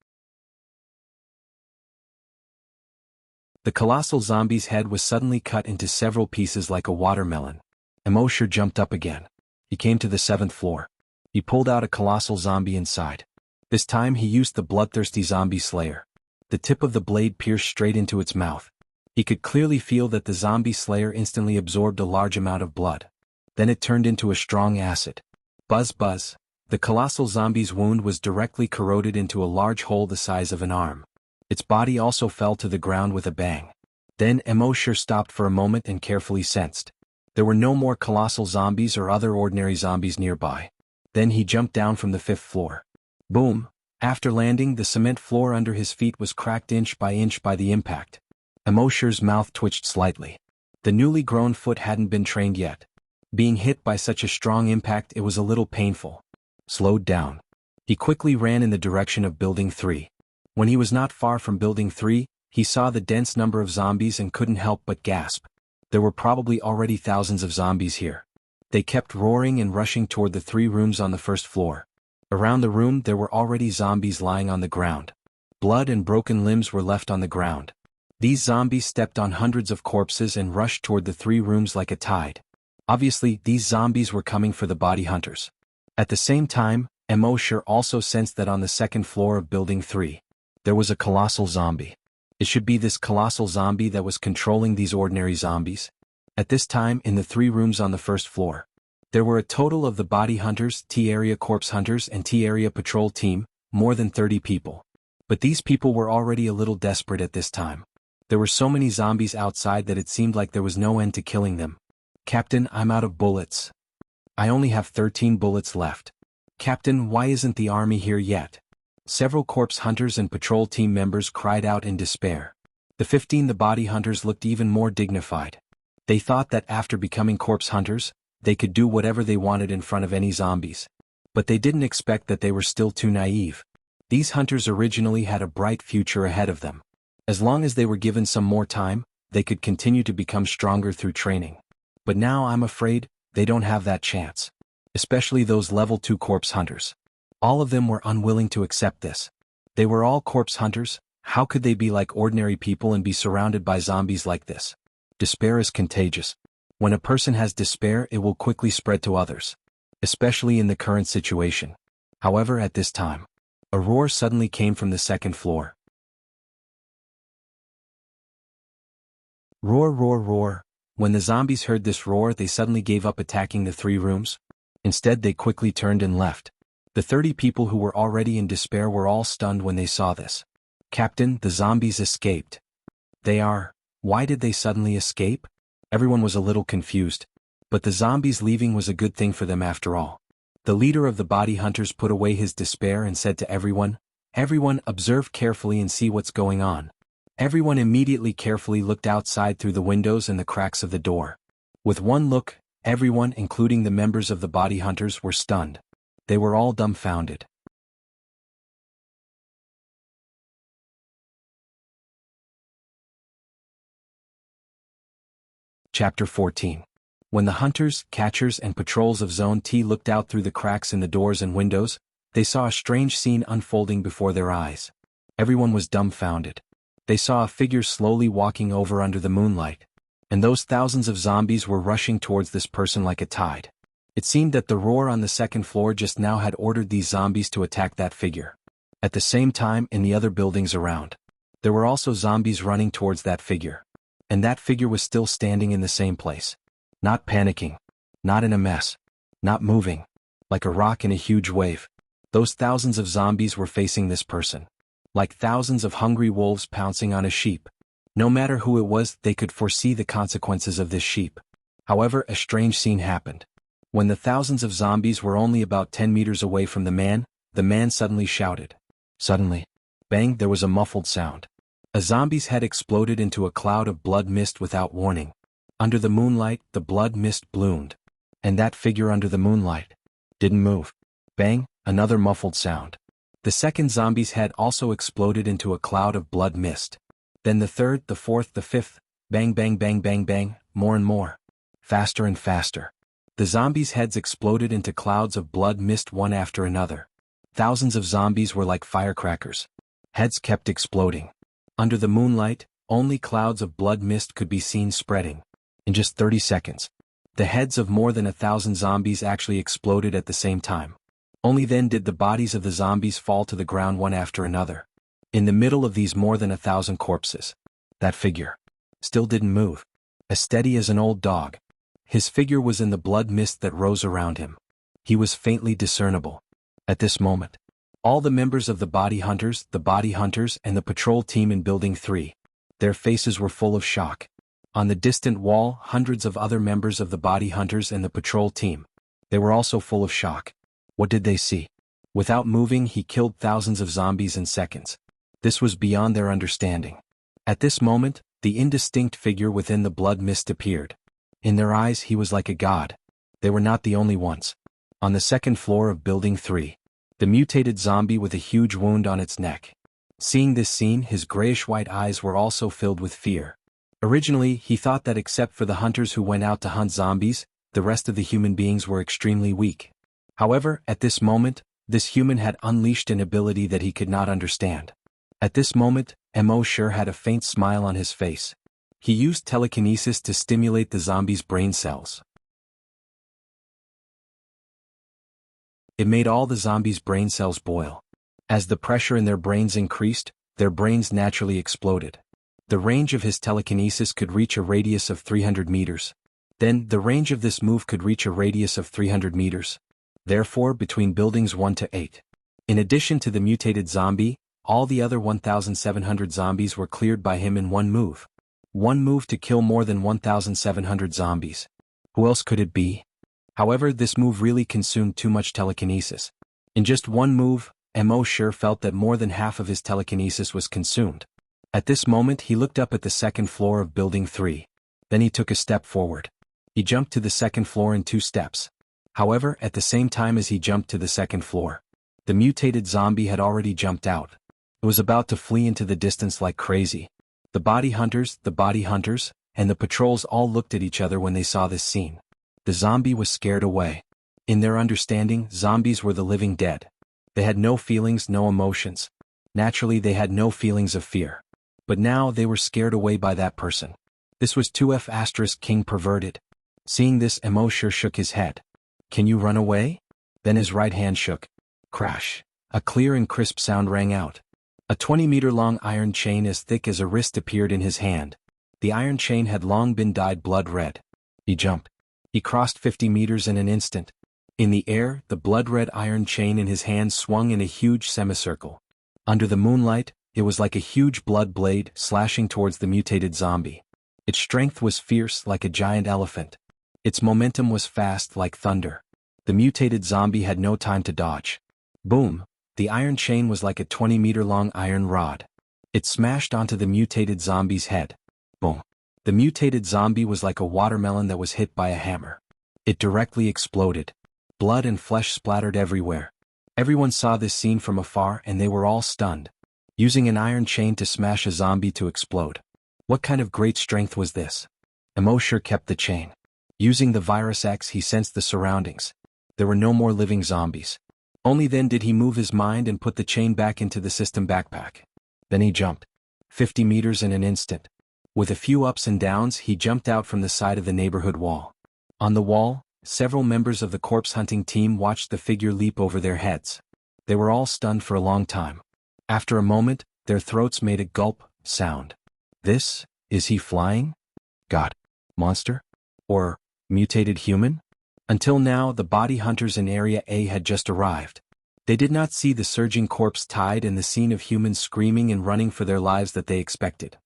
The colossal zombie's head was suddenly cut into several pieces like a watermelon. Emosher jumped up again. He came to the 7th floor. He pulled out a colossal zombie inside. This time he used the bloodthirsty zombie slayer. The tip of the blade pierced straight into its mouth. He could clearly feel that the zombie slayer instantly absorbed a large amount of blood. Then it turned into a strong acid. Buzz buzz. The colossal zombie's wound was directly corroded into a large hole the size of an arm. Its body also fell to the ground with a bang. Then Emosher stopped for a moment and carefully sensed. There were no more colossal zombies or other ordinary zombies nearby. Then he jumped down from the 5th floor. Boom! After landing, the cement floor under his feet was cracked inch by the impact. Emosher's mouth twitched slightly. The newly grown foot hadn't been trained yet. Being hit by such a strong impact, it was a little painful. Slowed down. He quickly ran in the direction of Building 3. When he was not far from Building 3, he saw the dense number of zombies and couldn't help but gasp. There were probably already thousands of zombies here. They kept roaring and rushing toward the 3 rooms on the 1st floor. Around the room there were already zombies lying on the ground. Blood and broken limbs were left on the ground. These zombies stepped on hundreds of corpses and rushed toward the 3 rooms like a tide. Obviously, these zombies were coming for the body hunters. At the same time, Immortal also sensed that on the 2nd floor of Building 3, there was a colossal zombie. It should be this colossal zombie that was controlling these ordinary zombies. At this time, in the 3 rooms on the 1st floor, there were a total of the body hunters, T-area corpse hunters and T-area patrol team, more than 30 people. But these people were already a little desperate at this time. There were so many zombies outside that it seemed like there was no end to killing them. "Captain, I'm out of bullets. I only have 13 bullets left. Captain, why isn't the army here yet?" Several corpse hunters and patrol team members cried out in despair. The body hunters looked even more dignified. They thought that after becoming corpse hunters, they could do whatever they wanted in front of any zombies. But they didn't expect that they were still too naive. These hunters originally had a bright future ahead of them. As long as they were given some more time, they could continue to become stronger through training. But now I'm afraid, they don't have that chance. Especially those level 2 corpse hunters. All of them were unwilling to accept this. They were all corpse hunters. How could they be like ordinary people and be surrounded by zombies like this? Despair is contagious. When a person has despair, it will quickly spread to others. Especially in the current situation. However, at this time, a roar suddenly came from the 2nd floor. Roar, roar, roar. When the zombies heard this roar, they suddenly gave up attacking the 3 rooms. Instead, they quickly turned and left. The 30 people who were already in despair were all stunned when they saw this. "Captain, the zombies escaped." Why did they suddenly escape? Everyone was a little confused. But the zombies leaving was a good thing for them after all. The leader of the body hunters put away his despair and said to everyone, "Everyone, observe carefully and see what's going on." Everyone immediately carefully looked outside through the windows and the cracks of the door. With one look, everyone, including the members of the body hunters, were stunned. They were all dumbfounded. Chapter 14. When the hunters, catchers and patrols of Zone T looked out through the cracks in the doors and windows, they saw a strange scene unfolding before their eyes. Everyone was dumbfounded. They saw a figure slowly walking over under the moonlight. And those thousands of zombies were rushing towards this person like a tide. It seemed that the roar on the 2nd floor just now had ordered these zombies to attack that figure. At the same time, in the other buildings around, there were also zombies running towards that figure. And that figure was still standing in the same place. Not panicking. Not in a mess. Not moving. Like a rock in a huge wave. Those thousands of zombies were facing this person. Like thousands of hungry wolves pouncing on a sheep. No matter who it was, they could foresee the consequences of this sheep. However, a strange scene happened. When the thousands of zombies were only about 10 meters away from the man suddenly shouted. Suddenly, bang, there was a muffled sound. A zombie's head exploded into a cloud of blood mist without warning. Under the moonlight, the blood mist bloomed. And that figure under the moonlight didn't move. Bang, another muffled sound. The second zombie's head also exploded into a cloud of blood mist. Then the third, the fourth, the fifth, bang bang bang bang bang, more and more. Faster and faster. The zombies' heads exploded into clouds of blood mist one after another. Thousands of zombies were like firecrackers. Heads kept exploding. Under the moonlight, only clouds of blood mist could be seen spreading. In just 30 seconds, the heads of more than 1,000 zombies actually exploded at the same time. Only then did the bodies of the zombies fall to the ground one after another. In the middle of these more than 1,000 corpses, that figure still didn't move. As steady as an old dog. His figure was in the blood mist that rose around him. He was faintly discernible. At this moment, all the members of the body hunters and the patrol team in Building 3, their faces were full of shock. On the distant wall, hundreds of other members of the body hunters and the patrol team, they were also full of shock. What did they see? Without moving, he killed thousands of zombies in seconds. This was beyond their understanding. At this moment, the indistinct figure within the blood mist appeared. In their eyes, he was like a god. They were not the only ones. On the 2nd floor of Building 3, the mutated zombie with a huge wound on its neck. Seeing this scene, his grayish-white eyes were also filled with fear. Originally, he thought that except for the hunters who went out to hunt zombies, the rest of the human beings were extremely weak. However, at this moment, this human had unleashed an ability that he could not understand. At this moment, Mo sure had a faint smile on his face. He used telekinesis to stimulate the zombies' brain cells. It made all the zombies' brain cells boil. As the pressure in their brains increased, their brains naturally exploded. The range of his telekinesis could reach a radius of 300 meters. Then, the range of this move could reach a radius of 300 meters. Therefore, between buildings 1 to 8. In addition to the mutated zombie, all the other 1,700 zombies were cleared by him in one move. One move to kill more than 1,700 zombies. Who else could it be? However, this move really consumed too much telekinesis. In just one move, Mo sure felt that more than half of his telekinesis was consumed. At this moment he looked up at the second floor of Building 3. Then he took a step forward. He jumped to the second floor in 2 steps. However, at the same time as he jumped to the second floor, the mutated zombie had already jumped out. It was about to flee into the distance like crazy. The body hunters, and the patrols all looked at each other when they saw this scene. The zombie was scared away. In their understanding, zombies were the living dead. They had no feelings, no emotions. Naturally, they had no feelings of fear. But now they were scared away by that person. This was 2F** King perverted. Seeing this, Mo sure shook his head. Can you run away? Then his right hand shook. Crash. A clear and crisp sound rang out. A 20-meter-long iron chain as thick as a wrist appeared in his hand. The iron chain had long been dyed blood red. He jumped. He crossed 50 meters in an instant. In the air, the blood-red iron chain in his hand swung in a huge semicircle. Under the moonlight, it was like a huge blood blade slashing towards the mutated zombie. Its strength was fierce like a giant elephant. Its momentum was fast like thunder. The mutated zombie had no time to dodge. Boom! The iron chain was like a 20-meter-long iron rod. It smashed onto the mutated zombie's head. Boom! The mutated zombie was like a watermelon that was hit by a hammer. It directly exploded. Blood and flesh splattered everywhere. Everyone saw this scene from afar and they were all stunned. Using an iron chain to smash a zombie to explode. What kind of great strength was this? Mo sure kept the chain. Using the virus X, he sensed the surroundings. There were no more living zombies. Only then did he move his mind and put the chain back into the system backpack. Then he jumped. 50 meters in an instant. With a few ups and downs, he jumped out from the side of the neighborhood wall. On the wall, several members of the corpse hunting team watched the figure leap over their heads. They were all stunned for a long time. After a moment, their throats made a gulp sound. Is he flying? God. Monster? Or mutated human? Until now, the body hunters in Area A had just arrived. They did not see the surging corpse tide and the scene of humans screaming and running for their lives that they expected.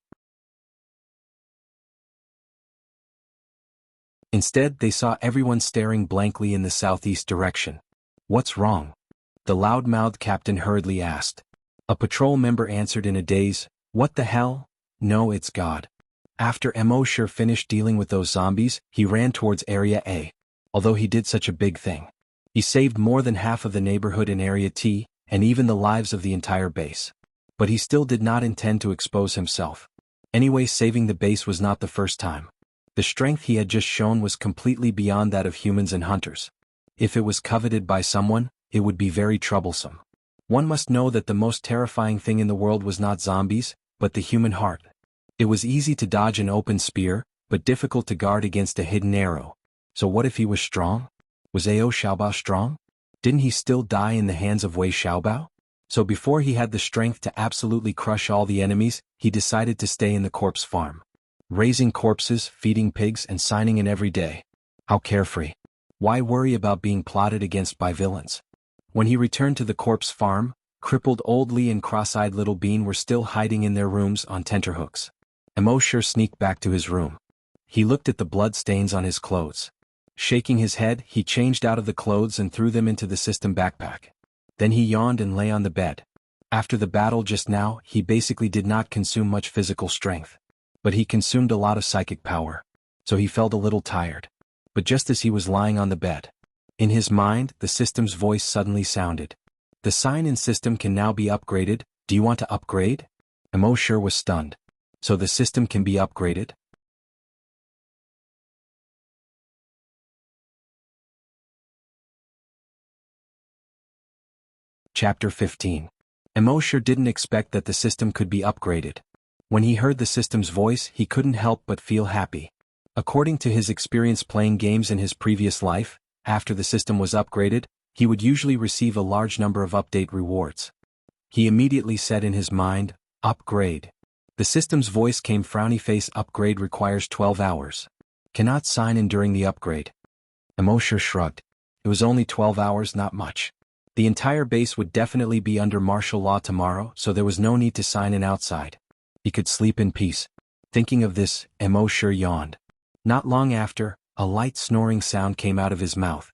Instead, they saw everyone staring blankly in the southeast direction. What's wrong? The loud-mouthed captain hurriedly asked. A patrol member answered in a daze, What the hell? No, it's God. After Mo sure finished dealing with those zombies, he ran towards Area A. Although he did such a big thing, he saved more than half of the neighborhood in Area T, and even the lives of the entire base. But he still did not intend to expose himself. Anyway, saving the base was not the first time. The strength he had just shown was completely beyond that of humans and hunters. If it was coveted by someone, it would be very troublesome. One must know that the most terrifying thing in the world was not zombies, but the human heart. It was easy to dodge an open spear, but difficult to guard against a hidden arrow. So what if he was strong? Was Ao Xiaobao strong? Didn't he still die in the hands of Wei Xiaobao? So before he had the strength to absolutely crush all the enemies, he decided to stay in the corpse farm. Raising corpses, feeding pigs, and signing in every day. How carefree. Why worry about being plotted against by villains? When he returned to the corpse farm, crippled Old Lee and cross-eyed Little Bean were still hiding in their rooms on tenterhooks. Mo sure sneaked back to his room. He looked at the blood stains on his clothes. Shaking his head, he changed out of the clothes and threw them into the system backpack. Then he yawned and lay on the bed. After the battle just now, he basically did not consume much physical strength. But he consumed a lot of psychic power. So he felt a little tired. But just as he was lying on the bed, in his mind, the system's voice suddenly sounded. The sign-in system can now be upgraded. Do you want to upgrade? Mo sure was stunned. So the system can be upgraded? Chapter 15. Emosher didn't expect that the system could be upgraded. When he heard the system's voice, he couldn't help but feel happy. According to his experience playing games in his previous life, after the system was upgraded, he would usually receive a large number of update rewards. He immediately said in his mind, "Upgrade." The system's voice came, "Frowny face, upgrade requires 12 hours. Cannot sign in during the upgrade." Emosher shrugged. It was only 12 hours, not much. The entire base would definitely be under martial law tomorrow, so there was no need to sign in outside. He could sleep in peace. Thinking of this, Emosher yawned. Not long after, a light snoring sound came out of his mouth.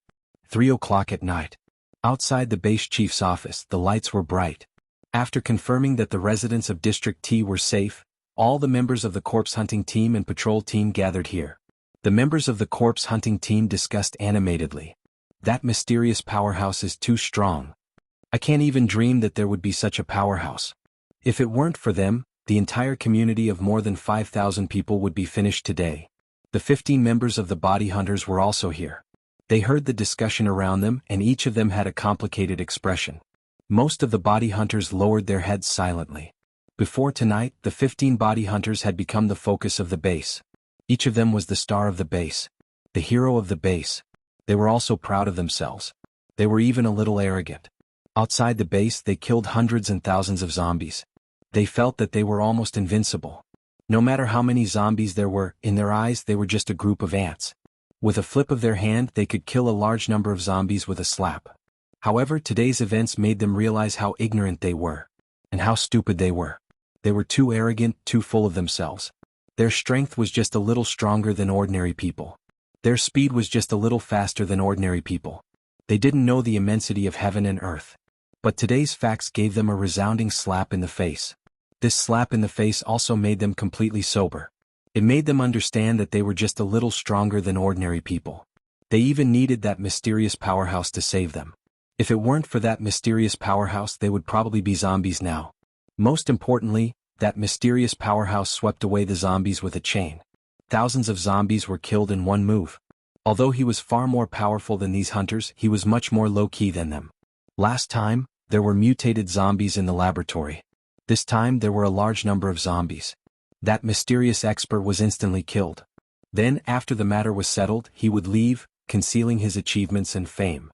3 o'clock at night. Outside the base chief's office, the lights were bright. After confirming that the residents of District T were safe, all the members of the corpse hunting team and patrol team gathered here. The members of the corpse hunting team discussed animatedly. "That mysterious powerhouse is too strong. I can't even dream that there would be such a powerhouse. If it weren't for them, the entire community of more than 5,000 people would be finished today." The 15 members of the body hunters were also here. They heard the discussion around them, and each of them had a complicated expression. Most of the body hunters lowered their heads silently. Before tonight, the 15 body hunters had become the focus of the base. Each of them was the star of the base, the hero of the base. They were also proud of themselves. They were even a little arrogant. Outside the base, they killed hundreds and thousands of zombies. They felt that they were almost invincible. No matter how many zombies there were, in their eyes they were just a group of ants. With a flip of their hand, they could kill a large number of zombies with a slap. However, today's events made them realize how ignorant they were. And how stupid they were. They were too arrogant, too full of themselves. Their strength was just a little stronger than ordinary people. Their speed was just a little faster than ordinary people. They didn't know the immensity of heaven and earth. But today's facts gave them a resounding slap in the face. This slap in the face also made them completely sober. It made them understand that they were just a little stronger than ordinary people. They even needed that mysterious powerhouse to save them. If it weren't for that mysterious powerhouse, they would probably be zombies now. Most importantly, that mysterious powerhouse swept away the zombies with a chain. Thousands of zombies were killed in one move. Although he was far more powerful than these hunters, he was much more low-key than them. Last time, there were mutated zombies in the laboratory. This time there were a large number of zombies. That mysterious expert was instantly killed. Then, after the matter was settled, he would leave, concealing his achievements and fame.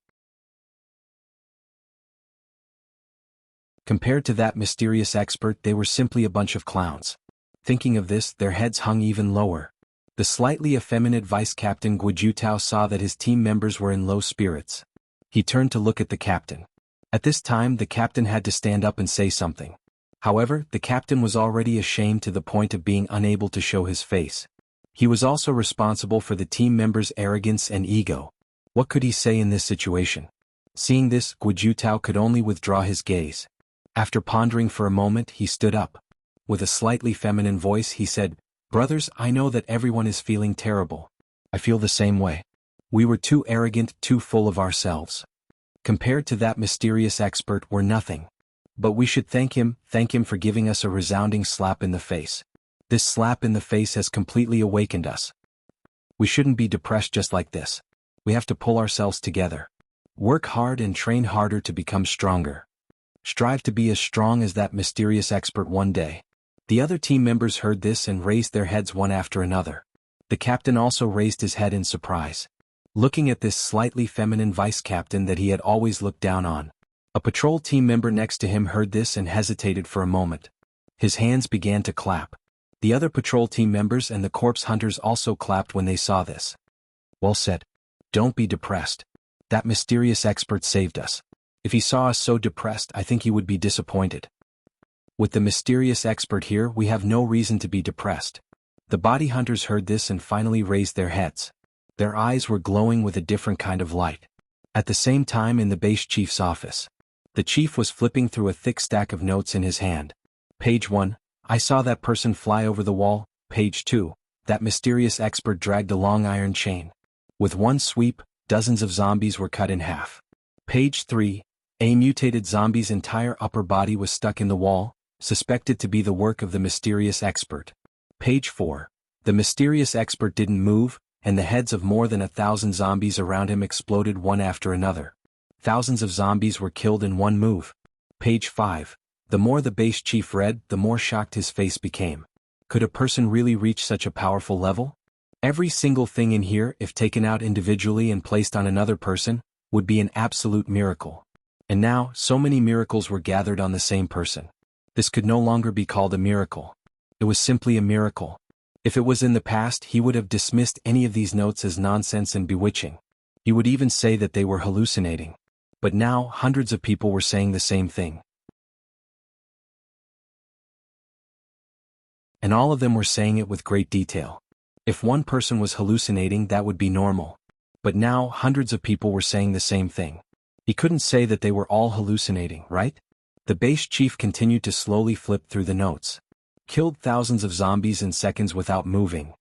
Compared to that mysterious expert, they were simply a bunch of clowns. Thinking of this, their heads hung even lower. The slightly effeminate Vice Captain Guijutao saw that his team members were in low spirits. He turned to look at the captain. At this time, the captain had to stand up and say something. However, the captain was already ashamed to the point of being unable to show his face. He was also responsible for the team members' arrogance and ego. What could he say in this situation? Seeing this, Guijutao could only withdraw his gaze. After pondering for a moment, he stood up. With a slightly feminine voice, he said, "Brothers, I know that everyone is feeling terrible. I feel the same way. We were too arrogant, too full of ourselves. Compared to that mysterious expert, we're nothing. But we should thank him for giving us a resounding slap in the face. This slap in the face has completely awakened us. We shouldn't be depressed just like this. We have to pull ourselves together. Work hard and train harder to become stronger. Strive to be as strong as that mysterious expert one day." The other team members heard this and raised their heads one after another. The captain also raised his head in surprise. Looking at this slightly feminine vice captain that he had always looked down on. A patrol team member next to him heard this and hesitated for a moment. His hands began to clap. The other patrol team members and the corpse hunters also clapped when they saw this. "Well said. Don't be depressed. That mysterious expert saved us. If he saw us so depressed, I think he would be disappointed. With the mysterious expert here, we have no reason to be depressed." The body hunters heard this and finally raised their heads. Their eyes were glowing with a different kind of light. At the same time, in the base chief's office, the chief was flipping through a thick stack of notes in his hand. Page 1, I saw that person fly over the wall. Page 2, that mysterious expert dragged a long iron chain. With one sweep, dozens of zombies were cut in half. Page 3, a mutated zombie's entire upper body was stuck in the wall, suspected to be the work of the mysterious expert. Page 4, the mysterious expert didn't move, and the heads of more than 1,000 zombies around him exploded one after another. Thousands of zombies were killed in one move. Page 5, The more the base chief read, the more shocked his face became. Could a person really reach such a powerful level? Every single thing in here, if taken out individually and placed on another person, would be an absolute miracle. And now, so many miracles were gathered on the same person. This could no longer be called a miracle. It was simply a miracle. If it was in the past, he would have dismissed any of these notes as nonsense and bewitching. He would even say that they were hallucinating. But now, hundreds of people were saying the same thing. And all of them were saying it with great detail. If one person was hallucinating, that would be normal. But now, hundreds of people were saying the same thing. He couldn't say that they were all hallucinating, right? The base chief continued to slowly flip through the notes. Killed thousands of zombies in seconds without moving.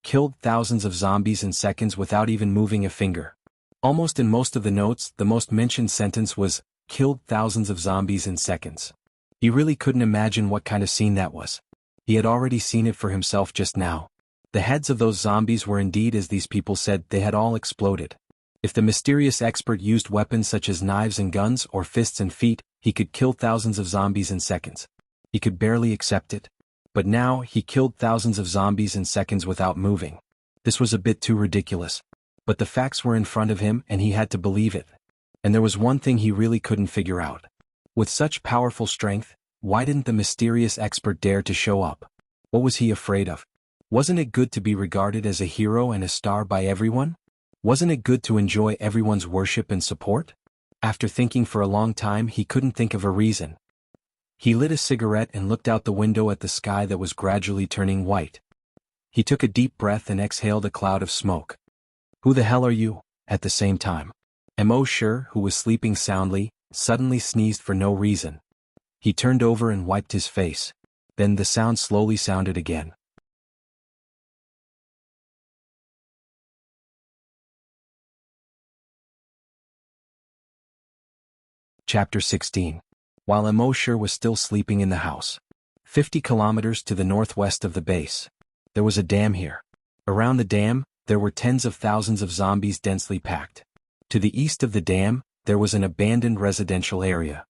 Killed thousands of zombies in seconds without even moving a finger. Almost in most of the notes, the most mentioned sentence was, killed thousands of zombies in seconds. He really couldn't imagine what kind of scene that was. He had already seen it for himself just now. The heads of those zombies were indeed, as these people said, they had all exploded. If the mysterious expert used weapons such as knives and guns or fists and feet, he could kill thousands of zombies in seconds. He could barely accept it. But now, he killed thousands of zombies in seconds without moving. This was a bit too ridiculous. But the facts were in front of him and he had to believe it. And there was one thing he really couldn't figure out. With such powerful strength, why didn't the mysterious expert dare to show up? What was he afraid of? Wasn't it good to be regarded as a hero and a star by everyone? Wasn't it good to enjoy everyone's worship and support? After thinking for a long time, he couldn't think of a reason. He lit a cigarette and looked out the window at the sky that was gradually turning white. He took a deep breath and exhaled a cloud of smoke. Who the hell are you? At the same time, Mo Sure, who was sleeping soundly, suddenly sneezed for no reason. He turned over and wiped his face. Then the sound slowly sounded again. Chapter 16. While Mo Sure was still sleeping in the house, 50 kilometers to the northwest of the base, there was a dam here. Around the dam, there were tens of thousands of zombies densely packed. To the east of the dam, there was an abandoned residential area.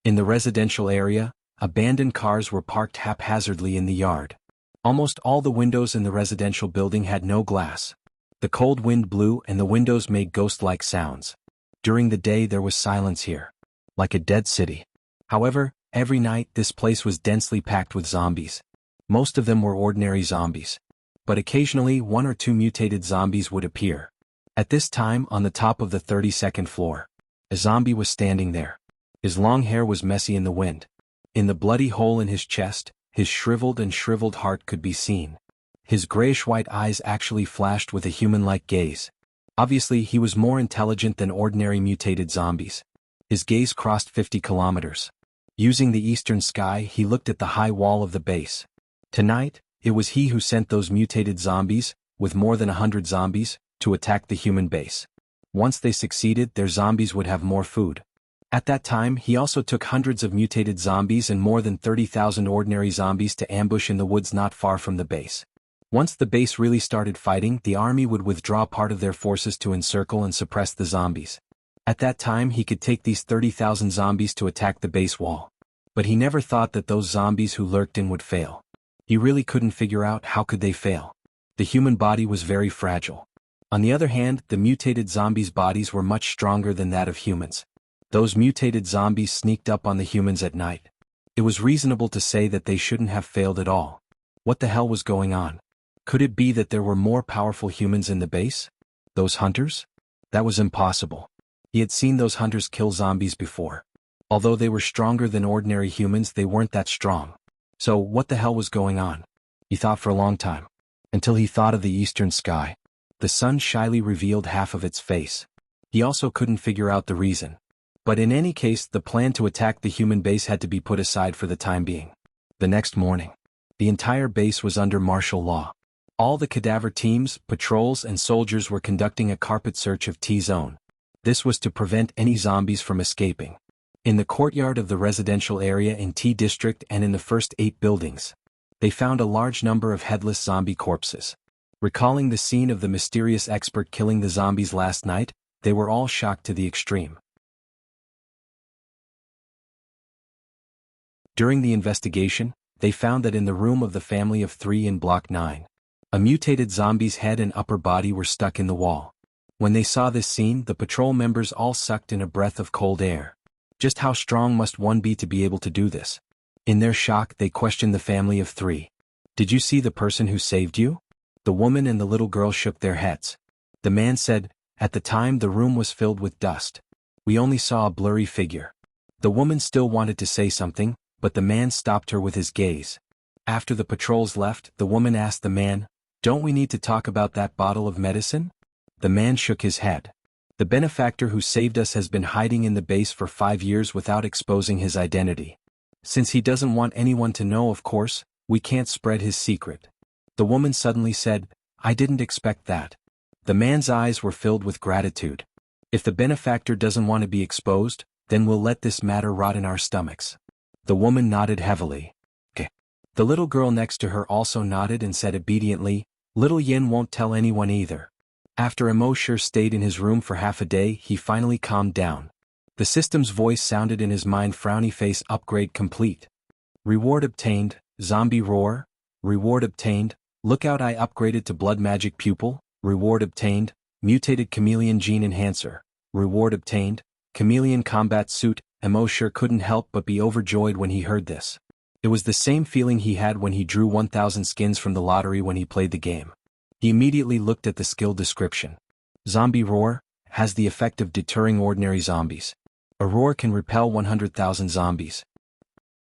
In the residential area, abandoned cars were parked haphazardly in the yard. Almost all the windows in the residential building had no glass. The cold wind blew and the windows made ghost-like sounds. During the day there was silence here. Like a dead city. However, every night this place was densely packed with zombies. Most of them were ordinary zombies. But occasionally one or two mutated zombies would appear. At this time, on the top of the 32nd floor, a zombie was standing there. His long hair was messy in the wind. In the bloody hole in his chest, his shriveled heart could be seen. His grayish-white eyes actually flashed with a human-like gaze. Obviously, he was more intelligent than ordinary mutated zombies. His gaze crossed 50 kilometers. Using the eastern sky, he looked at the high wall of the base. Tonight, it was he who sent those mutated zombies, with more than 100 zombies, to attack the human base. Once they succeeded, their zombies would have more food. At that time, he also took hundreds of mutated zombies and more than 30,000 ordinary zombies to ambush in the woods not far from the base. Once the base really started fighting, the army would withdraw part of their forces to encircle and suppress the zombies. At that time, he could take these 30,000 zombies to attack the base wall. But he never thought that those zombies who lurked in would fail. He really couldn't figure out how could they fail. The human body was very fragile. On the other hand, the mutated zombies' bodies were much stronger than that of humans. Those mutated zombies sneaked up on the humans at night. It was reasonable to say that they shouldn't have failed at all. What the hell was going on? Could it be that there were more powerful humans in the base? Those hunters? That was impossible. He had seen those hunters kill zombies before. Although they were stronger than ordinary humans, they weren't that strong. So, what the hell was going on? He thought for a long time. Until he thought of the eastern sky. The sun shyly revealed half of its face. He also couldn't figure out the reason. But in any case, the plan to attack the human base had to be put aside for the time being. The next morning, the entire base was under martial law. All the cadaver teams, patrols, and soldiers were conducting a carpet search of T-Zone. This was to prevent any zombies from escaping. In the courtyard of the residential area in T District and in the first 8 buildings, they found a large number of headless zombie corpses. Recalling the scene of the mysterious expert killing the zombies last night, they were all shocked to the extreme. During the investigation, they found that in the room of the family of 3 in Block 9, a mutated zombie's head and upper body were stuck in the wall. When they saw this scene, the patrol members all sucked in a breath of cold air. Just how strong must one be to be able to do this? In their shock, they questioned the family of 3. Did you see the person who saved you? The woman and the little girl shook their heads. The man said, at the time the room was filled with dust. We only saw a blurry figure. The woman still wanted to say something, but the man stopped her with his gaze. After the patrols left, the woman asked the man, don't we need to talk about that bottle of medicine? The man shook his head. The benefactor who saved us has been hiding in the base for 5 years without exposing his identity. Since he doesn't want anyone to know, of course, we can't spread his secret. The woman suddenly said, I didn't expect that. The man's eyes were filled with gratitude. If the benefactor doesn't want to be exposed, then we'll let this matter rot in our stomachs. The woman nodded heavily. Okay. The little girl next to her also nodded and said obediently, little Yin won't tell anyone either. After Immortal stayed in his room for half a day, he finally calmed down. The system's voice sounded in his mind, frowny face, upgrade complete. Reward obtained, zombie roar. Reward obtained, lookout eye upgraded to blood magic pupil. Reward obtained, mutated chameleon gene enhancer. Reward obtained, chameleon combat suit. Immortal couldn't help but be overjoyed when he heard this. It was the same feeling he had when he drew 1,000 skins from the lottery when he played the game. He immediately looked at the skill description. Zombie roar has the effect of deterring ordinary zombies. A roar can repel 100,000 zombies.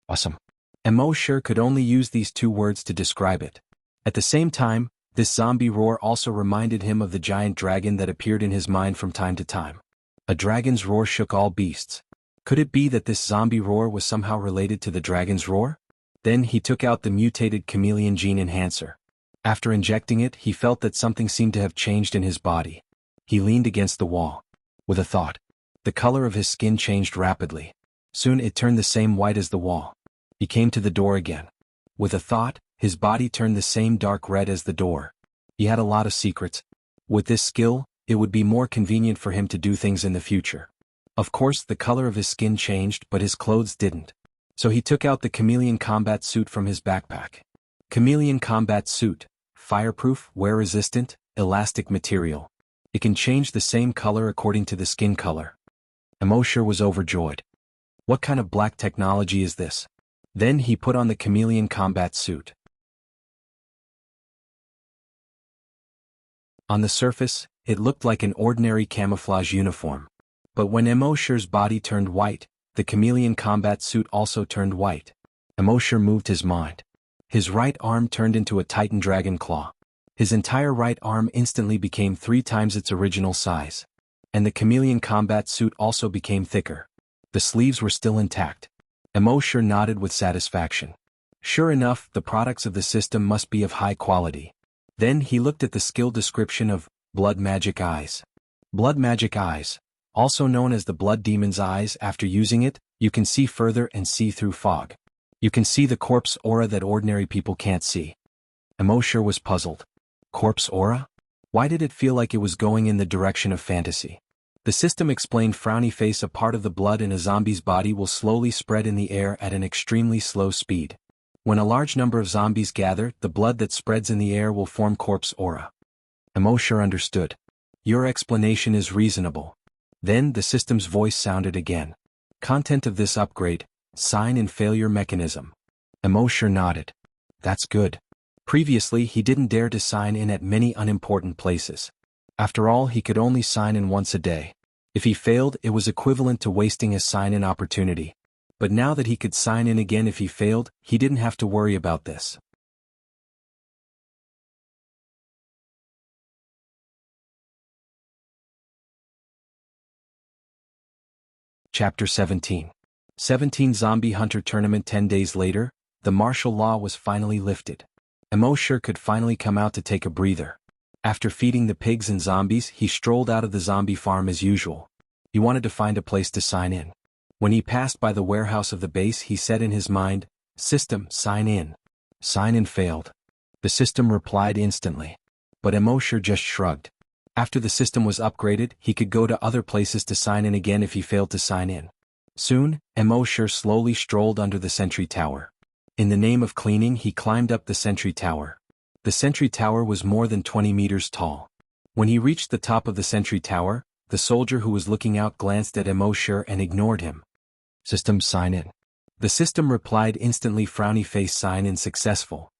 Awesome. Immortal could only use these 2 words to describe it. At the same time, this zombie roar also reminded him of the giant dragon that appeared in his mind from time to time. A dragon's roar shook all beasts. Could it be that this zombie roar was somehow related to the dragon's roar? Then he took out the mutated chameleon gene enhancer. After injecting it, he felt that something seemed to have changed in his body. He leaned against the wall. With a thought, the color of his skin changed rapidly. Soon it turned the same white as the wall. He came to the door again. With a thought, his body turned the same dark red as the door. He had a lot of secrets. With this skill, it would be more convenient for him to do things in the future. Of course, the color of his skin changed, but his clothes didn't. So he took out the chameleon combat suit from his backpack. Chameleon combat suit. Fireproof, wear-resistant, elastic material. It can change the same color according to the skin color. Immortal was overjoyed. What kind of black technology is this? Then he put on the chameleon combat suit. On the surface, it looked like an ordinary camouflage uniform. But when Immortal's body turned white, the chameleon combat suit also turned white. Immortal moved his mind. His right arm turned into a titan dragon claw. His entire right arm instantly became 3 times its original size. And the chameleon combat suit also became thicker. The sleeves were still intact. Immortal nodded with satisfaction. Sure enough, the products of the system must be of high quality. Then he looked at the skill description of blood magic eyes. Blood magic eyes, also known as the blood demon's eyes. After using it, you can see further and see through fog. You can see the corpse aura that ordinary people can't see. Immortal was puzzled. Corpse aura? Why did it feel like it was going in the direction of fantasy? The system explained, frowny face, a part of the blood in a zombie's body will slowly spread in the air at an extremely slow speed. When a large number of zombies gather, the blood that spreads in the air will form corpse aura. Immortal understood. Your explanation is reasonable. Then the system's voice sounded again. Content of this upgrade. Sign in failure mechanism. Immortal nodded. That's good. Previously he didn't dare to sign in at many unimportant places. After all, he could only sign in once a day. If he failed, it was equivalent to wasting a sign-in opportunity. But now that he could sign in again if he failed, he didn't have to worry about this. Chapter 17. 17 Zombie Hunter Tournament. 10 days later, the martial law was finally lifted. Immortal could finally come out to take a breather. After feeding the pigs and zombies, he strolled out of the zombie farm as usual. He wanted to find a place to sign in. When he passed by the warehouse of the base, he said in his mind, "System, sign in." Sign in failed. The system replied instantly. But Immortal just shrugged. After the system was upgraded, he could go to other places to sign in again if he failed to sign in. Soon, Immortal slowly strolled under the sentry tower. In the name of cleaning, he climbed up the sentry tower. The sentry tower was more than 20 meters tall. When he reached the top of the sentry tower, the soldier who was looking out glanced at Immortal and ignored him. System sign in. The system replied instantly, frowny face, sign in successful.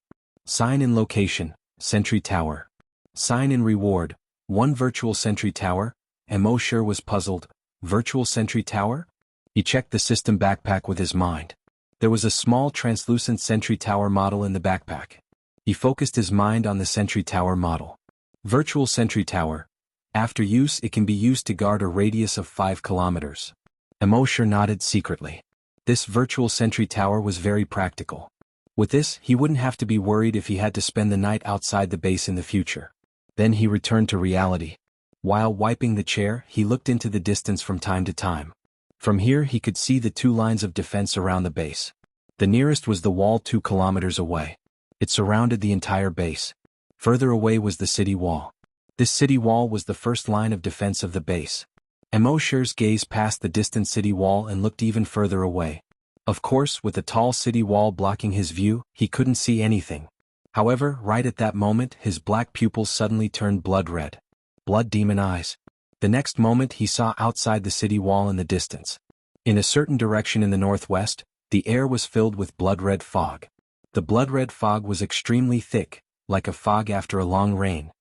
Sign in location, sentry tower. Sign in reward, 1 virtual sentry tower. Immortal was puzzled. Virtual sentry tower? He checked the system backpack with his mind. There was a small translucent sentry tower model in the backpack. He focused his mind on the sentry tower model. Virtual sentry tower. After use, it can be used to guard a radius of 5 kilometers. Immortal nodded secretly. This virtual sentry tower was very practical. With this, he wouldn't have to be worried if he had to spend the night outside the base in the future. Then he returned to reality. While wiping the chair, he looked into the distance from time to time. From here he could see the 2 lines of defense around the base. The nearest was the wall 2 kilometers away. It surrounded the entire base. Further away was the city wall. This city wall was the first line of defense of the base. Immortal's gaze passed the distant city wall and looked even further away. Of course, with the tall city wall blocking his view, he couldn't see anything. However, right at that moment, his black pupils suddenly turned blood red. Blood demon eyes. The next moment he saw outside the city wall in the distance. In a certain direction in the northwest, the air was filled with blood-red fog. The blood-red fog was extremely thick, like a fog after a long rain.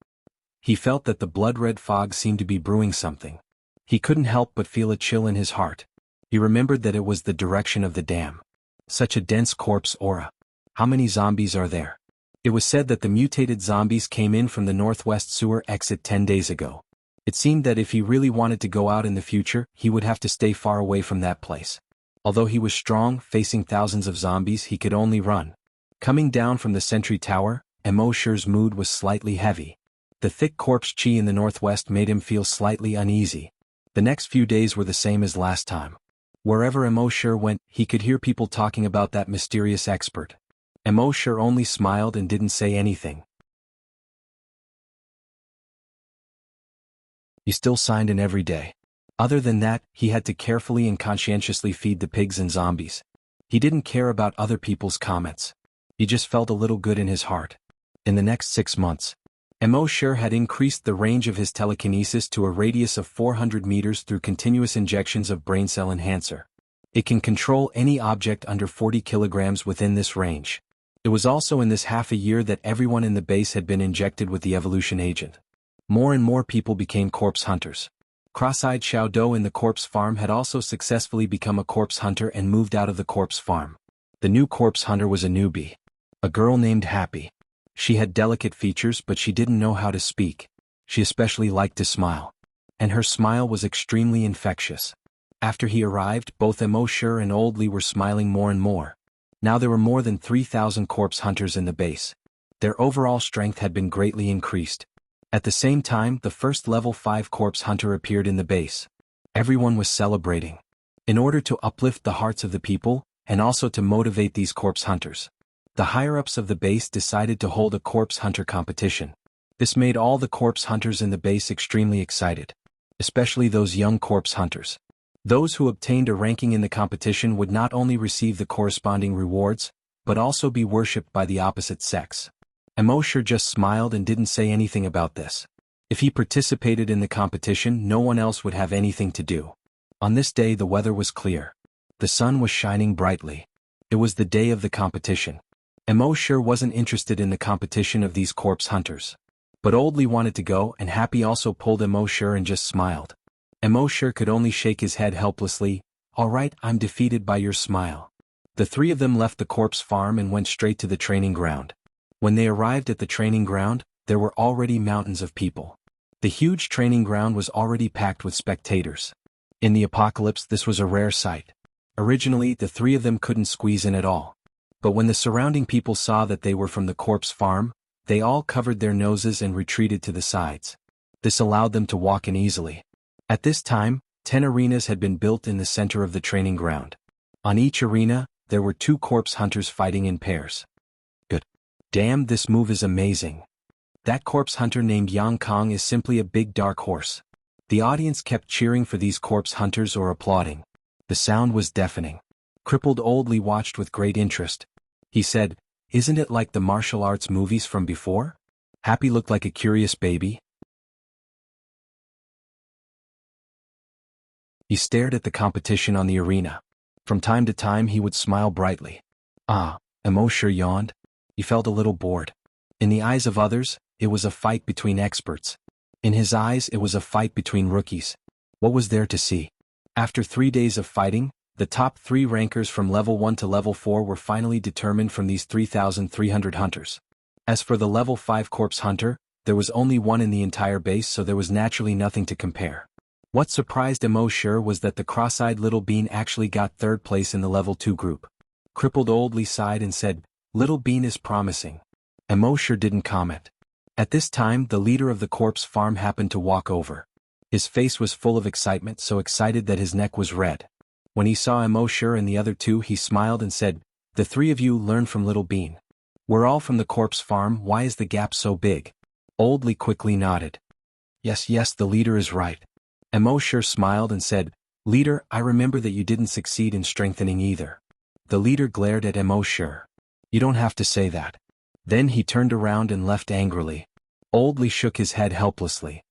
He felt that the blood-red fog seemed to be brewing something. He couldn't help but feel a chill in his heart. He remembered that it was the direction of the dam. Such a dense corpse aura. How many zombies are there? It was said that the mutated zombies came in from the northwest sewer exit 10 days ago. It seemed that if he really wanted to go out in the future, he would have to stay far away from that place. Although he was strong, facing thousands of zombies, he could only run. Coming down from the sentry tower, Immortal's mood was slightly heavy. The thick corpse chi in the northwest made him feel slightly uneasy. The next few days were the same as last time. Wherever Immortal went, he could hear people talking about that mysterious expert. Immortal only smiled and didn't say anything. He still signed in every day. Other than that, he had to carefully and conscientiously feed the pigs and zombies. He didn't care about other people's comments. He just felt a little good in his heart. In the next 6 months, Immortal had increased the range of his telekinesis to a radius of 400 meters through continuous injections of brain cell enhancer. It can control any object under 40 kilograms within this range. It was also in this half a year that everyone in the base had been injected with the evolution agent. More and more people became corpse hunters. Cross-eyed Xiao in the corpse farm had also successfully become a corpse hunter and moved out of the corpse farm. The new corpse hunter was a newbie. A girl named Happy. She had delicate features, but she didn't know how to speak. She especially liked to smile. And her smile was extremely infectious. After he arrived, both Immortal and Oldly were smiling more and more. Now there were more than 3,000 corpse hunters in the base. Their overall strength had been greatly increased. At the same time, the first level 5 corpse hunter appeared in the base. Everyone was celebrating. In order to uplift the hearts of the people, and also to motivate these corpse hunters, the higher-ups of the base decided to hold a corpse hunter competition. This made all the corpse hunters in the base extremely excited, especially those young corpse hunters. Those who obtained a ranking in the competition would not only receive the corresponding rewards, but also be worshipped by the opposite sex. Immortal just smiled and didn't say anything about this. If he participated in the competition, no one else would have anything to do. On this day the weather was clear. The sun was shining brightly. It was the day of the competition. Immortal wasn't interested in the competition of these corpse hunters. But Oldly wanted to go, and Happy also pulled Immortal and just smiled. Immortal could only shake his head helplessly. "All right, I'm defeated by your smile." The 3 of them left the corpse farm and went straight to the training ground. When they arrived at the training ground, there were already mountains of people. The huge training ground was already packed with spectators. In the apocalypse, this was a rare sight. Originally, the 3 of them couldn't squeeze in at all. But when the surrounding people saw that they were from the corpse farm, they all covered their noses and retreated to the sides. This allowed them to walk in easily. At this time, 10 arenas had been built in the center of the training ground. On each arena, there were 2 corpse hunters fighting in pairs. Good. Damn, this move is amazing. That corpse hunter named Yang Kong is simply a big dark horse. The audience kept cheering for these corpse hunters or applauding. The sound was deafening. Crippled Old Li watched with great interest. He said, "Isn't it like the martial arts movies from before?" Happy looked like a curious baby. He stared at the competition on the arena. From time to time he would smile brightly. Immortal yawned. He felt a little bored. In the eyes of others, it was a fight between experts. In his eyes it was a fight between rookies. What was there to see? After 3 days of fighting, the top 3 rankers from level 1 to level 4 were finally determined from these 3,300 hunters. As for the level 5 corpse hunter, there was only one in the entire base, so there was naturally nothing to compare. What surprised Immortal was that the cross-eyed little bean actually got 3rd place in the level 2 group. Crippled Old Li sighed and said, "Little bean is promising." Immortal didn't comment. At this time the leader of the corpse farm happened to walk over. His face was full of excitement, so excited that his neck was red. When he saw Immortal and the other 2, he smiled and said, "The 3 of you learned from Little Bean. We're all from the corpse farm, why is the gap so big?" Old Li quickly nodded. Yes, the leader is right." Immortal smiled and said, "Leader, I remember that you didn't succeed in strengthening either." The leader glared at Immortal. "You don't have to say that." Then he turned around and left angrily. Old Li shook his head helplessly.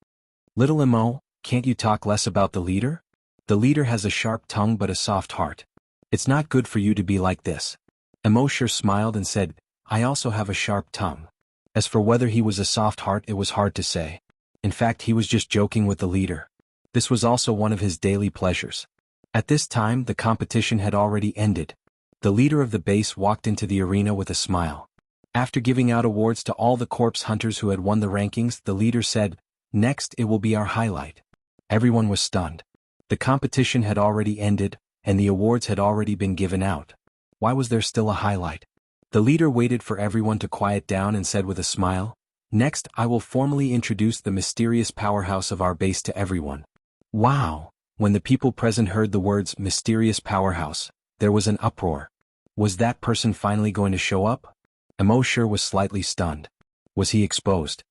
"Little Immo, can't you talk less about the leader? The leader has a sharp tongue but a soft heart. It's not good for you to be like this." Immortal smiled and said, "I also have a sharp tongue." As for whether he was a soft heart, it was hard to say. In fact, he was just joking with the leader. This was also one of his daily pleasures. At this time the competition had already ended. The leader of the base walked into the arena with a smile. After giving out awards to all the corpse hunters who had won the rankings, the leader said, "Next it will be our highlight." Everyone was stunned. The competition had already ended, and the awards had already been given out. Why was there still a highlight? The leader waited for everyone to quiet down and said with a smile, "Next I will formally introduce the mysterious powerhouse of our base to everyone." Wow! When the people present heard the words mysterious powerhouse, there was an uproar. Was that person finally going to show up? Immortal was slightly stunned. Was he exposed?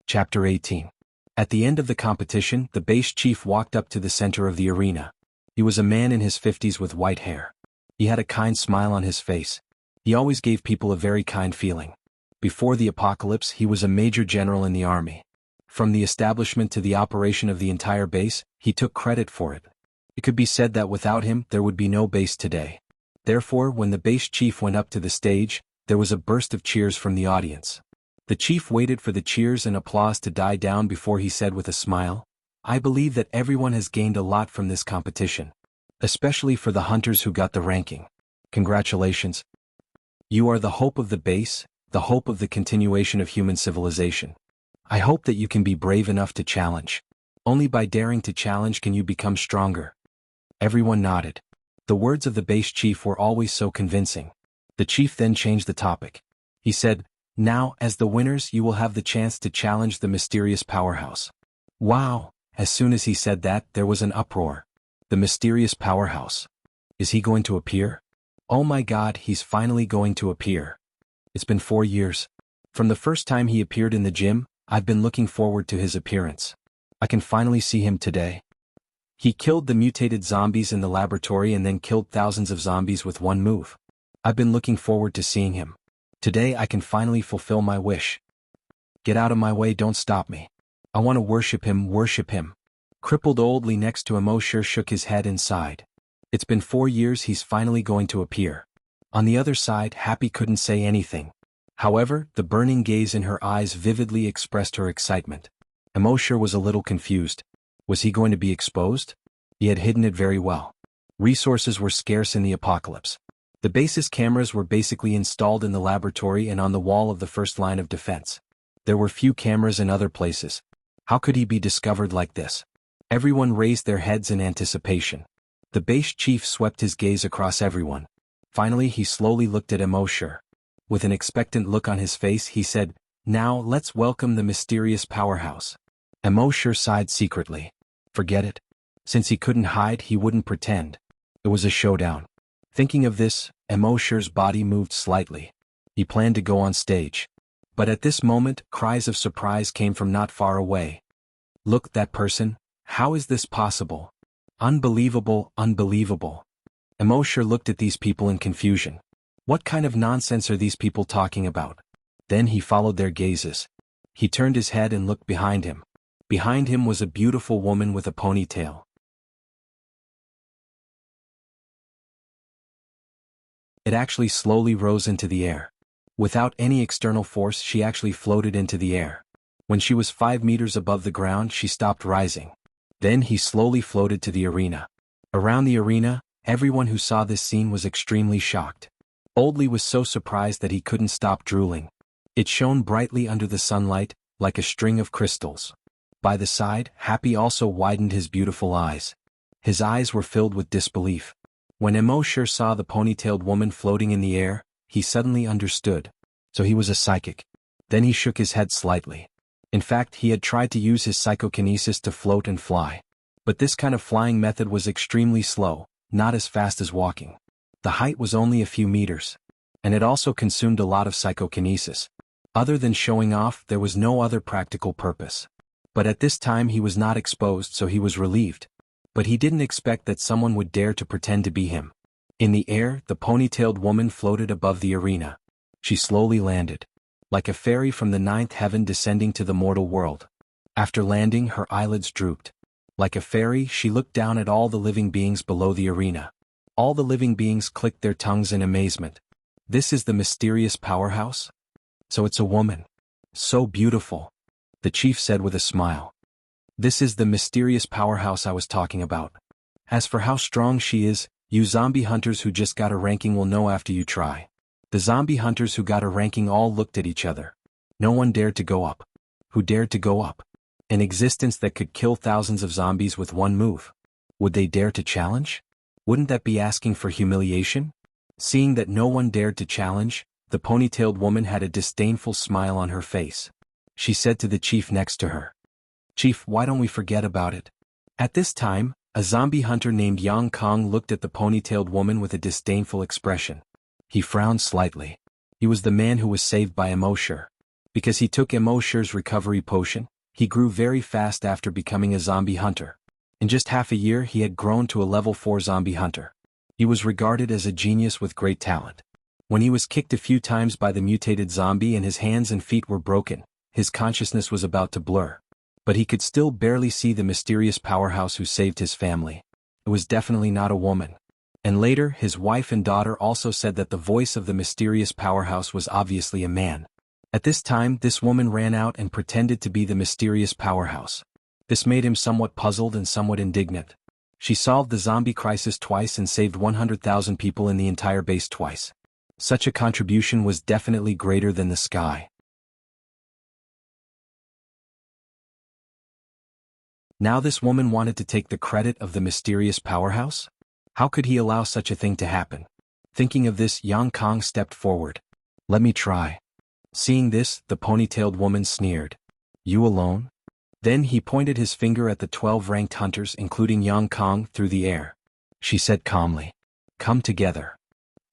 Chapter 18. At the end of the competition, the base chief walked up to the center of the arena. He was a man in his 50s with white hair. He had a kind smile on his face. He always gave people a very kind feeling. Before the apocalypse, he was a major general in the army. From the establishment to the operation of the entire base, he took credit for it. It could be said that without him, there would be no base today. Therefore, when the base chief went up to the stage, there was a burst of cheers from the audience. The chief waited for the cheers and applause to die down before he said with a smile, "I believe that everyone has gained a lot from this competition. Especially for the hunters who got the ranking. Congratulations. You are the hope of the base, the hope of the continuation of human civilization. I hope that you can be brave enough to challenge. Only by daring to challenge can you become stronger." Everyone nodded. The words of the base chief were always so convincing. The chief then changed the topic. He said, "Now, as the winners, you will have the chance to challenge the mysterious powerhouse." Wow! As soon as he said that, there was an uproar. The mysterious powerhouse. Is he going to appear? Oh my God, he's finally going to appear. It's been 4 years. From the first time he appeared in the gym, I've been looking forward to his appearance. I can finally see him today. He killed the mutated zombies in the laboratory and then killed thousands of zombies with one move. I've been looking forward to seeing him. Today I can finally fulfill my wish. Get out of my way, don't stop me. I want to worship him, worship him. Crippled Old Li next to Immortal shook his head and sighed. It's been 4 years, he's finally going to appear. On the other side, Happy couldn't say anything. However, the burning gaze in her eyes vividly expressed her excitement. Immortal was a little confused. Was he going to be exposed? He had hidden it very well. Resources were scarce in the apocalypse. The base's cameras were basically installed in the laboratory and on the wall of the first line of defense. There were few cameras in other places. How could he be discovered like this? Everyone raised their heads in anticipation. The base chief swept his gaze across everyone. Finally, he slowly looked at Immortal. With an expectant look on his face, he said, "Now, let's welcome the mysterious powerhouse." Immortal sighed secretly. Forget it. Since he couldn't hide, he wouldn't pretend. It was a showdown. Thinking of this, Immortal's body moved slightly. He planned to go on stage. But at this moment, cries of surprise came from not far away. "Look, that person, how is this possible? Unbelievable, unbelievable." Immortal looked at these people in confusion. What kind of nonsense are these people talking about? Then he followed their gazes. He turned his head and looked behind him. Behind him was a beautiful woman with a ponytail. It actually slowly rose into the air. Without any external force, she actually floated into the air. When she was 5 meters above the ground, she stopped rising. Then he slowly floated to the arena. Around the arena, everyone who saw this scene was extremely shocked. Oldly was so surprised that he couldn't stop drooling. It shone brightly under the sunlight, like a string of crystals. By the side, Happy also widened his beautiful eyes. His eyes were filled with disbelief. When Immortal saw the ponytailed woman floating in the air, he suddenly understood. So he was a psychic. Then he shook his head slightly. In fact, he had tried to use his psychokinesis to float and fly. But this kind of flying method was extremely slow, not as fast as walking. The height was only a few meters. And it also consumed a lot of psychokinesis. Other than showing off, there was no other practical purpose. But at this time he was not exposed, so he was relieved. But he didn't expect that someone would dare to pretend to be him. In the air, the ponytailed woman floated above the arena. She slowly landed. Like a fairy from the 9th heaven descending to the mortal world. After landing, her eyelids drooped. Like a fairy, she looked down at all the living beings below the arena. All the living beings clicked their tongues in amazement. This is the mysterious powerhouse? So it's a woman. So beautiful. The chief said with a smile. This is the mysterious powerhouse I was talking about. As for how strong she is, you zombie hunters who just got a ranking will know after you try. The zombie hunters who got a ranking all looked at each other. No one dared to go up. Who dared to go up? An existence that could kill thousands of zombies with one move. Would they dare to challenge? Wouldn't that be asking for humiliation? Seeing that no one dared to challenge, the ponytailed woman had a disdainful smile on her face. She said to the chief next to her. Chief, why don't we forget about it? At this time, a zombie hunter named Yang looked at the ponytailed woman with a disdainful expression. He frowned slightly. He was the man who was saved by Immortal. Because he took Immortal's recovery potion, he grew very fast after becoming a zombie hunter. In just half a year he had grown to a level 4 zombie hunter. He was regarded as a genius with great talent. When he was kicked a few times by the mutated zombie and his hands and feet were broken, his consciousness was about to blur. But he could still barely see the mysterious powerhouse who saved his family. It was definitely not a woman. And later, his wife and daughter also said that the voice of the mysterious powerhouse was obviously a man. At this time, this woman ran out and pretended to be the mysterious powerhouse. This made him somewhat puzzled and somewhat indignant. She solved the zombie crisis twice and saved 100,000 people in the entire base twice. Such a contribution was definitely greater than the sky. Now this woman wanted to take the credit of the mysterious powerhouse? How could he allow such a thing to happen? Thinking of this, Yang stepped forward. Let me try. Seeing this, the ponytailed woman sneered. You alone? Then he pointed his finger at the 12 ranked hunters including Yang through the air. She said calmly. Come together.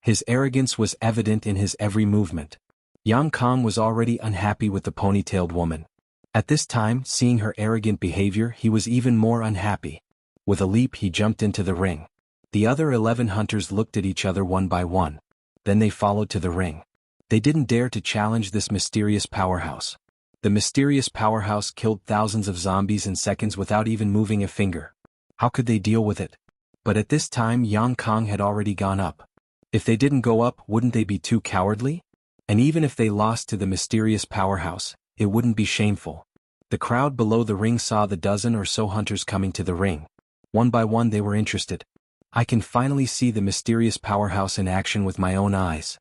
His arrogance was evident in his every movement. Yang was already unhappy with the ponytailed woman. At this time, seeing her arrogant behavior, he was even more unhappy. With a leap he jumped into the ring. The other 11 hunters looked at each other one by one. Then they followed to the ring. They didn't dare to challenge this mysterious powerhouse. The mysterious powerhouse killed thousands of zombies in seconds without even moving a finger. How could they deal with it? But at this time Yang had already gone up. If they didn't go up, wouldn't they be too cowardly? And even if they lost to the mysterious powerhouse, it wouldn't be shameful. The crowd below the ring saw the dozen or so hunters coming to the ring. One by one they were interested. I can finally see the mysterious powerhouse in action with my own eyes.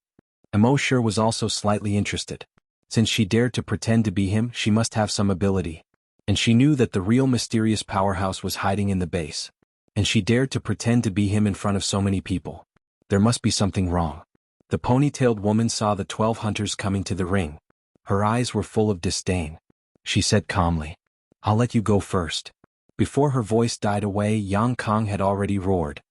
Immortal was also slightly interested. Since she dared to pretend to be him, she must have some ability. And she knew that the real mysterious powerhouse was hiding in the base. And she dared to pretend to be him in front of so many people. There must be something wrong. The ponytailed woman saw the 12 hunters coming to the ring. Her eyes were full of disdain. She said calmly, I'll let you go first. Before her voice died away, Yang had already roared.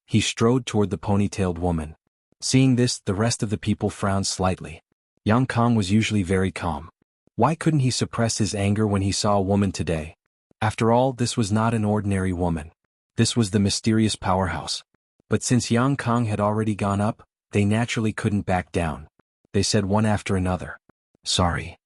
He strode toward the ponytailed woman. Seeing this, the rest of the people frowned slightly. Kong was usually very calm. Why couldn't he suppress his anger when he saw a woman today? After all, this was not an ordinary woman. This was the mysterious powerhouse. But since Kong had already gone up, they naturally couldn't back down. They said one after another, "Sorry."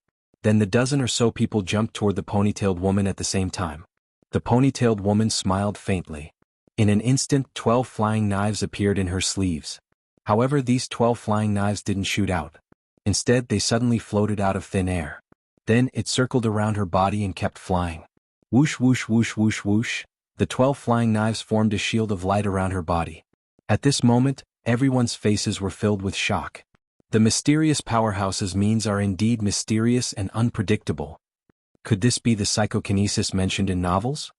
Then the dozen or so people jumped toward the ponytailed woman at the same time. The ponytailed woman smiled faintly. In an instant, 12 flying knives appeared in her sleeves. However, these 12 flying knives didn't shoot out. Instead, they suddenly floated out of thin air. Then, it circled around her body and kept flying. Whoosh whoosh whoosh whoosh whoosh. The 12 flying knives formed a shield of light around her body. At this moment, everyone's faces were filled with shock. The mysterious powerhouse's means are indeed mysterious and unpredictable. Could this be the psychokinesis mentioned in novels?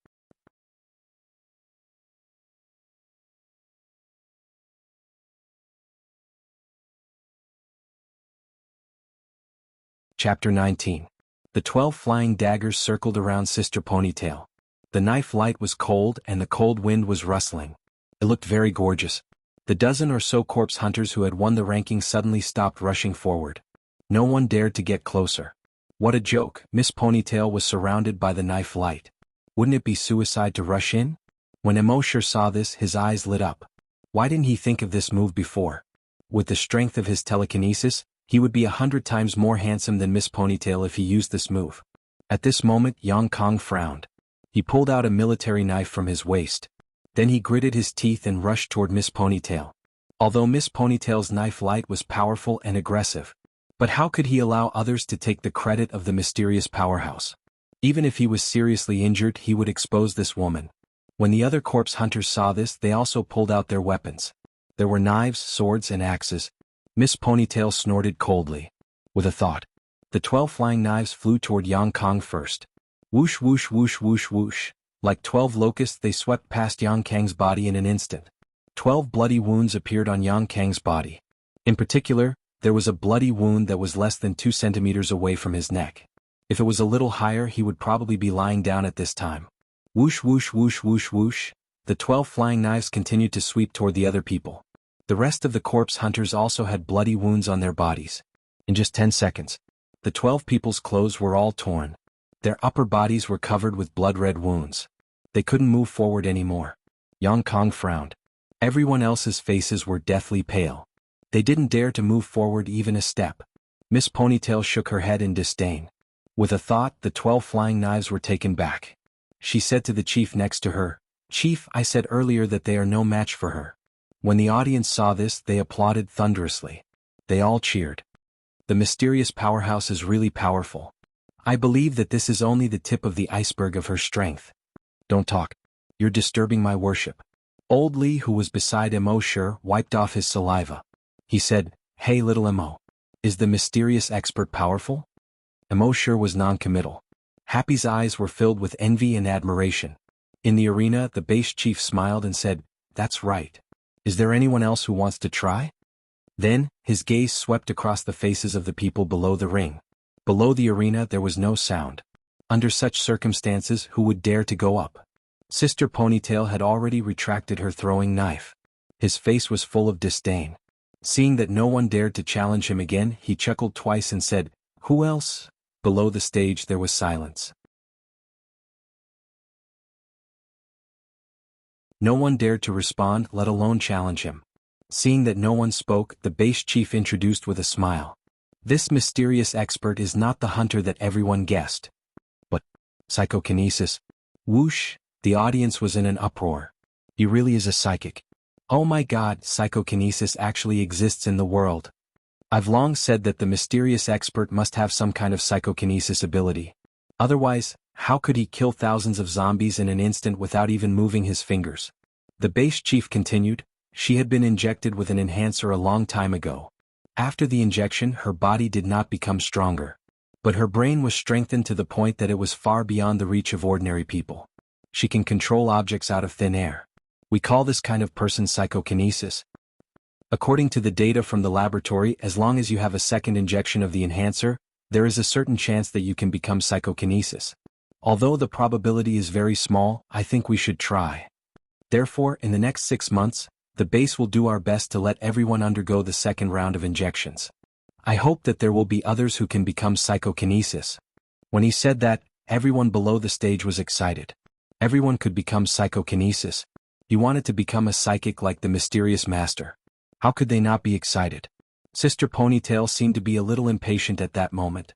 Chapter 19. The 12 flying daggers circled around Sister Ponytail. The knife light was cold and the cold wind was rustling. It looked very gorgeous. The dozen or so corpse hunters who had won the ranking suddenly stopped rushing forward. No one dared to get closer. What a joke! Miss Ponytail was surrounded by the knife light. Wouldn't it be suicide to rush in? When Immortal saw this, his eyes lit up. Why didn't he think of this move before? With the strength of his telekinesis, he would be 100 times more handsome than Miss Ponytail if he used this move. At this moment, Kong frowned. He pulled out a military knife from his waist. Then he gritted his teeth and rushed toward Miss Ponytail. Although Miss Ponytail's knife light was powerful and aggressive. But how could he allow others to take the credit of the mysterious powerhouse? Even if he was seriously injured, he would expose this woman. When the other corpse hunters saw this, they also pulled out their weapons. There were knives, swords, and axes. Miss Ponytail snorted coldly. With a thought, the 12 flying knives flew toward Kong first. Whoosh whoosh whoosh whoosh whoosh. Like 12 locusts, they swept past Kong's body in an instant. 12 bloody wounds appeared on Kong's body. In particular, there was a bloody wound that was less than 2 centimeters away from his neck. If it was a little higher, he would probably be lying down at this time. Whoosh whoosh whoosh whoosh whoosh. The 12 flying knives continued to sweep toward the other people. The rest of the corpse hunters also had bloody wounds on their bodies. In just 10 seconds, the 12 people's clothes were all torn. Their upper bodies were covered with blood-red wounds. They couldn't move forward anymore. Kong frowned. Everyone else's faces were deathly pale. They didn't dare to move forward even a step. Miss Ponytail shook her head in disdain. With a thought, the 12 flying knives were taken back. She said to the chief next to her, "Chief, I said earlier that they are no match for her." When the audience saw this, they applauded thunderously. They all cheered. The mysterious powerhouse is really powerful. I believe that this is only the tip of the iceberg of her strength. Don't talk. You're disturbing my worship. Old Lee, who was beside Immortal, wiped off his saliva. He said, "Hey little Immo. Is the mysterious expert powerful?" Immortal was non-committal. Happy's eyes were filled with envy and admiration. In the arena, the base chief smiled and said, "That's right. Is there anyone else who wants to try?" Then, his gaze swept across the faces of the people below the ring. Below the arena there was no sound. Under such circumstances, who would dare to go up? Sister Ponytail had already retracted her throwing knife. His face was full of disdain. Seeing that no one dared to challenge him again, he chuckled twice and said, "Who else?" Below the stage there was silence. No one dared to respond, let alone challenge him. Seeing that no one spoke, the base chief introduced with a smile. "This mysterious expert is not the hunter that everyone guessed." "But psychokinesis?" Whoosh! The audience was in an uproar. "He really is a psychic. Oh my god, psychokinesis actually exists in the world. I've long said that the mysterious expert must have some kind of psychokinesis ability. Otherwise, how could he kill thousands of zombies in an instant without even moving his fingers?" The base chief continued, "She had been injected with an enhancer a long time ago. After the injection, her body did not become stronger. But her brain was strengthened to the point that it was far beyond the reach of ordinary people. She can control objects out of thin air. We call this kind of person psychokinesis. According to the data from the laboratory, as long as you have a second injection of the enhancer, there is a certain chance that you can become psychokinesis. Although the probability is very small, I think we should try. Therefore, in the next 6 months, the base will do our best to let everyone undergo the second round of injections. I hope that there will be others who can become psychokinesis. When he said that, everyone below the stage was excited. Everyone could become psychokinesis. He wanted to become a psychic like the mysterious master. How could they not be excited? Sister Ponytail seemed to be a little impatient at that moment.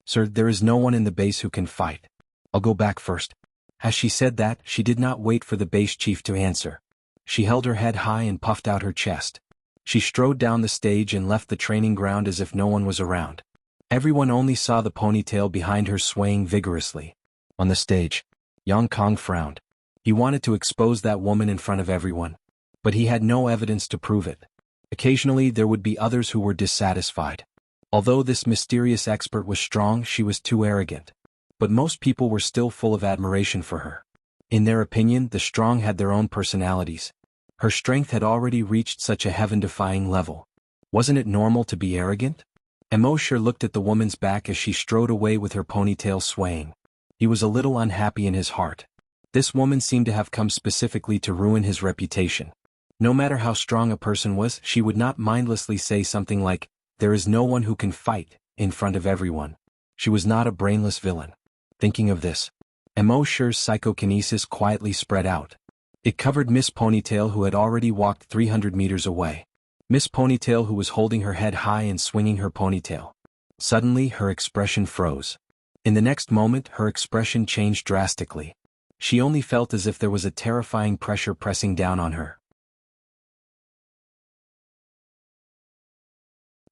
Sir, there is no one in the base who can fight. I'll go back first. As she said that, she did not wait for the base chief to answer. She held her head high and puffed out her chest. She strode down the stage and left the training ground as if no one was around. Everyone only saw the ponytail behind her swaying vigorously. On the stage, Yang Kong frowned. He wanted to expose that woman in front of everyone. But he had no evidence to prove it. Occasionally there would be others who were dissatisfied. Although this mysterious expert was strong, she was too arrogant. But most people were still full of admiration for her. In their opinion, the strong had their own personalities. Her strength had already reached such a heaven-defying level. Wasn't it normal to be arrogant? Immortal looked at the woman's back as she strode away with her ponytail swaying. He was a little unhappy in his heart. This woman seemed to have come specifically to ruin his reputation. No matter how strong a person was, she would not mindlessly say something like, "There is no one who can fight," in front of everyone. She was not a brainless villain. Thinking of this, Immortal's psychokinesis quietly spread out. It covered Miss Ponytail, who had already walked 300 meters away. Miss Ponytail, who was holding her head high and swinging her ponytail. Suddenly, her expression froze. In the next moment, her expression changed drastically. She only felt as if there was a terrifying pressure pressing down on her.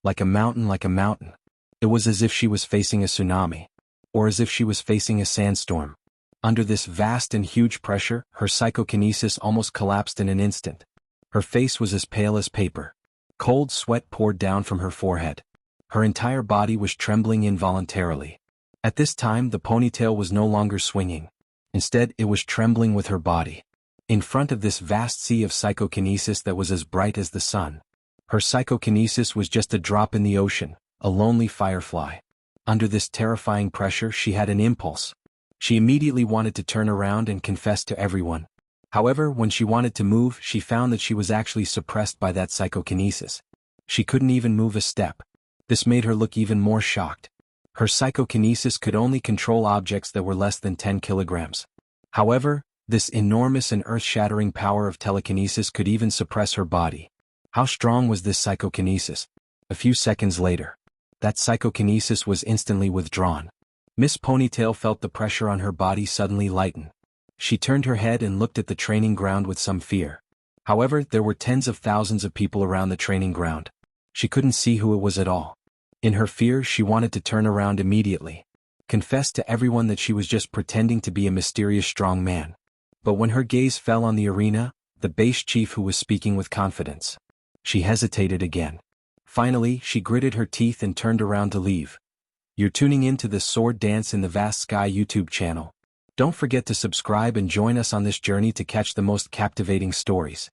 Like a mountain, like a mountain. It was as if she was facing a tsunami. Or as if she was facing a sandstorm. Under this vast and huge pressure, her psychokinesis almost collapsed in an instant. Her face was as pale as paper. Cold sweat poured down from her forehead. Her entire body was trembling involuntarily. At this time, the ponytail was no longer swinging. Instead, it was trembling with her body. In front of this vast sea of psychokinesis that was as bright as the sun. Her psychokinesis was just a drop in the ocean, a lonely firefly. Under this terrifying pressure, she had an impulse. She immediately wanted to turn around and confess to everyone. However, when she wanted to move, she found that she was actually suppressed by that psychokinesis. She couldn't even move a step. This made her look even more shocked. Her psychokinesis could only control objects that were less than 10 kilograms. However, this enormous and earth-shattering power of telekinesis could even suppress her body. How strong was this psychokinesis? A few seconds later, that psychokinesis was instantly withdrawn. Miss Ponytail felt the pressure on her body suddenly lighten. She turned her head and looked at the training ground with some fear. However, there were tens of thousands of people around the training ground. She couldn't see who it was at all. In her fear, she wanted to turn around immediately. Confess to everyone that she was just pretending to be a mysterious strong man. But when her gaze fell on the arena, the base chief who was speaking with confidence, she hesitated again. Finally, she gritted her teeth and turned around to leave. You're tuning in to the Sword Dance in the Vast Sky YouTube channel. Don't forget to subscribe and join us on this journey to catch the most captivating stories.